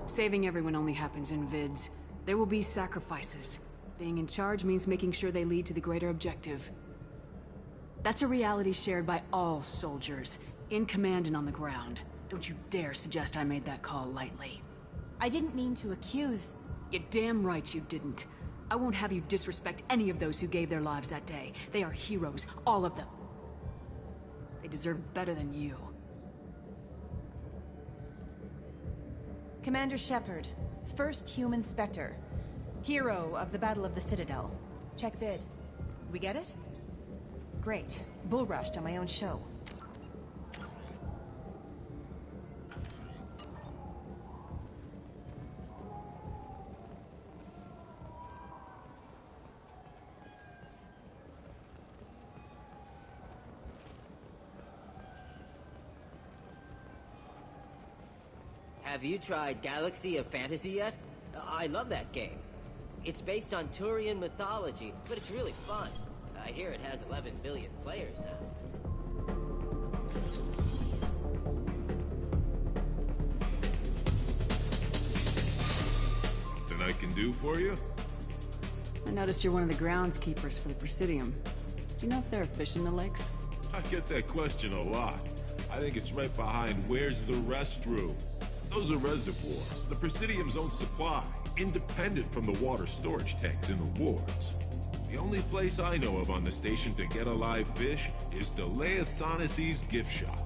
Saving everyone only happens in vids. There will be sacrifices. Being in charge means making sure they lead to the greater objective. That's a reality shared by all soldiers, in command and on the ground. Don't you dare suggest I made that call lightly. I didn't mean to accuse... You're damn right you didn't. I won't have you disrespect any of those who gave their lives that day. They are heroes, all of them. They deserve better than you. Commander Shepard, first human Spectre. Hero of the Battle of the Citadel. Check vid. We get it? Great. Bull rushed on my own show. Have you tried Galaxy of Fantasy yet? I love that game. It's based on Turian mythology, but it's really fun. I hear it has 11 billion players now. Something I can do for you? I noticed you're one of the groundskeepers for the Presidium. Do you know if there are fish in the lakes? I get that question a lot. I think it's right behind where's the restroom. Those are reservoirs, the Presidium's own supply, independent from the water storage tanks in the wards. The only place I know of on the station to get a live fish is Delea Sonasy's gift shop.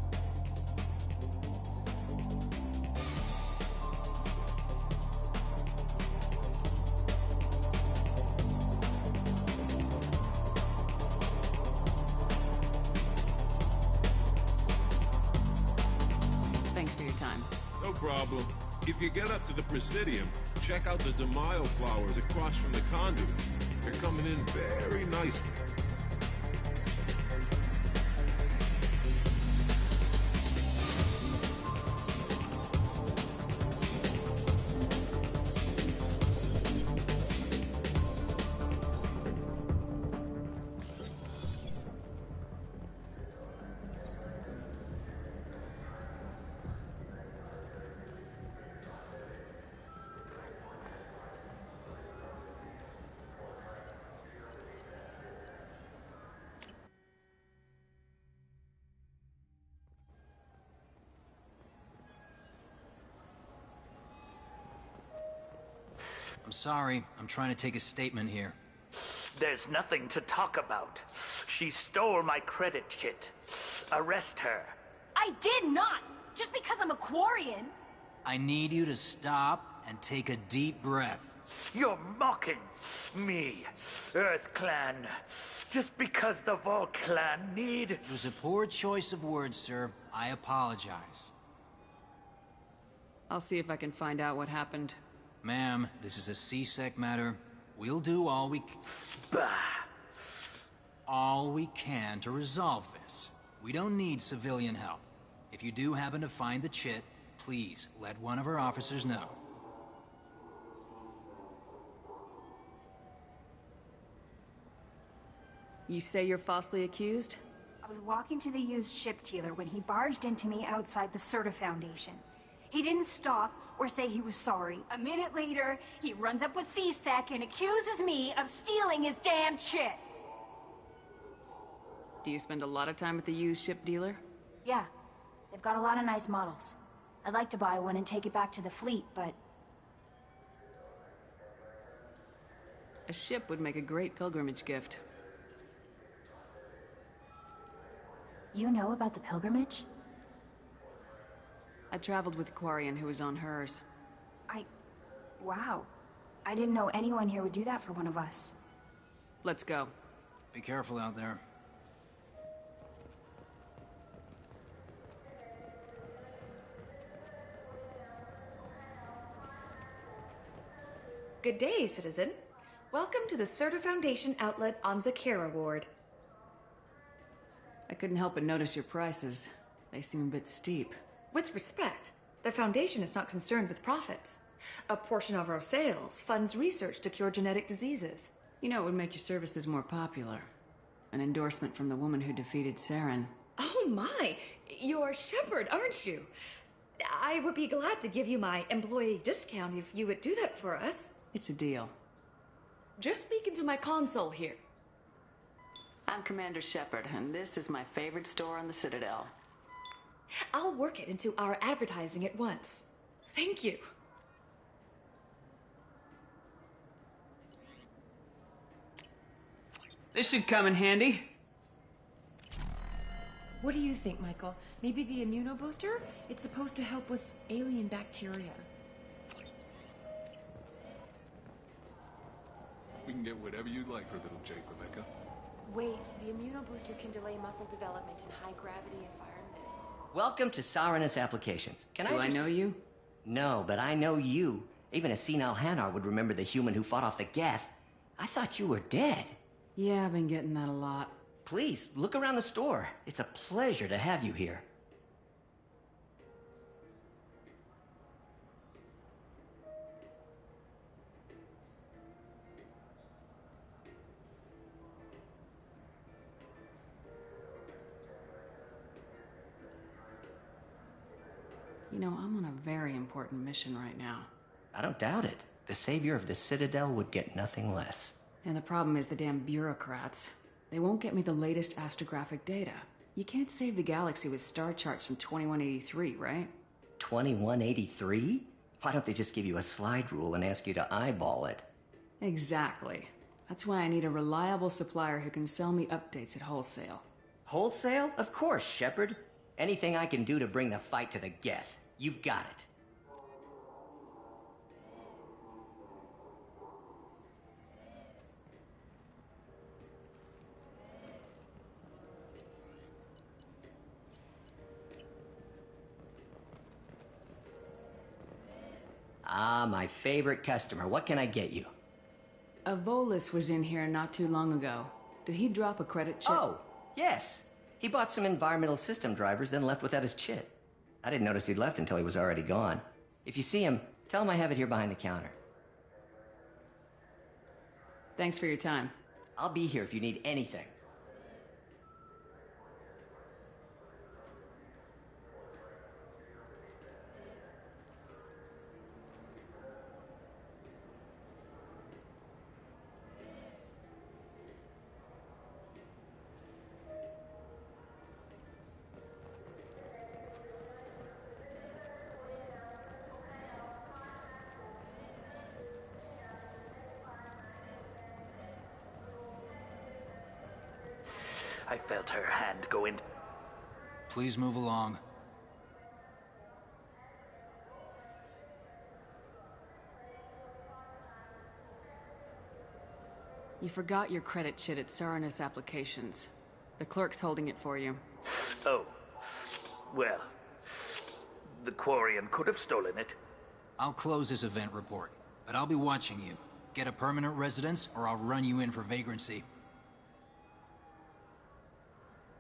Thanks for your time. No problem. If you get up to the Presidium, check out the DeMaio flowers across from the conduit. They're coming in very nicely. I'm sorry. I'm trying to take a statement here. There's nothing to talk about. She stole my credit chit. Arrest her. I did not! just because I'm a Quarian. I need you to stop and take a deep breath. You're mocking me, Earth Clan. Just because the Vol Clan need... It was a poor choice of words, sir. I apologize. I'll see if I can find out what happened. Ma'am, this is a C-Sec matter. We'll do all we can to resolve this. We don't need civilian help. If you do happen to find the chit, please let one of our officers know. You say you're falsely accused? I was walking to the used ship dealer when he barged into me outside the Serta Foundation. He didn't stop or say he was sorry. A minute later, he runs up with C-Sec and accuses me of stealing his damn chit. Do you spend a lot of time at the used ship dealer? Yeah, they've got a lot of nice models. I'd like to buy one and take it back to the fleet, but... A ship would make a great pilgrimage gift. You know about the pilgrimage? I traveled with a Quarian who was on hers. Wow. I didn't know anyone here would do that for one of us. Let's go. Be careful out there. Good day, citizen. Welcome to the Serta Foundation outlet on Zakera Ward. I couldn't help but notice your prices. They seem a bit steep. With respect, the Foundation is not concerned with profits. A portion of our sales funds research to cure genetic diseases. You know, it would make your services more popular. An endorsement from the woman who defeated Saren. Oh my! You're Shepard, aren't you? I would be glad to give you my employee discount if you would do that for us. It's a deal. Just speak into my console here. I'm Commander Shepard, and this is my favorite store on the Citadel. I'll work it into our advertising at once. Thank you. This should come in handy. What do you think, Michael? Maybe the immunobooster? It's supposed to help with alien bacteria. We can get whatever you'd like for little Jake, Rebecca. Wait, the immunobooster can delay muscle development in high-gravity environments. Welcome to Saranus Applications. Do I know you? No, but I know you. Even a senile Hanar would remember the human who fought off the Geth. I thought you were dead. Yeah, I've been getting that a lot. Please, look around the store. It's a pleasure to have you here. You know, I'm on a very important mission right now. I don't doubt it. The savior of the Citadel would get nothing less. And the problem is the damn bureaucrats. They won't get me the latest astrographic data. You can't save the galaxy with star charts from 2183, right? 2183? Why don't they just give you a slide rule and ask you to eyeball it? Exactly. That's why I need a reliable supplier who can sell me updates at wholesale. Wholesale? Of course, Shepard. Anything I can do to bring the fight to the Geth. You've got it. Ah, my favorite customer. What can I get you? A Volus was in here not too long ago. Did he drop a credit chip? Oh, yes. He bought some environmental system drivers, then left without his chit. I didn't notice he'd left until he was already gone. If you see him, tell him I have it here behind the counter. Thanks for your time. I'll be here if you need anything. I felt her hand go in. Please move along. You forgot your credit chit at Saranus Applications. The clerk's holding it for you. Oh. Well, the Quarian could have stolen it. I'll close this event report, but I'll be watching you. Get a permanent residence, or I'll run you in for vagrancy.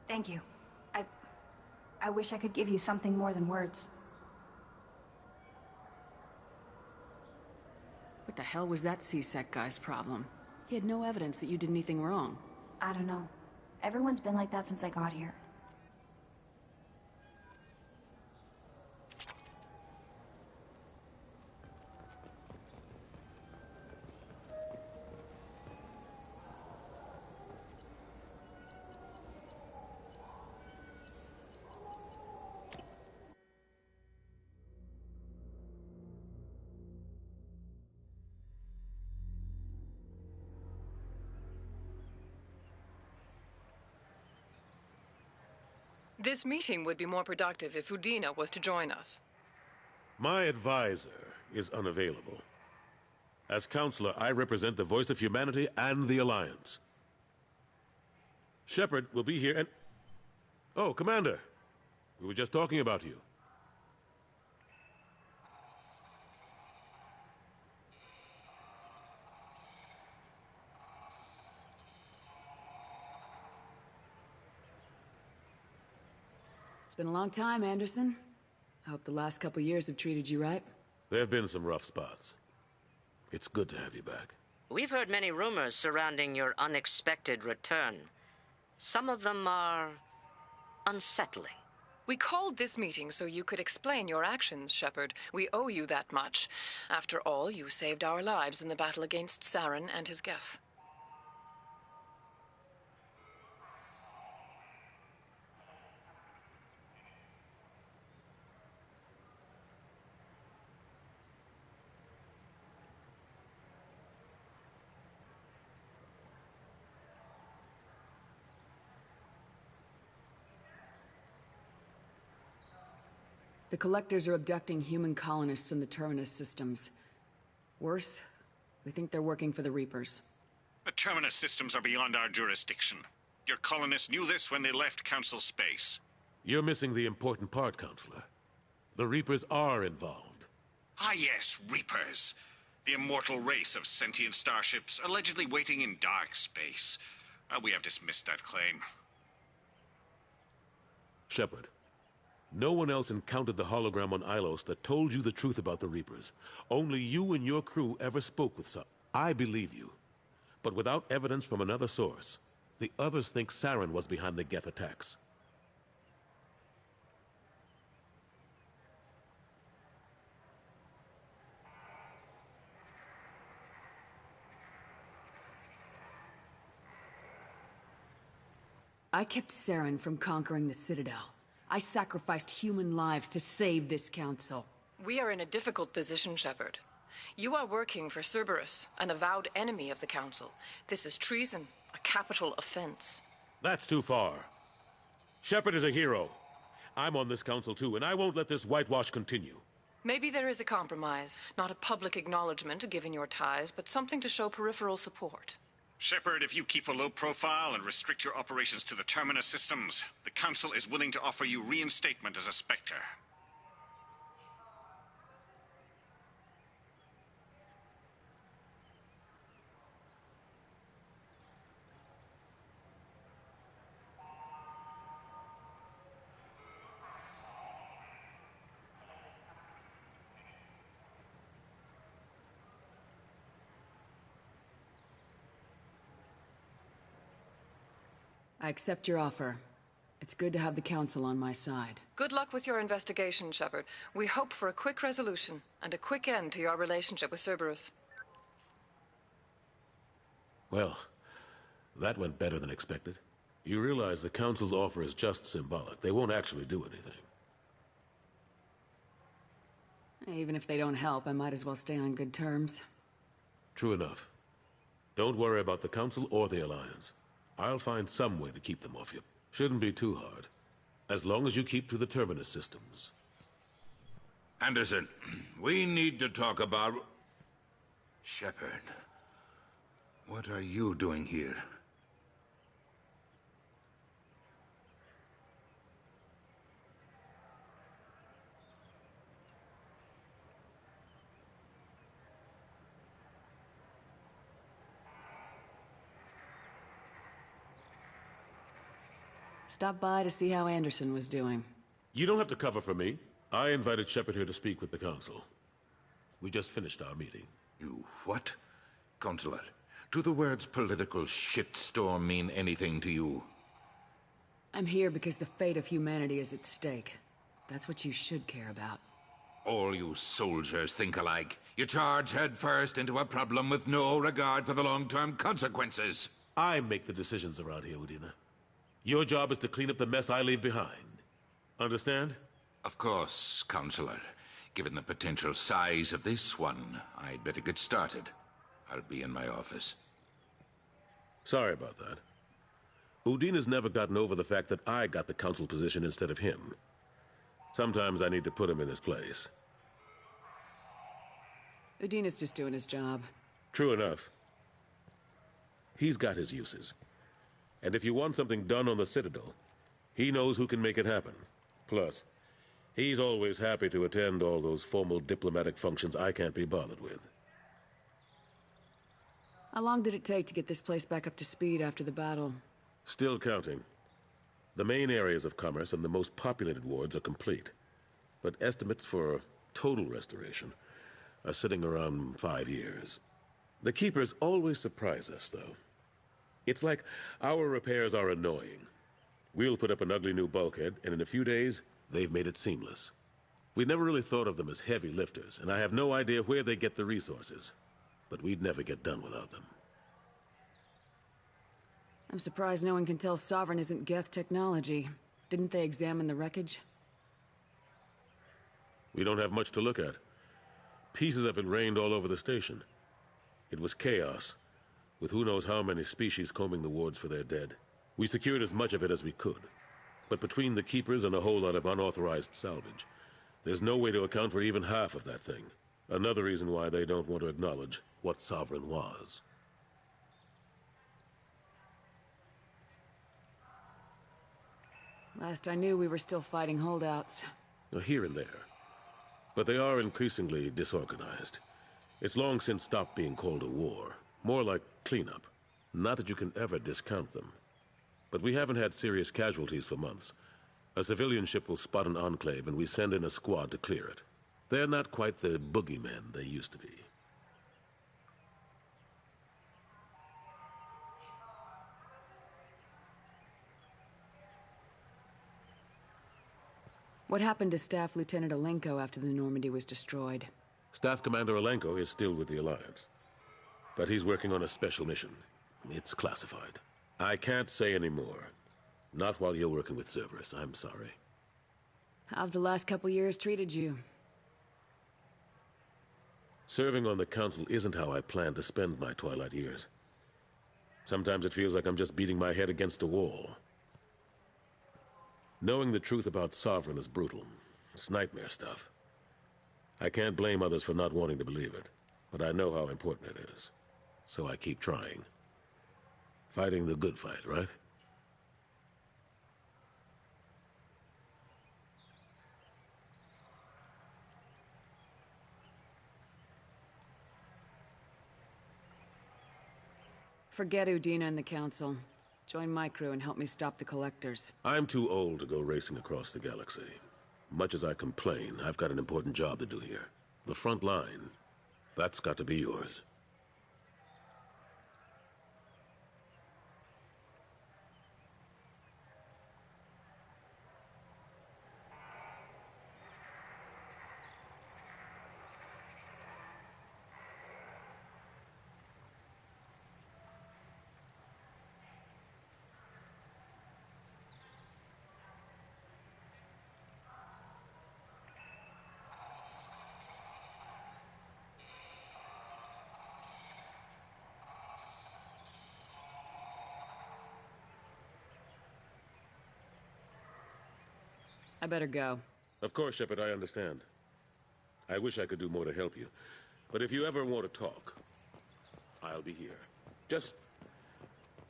Thank you. I wish I could give you something more than words. What the hell was that C-Sec guy's problem? He had no evidence that you did anything wrong. I don't know. Everyone's been like that since I got here. This meeting would be more productive if Udina was to join us. My advisor is unavailable. As counselor, I represent the voice of humanity and the Alliance. Shepard will be here and... Oh, Commander. We were just talking about you. It's been a long time, Anderson. I hope the last couple years have treated you right. There have been some rough spots. It's good to have you back. We've heard many rumors surrounding your unexpected return. Some of them are unsettling. We called this meeting so you could explain your actions, Shepard. We owe you that much. After all, you saved our lives in the battle against Saren and his Geth. The Collectors are abducting human colonists in the Terminus systems. Worse, we think they're working for the Reapers. The Terminus systems are beyond our jurisdiction. Your colonists knew this when they left Council space. You're missing the important part, Counselor. The Reapers are involved. Ah yes, Reapers. The immortal race of sentient starships allegedly waiting in dark space. We have dismissed that claim. Shepard, no one else encountered the hologram on Ilos that told you the truth about the Reapers. Only you and your crew ever spoke with some. I believe you. But without evidence from another source, the others think Saren was behind the Geth attacks. I kept Saren from conquering the Citadel. I sacrificed human lives to save this council. We are in a difficult position, Shepard. You are working for Cerberus, an avowed enemy of the Council. This is treason, a capital offense. That's too far. Shepard is a hero. I'm on this council too, and I won't let this whitewash continue. Maybe there is a compromise. Not a public acknowledgement given your ties, but something to show peripheral support. Shepard, if you keep a low profile and restrict your operations to the Terminus systems, the Council is willing to offer you reinstatement as a Spectre. I accept your offer. It's good to have the Council on my side. Good luck with your investigation, Shepard. We hope for a quick resolution and a quick end to your relationship with Cerberus. Well, that went better than expected. You realize the Council's offer is just symbolic. They won't actually do anything. Even if they don't help, I might as well stay on good terms. True enough. Don't worry about the Council or the Alliance. I'll find some way to keep them off you. Shouldn't be too hard. As long as you keep to the Terminus systems. Anderson, we need to talk about... Shepard. What are you doing here? Stopped by to see how Anderson was doing. You don't have to cover for me. I invited Shepard here to speak with the Council. We just finished our meeting. You what? Counselor, do the words political shitstorm mean anything to you? I'm here because the fate of humanity is at stake. That's what you should care about. All you soldiers think alike. You charge headfirst into a problem with no regard for the long-term consequences. I make the decisions around here, Udina. Your job is to clean up the mess I leave behind. Understand? Of course, Counselor. Given the potential size of this one, I'd better get started. I'll be in my office. Sorry about that. Udina's never gotten over the fact that I got the Council position instead of him. Sometimes I need to put him in his place. Udina's just doing his job. True enough. He's got his uses. And if you want something done on the Citadel, he knows who can make it happen. Plus, he's always happy to attend all those formal diplomatic functions I can't be bothered with. How long did it take to get this place back up to speed after the battle? Still counting. The main areas of commerce and the most populated wards are complete. But estimates for total restoration are sitting around 5 years. The Keepers always surprise us, though. It's like our repairs are annoying. We'll put up an ugly new bulkhead, and in a few days, they've made it seamless. We never really thought of them as heavy lifters, and I have no idea where they get the resources. But we'd never get done without them. I'm surprised no one can tell Sovereign isn't Geth technology. Didn't they examine the wreckage? We don't have much to look at. Pieces have been rained all over the station. It was chaos, with who knows how many species combing the wards for their dead. We secured as much of it as we could. But between the Keepers and a whole lot of unauthorized salvage, there's no way to account for even half of that thing. Another reason why they don't want to acknowledge what Sovereign was. Last I knew, we were still fighting holdouts. Here and there. But they are increasingly disorganized. It's long since stopped being called a war. More like cleanup. Not that you can ever discount them. But we haven't had serious casualties for months. A civilian ship will spot an enclave and we send in a squad to clear it. They're not quite the boogeymen they used to be. What happened to Staff Lieutenant Alenko after the Normandy was destroyed? Staff Commander Alenko is still with the Alliance. But he's working on a special mission. It's classified. I can't say any more. Not while you're working with Cerberus, I'm sorry. How have the last couple years treated you? Serving on the Council isn't how I plan to spend my twilight years. Sometimes it feels like I'm just beating my head against a wall. Knowing the truth about Sovereign is brutal. It's nightmare stuff. I can't blame others for not wanting to believe it, but I know how important it is. So I keep trying. Fighting the good fight, right? Forget Udina and the Council. Join my crew and help me stop the Collectors. I'm too old to go racing across the galaxy. Much as I complain, I've got an important job to do here. The front line. That's got to be yours. I better go. Of course, Shepard, I understand. I wish I could do more to help you. But if you ever want to talk, I'll be here. Just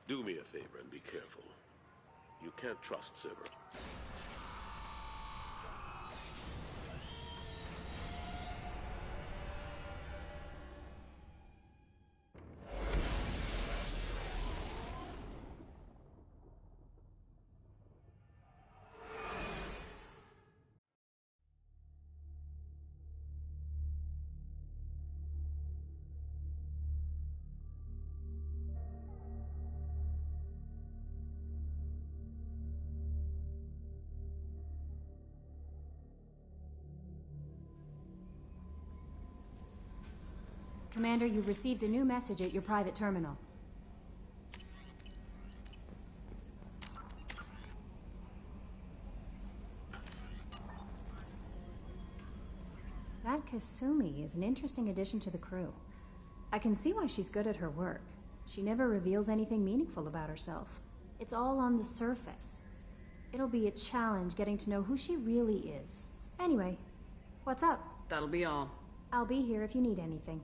do me a favor and be careful. You can't trust Silver. Commander, you've received a new message at your private terminal. That Kasumi is an interesting addition to the crew. I can see why she's good at her work. She never reveals anything meaningful about herself. It's all on the surface. It'll be a challenge getting to know who she really is. Anyway, what's up? That'll be all. I'll be here if you need anything.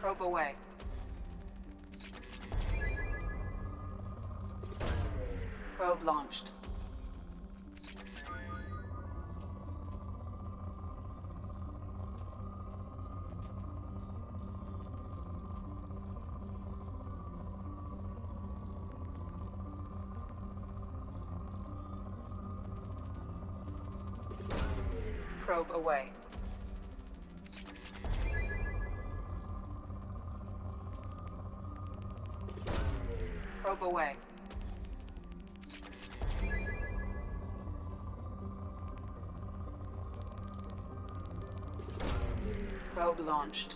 Probe away. Probe launched. Probe away. Probe away. Probe launched.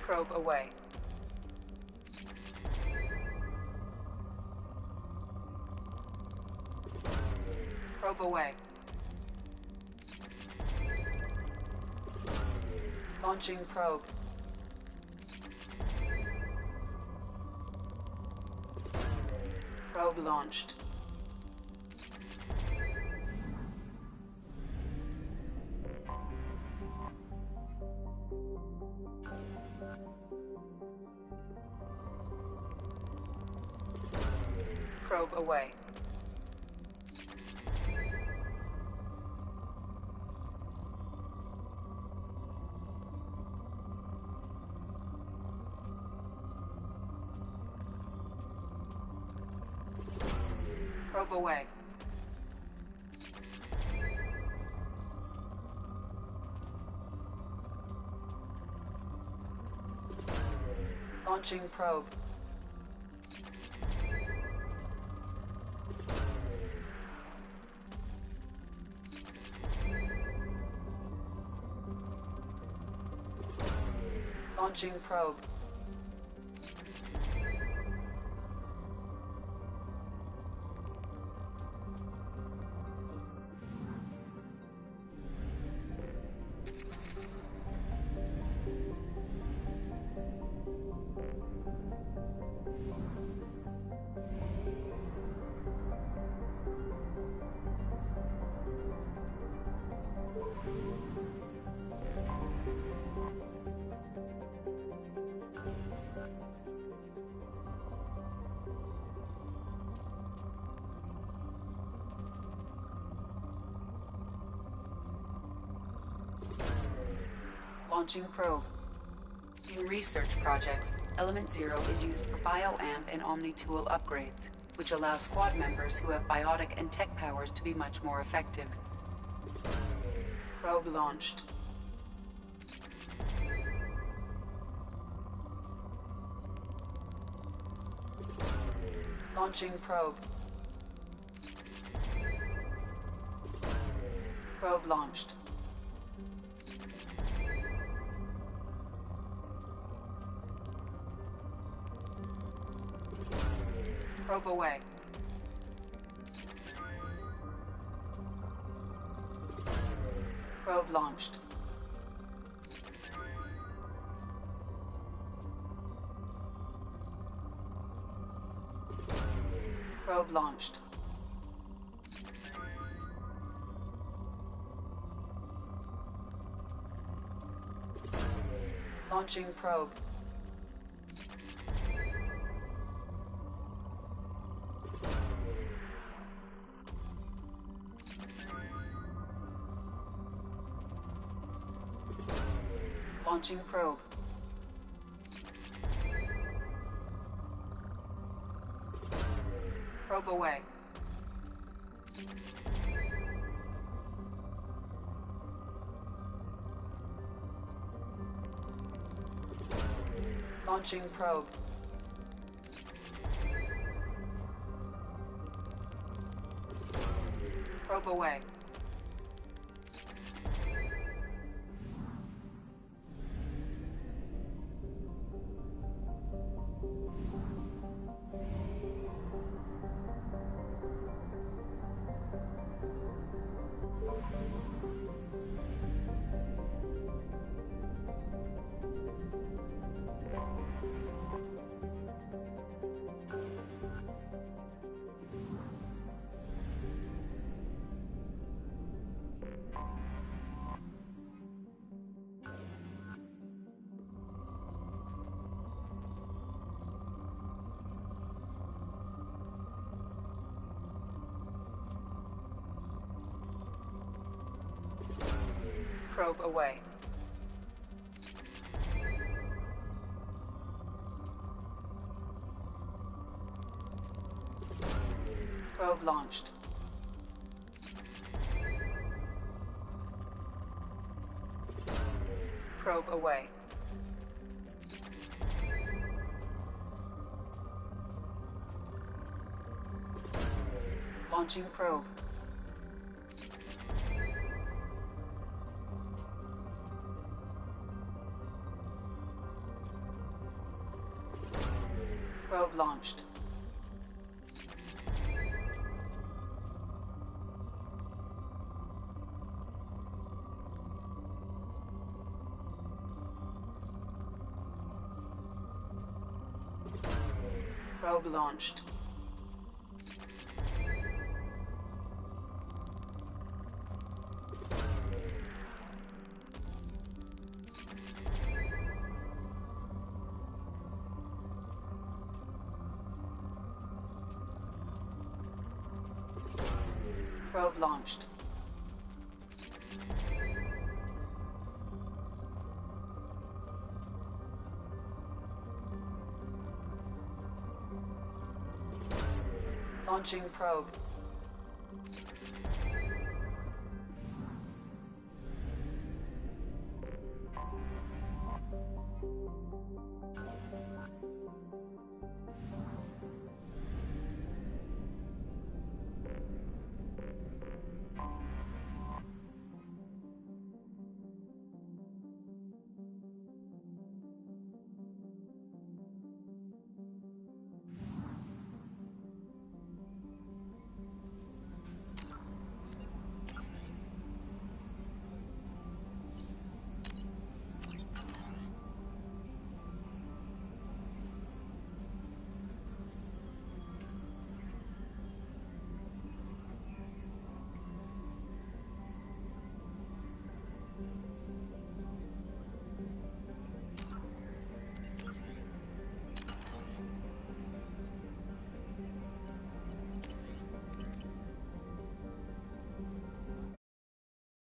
Probe away. Probe away. Launching probe. Probe launched. Probe away. Probe away. Launching probe. Launching probe. Launching probe. In research projects, Element Zero is used for bioamp and omni-tool upgrades, which allow squad members who have biotic and tech powers to be much more effective. Probe launched. Launching probe. Probe launched. Probe away. Probe launched. Probe launched. Launching probe. Launching probe. Probe away. Launching probe. Probe away. Probe away. Probe launched. Probe away. Launching probe. Probe launched. Probe launched. Probe launched. Launching probe.